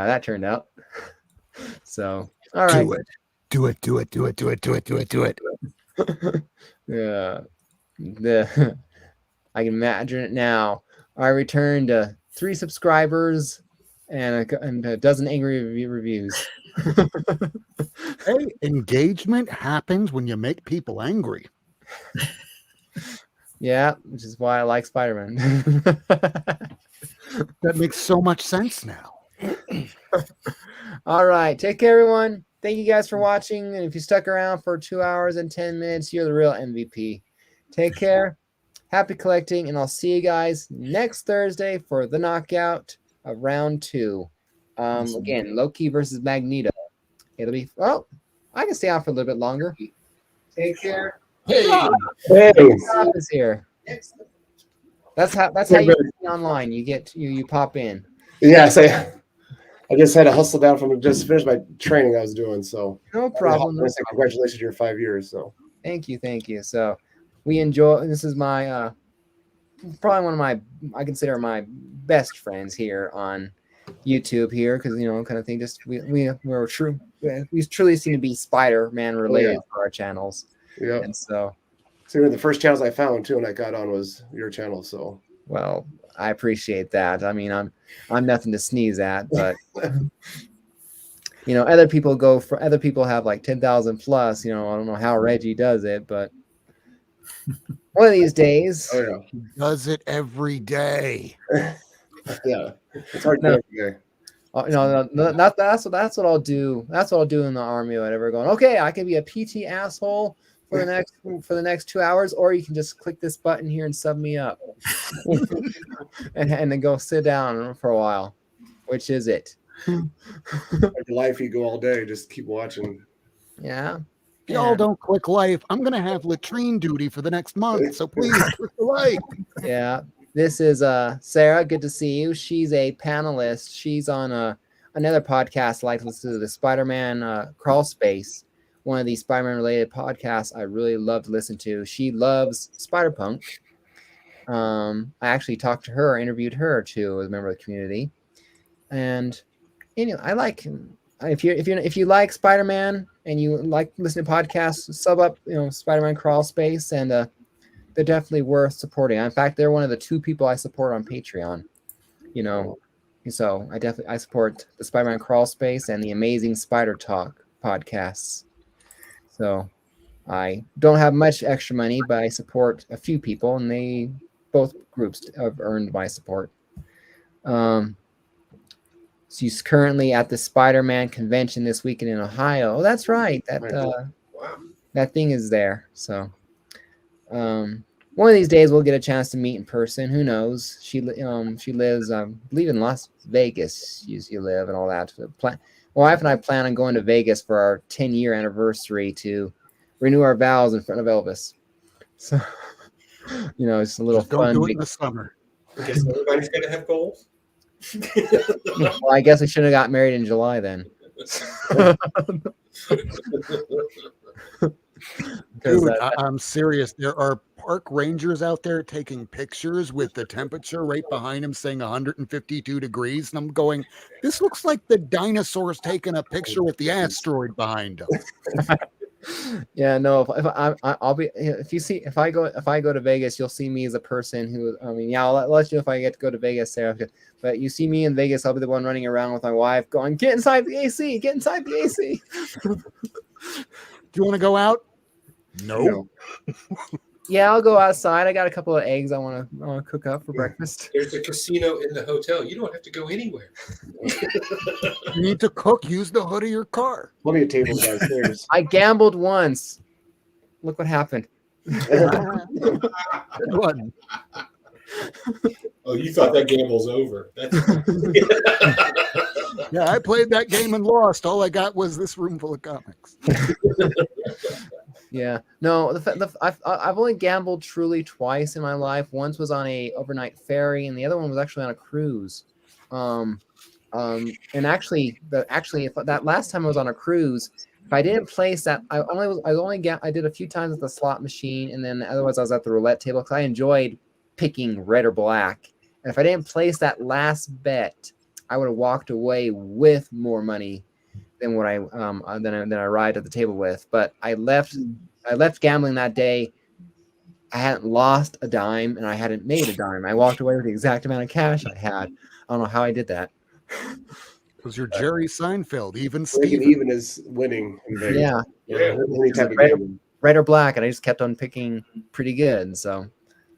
that turned out. So all right, Do it. Yeah, I can imagine it now. I returned 3 subscribers and a dozen angry reviews. Hey, engagement happens when you make people angry. Yeah, which is why I like Spider-Man. That makes so much sense now. All right. Take care, everyone. Thank you guys for watching. And if you stuck around for 2 hours and 10 minutes, you're the real MVP. Take care. Happy collecting. And I'll see you guys next Thursday for the knockout of round 2. Again, Loki versus Magneto. It'll be, oh, I can stay on for a little bit longer. Take care. Hey. Stop is here. That's how you see online. You pop in. Yes, I just had to hustle down from just finish my training I was doing. So no problem. Congratulations, your 5 years. So thank you. So we enjoy. This is my probably one of my, I consider my best friends here on YouTube here, because kind of thing. Just we're true. We truly seem to be Spider-Man related for our channels. Yeah. And so one of the first channels I found too when I got on was your channel. So well, I appreciate that. I mean, I'm nothing to sneeze at, but other people have like 10,000 plus. I don't know how Reggie does it, but one of these days, he does it every day. Yeah, it's hard to do. That's what I'll do. That's what I'll do in the army or whatever. Going, okay, I can be a PT asshole for the next 2 hours, or you can just click this button here and sub me up, and then go sit down for a while. Which is it? Like life, you go all day, just keep watching. Yeah. Y'all don't click life. I'm gonna have latrine duty for the next month, so please click the like. Yeah. This is Sarah. Good to see you. She's a panelist. She's on another podcast like this is the Spider-Man Crawl Space, one of these Spider-Man related podcasts I really love to listen to. She loves Spider-Punk. I actually talked to her, interviewed her too as a member of the community. And I like, if you like Spider-Man and you like listening to podcasts, sub up Spider-Man Crawl Space, and they're definitely worth supporting. In fact, they're one of the 2 people I support on Patreon. So I support the Spider-Man Crawl Space and the Amazing Spider Talk podcasts. So I don't have much extra money, but I support a few people, and both groups have earned my support. She's currently at the Spider-Man convention this weekend in Ohio. Oh, that's right. That thing is there. So one of these days we'll get a chance to meet in person. Who knows? She lives, I believe, in Las Vegas. You live and all that. My wife and I plan on going to Vegas for our 10-year anniversary to renew our vows in front of Elvis. So it's a little fun. Don't do it in the summer. I guess everybody's gonna have goals. Well, I guess we should have got married in July then. Dude, I'm serious. There are park rangers out there taking pictures with the temperature right behind them saying 152 degrees. And I'm going, this looks like the dinosaurs taking a picture with the asteroid behind them. Yeah, no. If I go to Vegas, you'll see me as a person who. I'll let you know if I get to go to Vegas, Sarah. But you see me in Vegas, I'll be the one running around with my wife, going, "Get inside the AC! Get inside the AC!" Do you want to go out? No. Yeah, I'll go outside. I got a couple of eggs I want to cook up for breakfast. There's a casino in the hotel. You don't have to go anywhere. You need to cook. Use the hood of your car. Plenty of tables downstairs. I gambled once. Look what happened. Good one. Oh, you thought that gamble's over. Yeah, I played that game and lost. All I got was this room full of comics. Yeah, no, I've only gambled truly twice in my life. Once was on a overnight ferry, and the other one was actually on a cruise. And actually, if that last time I was on a cruise, if I didn't place that, I did a few times at the slot machine, and then otherwise I was at the roulette table because I enjoyed picking red or black. And if I didn't place that last bet, I would have walked away with more money than what I arrived at the table with. But I left gambling that day. I hadn't lost a dime and I hadn't made a dime. I walked away with the exact amount of cash I had. I don't know how I did that. Because you're Jerry Seinfeld, even Steven. Steven. Even is winning in Vegas. Yeah. Any type of game. red or black, and I just kept on picking pretty good. So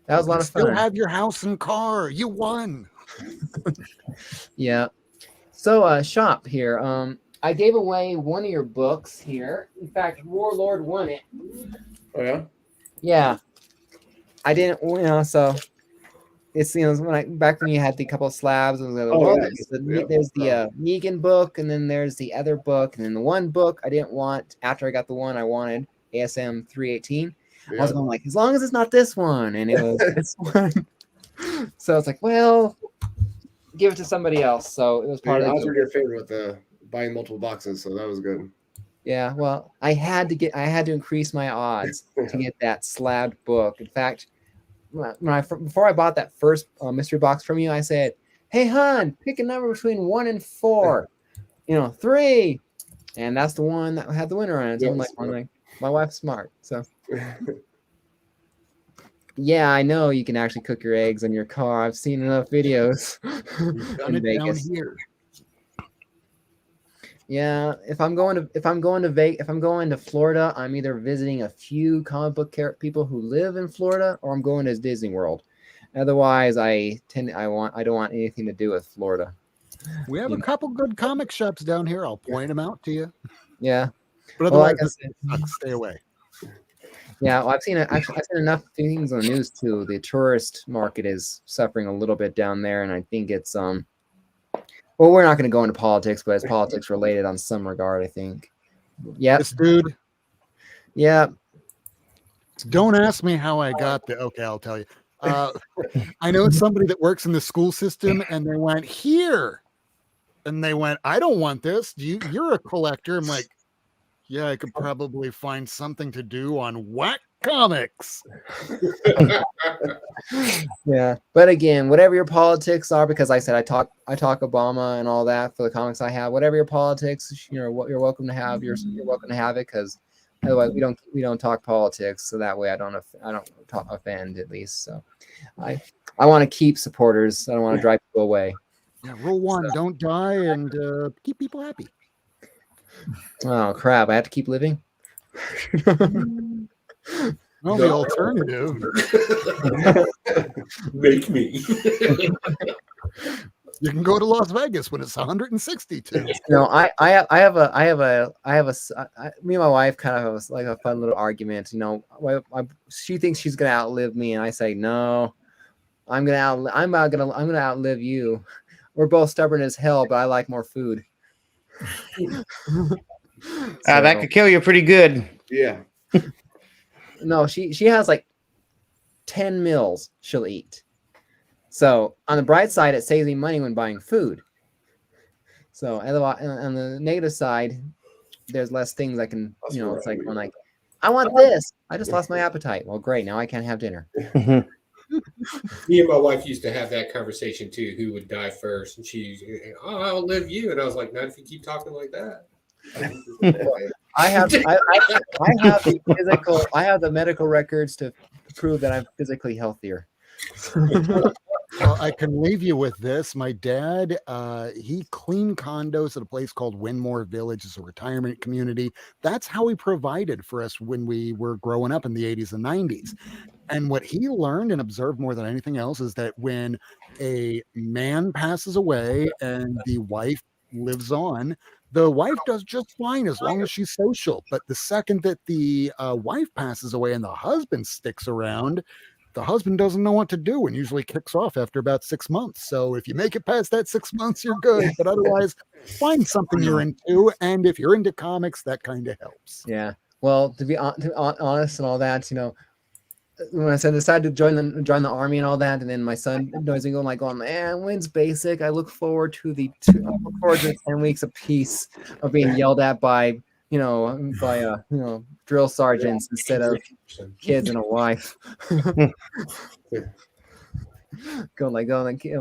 that was a lot of fun. Still have your house and car. You won. Yeah. So shop here. I gave away one of your books here. In fact, Warlord won it. Oh yeah. Yeah. I didn't, so it's back when you had the couple of slabs. There's the Negan book, and then there's the other book, and then the one book I didn't want. After I got the one I wanted, ASM 318. I was going like, as long as it's not this one, and it was this one. So I was like, well, give it to somebody else. So it was part of. I was your favorite with buying multiple boxes, so that was good. Yeah, well, I had to increase my odds to get that slabbed book. In fact, before I bought that first mystery box from you, I said, "Hey, hon, pick a number between 1 and 4. 3." And that's the one that had the winner on it. So I'm like, my wife's smart. So yeah, I know you can actually cook your eggs in your car. I've seen enough videos in Vegas. Down here. Yeah, if I'm going to Florida, I'm either visiting a few comic book people who live in Florida, or I'm going to Disney World. Otherwise, I don't want anything to do with Florida. We have a couple good comic shops down here. I'll point them out to you. Yeah, but otherwise, stay away. Yeah, well, I've seen enough things on the news too. The tourist market is suffering a little bit down there, and I think it's well, we're not going to go into politics, but it's politics related on some regard, I think. Yeah, this dude. Yeah. Don't ask me how I got there. Okay, I'll tell you. I know somebody that works in the school system, and they went here, and they went, "I don't want this. You're a collector." I'm like, "Yeah, I could probably find something to do on Whack Comics." Yeah, but again, whatever your politics are, because I said I talk Obama and all that for the comics I have. Whatever your politics, you're welcome to have. You're welcome to have it, because otherwise we don't talk politics. So that way I don't offend, at least. So I want to keep supporters. I don't want to drive people away. Yeah, rule 1: don't die, and keep people happy. Oh crap! I have to keep living. Well, the alternative. Make me. You can go to Las Vegas when it's 162. No, me and my wife kind of have like a fun little argument. She thinks she's gonna outlive me, and I say no. I'm gonna outlive you. We're both stubborn as hell, but I like more food. That could kill you pretty good. Yeah. No, she has like 10 meals she'll eat. So on the bright side, it saves me money when buying food. So on the negative side, there's less things I can, it's like when I want this. I just lost my appetite. Well, great. Now I can't have dinner. Me and my wife used to have that conversation too. Who would die first? And she's, I'll live you. And I was like, not if you keep talking like that. I have the medical records to prove that I'm physically healthier. Well, I can leave you with this. My dad, he cleaned condos at a place called Winmore Village. It's a retirement community. That's how he provided for us when we were growing up in the 80s and 90s. And what he learned and observed more than anything else is that when a man passes away and the wife lives on, the wife does just fine as long as she's social. But the second that the wife passes away and the husband sticks around, the husband doesn't know what to do and usually kicks off after about 6 months. So if you make it past that 6 months, you're good. But otherwise, find something you're into. And if you're into comics, that kind of helps. Yeah. Well, to be honest and all that, when I decided to join the army and all that, and then my son knows me going, man, when's basic? I look forward to the 10 weeks of peace of being yelled at by drill sergeants instead of kids and a wife.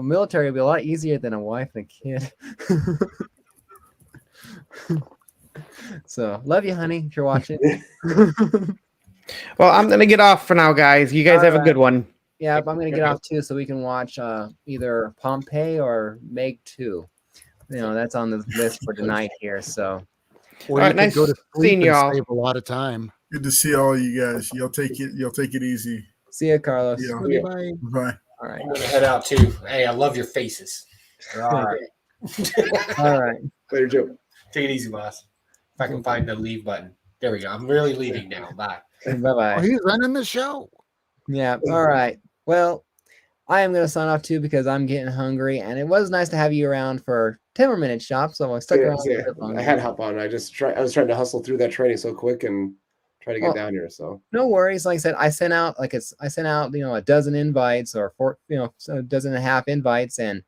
Military would be a lot easier than a wife and a kid. So love you, honey, if you're watching. Well, I'm gonna get off for now, guys. You guys have a good one. Yeah, but I'm gonna get off too, so we can watch either Pompeii or Meg 2. That's on the list for tonight here. So, or you could go to sleep and save a lot of time. Good to see all you guys. You'll take it easy. See ya, Carlos. Yeah. Okay, bye. Bye. All right. I'm gonna head out too. Hey, I love your faces. They're all right. All right. Later, Joe. Take it easy, boss. If I can find the leave button. There we go. I'm really leaving now. Bye. Bye-bye. Oh, he's running the show. Yeah. All right. Well, I am going to sign off too because I'm getting hungry, and it was nice to have you around for 10 more minutes, Shop. So I stuck around. Yeah, I had to hop on. I was trying to hustle through that training so quick and try to get down here. So no worries. Like I said, I sent out a dozen invites or a dozen and a half invites, and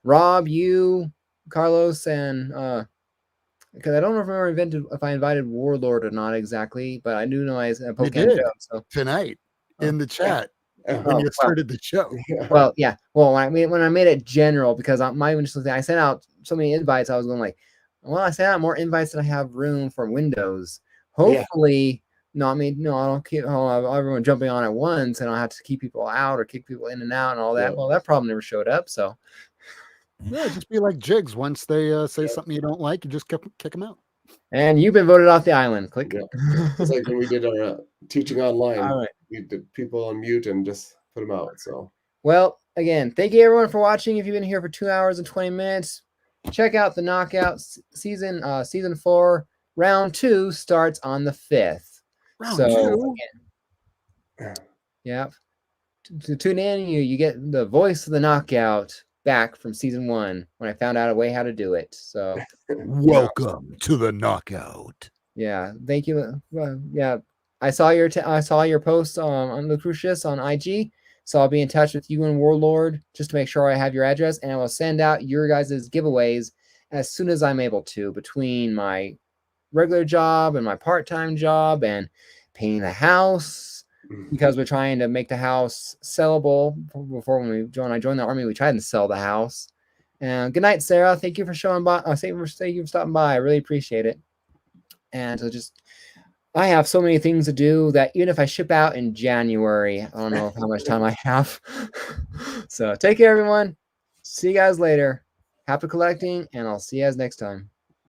Rob, you, Carlos, and because I don't remember if I invited Warlord or not exactly, but I do know I You did tonight in the chat when you started the show. Well, yeah. Well, when I made it general, because my initial thing, I sent out so many invites, I was going like, well, I sent out more invites than I have room for windows. Hopefully, I don't keep everyone jumping on at once, and I don't have to keep people out or kick people in and out and all that. Well, that problem never showed up, so. Yeah, just be like Jigs. Once they say something you don't like, you just kick them out. And you've been voted off the island. Click. Yeah. It's like when we did our teaching online. All right. We did people on mute and just put them out. So, well, again, thank you everyone for watching. If you've been here for 2 hours and 20 minutes, check out the Knockout season 4. Round 2 starts on the 5th. Round 2. Again, yep. To tune in, you get the voice of the Knockout back from season 1 when I found out a way how to do it. So welcome to the Knockout. Yeah, thank you. Yeah, I saw your post on Lucretius on IG, so I'll be in touch with you and Warlord just to make sure I have your address, and I will send out your guys' giveaways as soon as I'm able to, between my regular job and my part-time job and painting the house, because we're trying to make the house sellable. Before when I joined the army, we tried to sell the house. And good night, Sarah. Thank you for showing by. Thank you for stopping by. I really appreciate it. And so I have so many things to do that even if I ship out in January, I don't know how much time I have. So take care, everyone. See you guys later. Happy collecting, and I'll see you guys next time.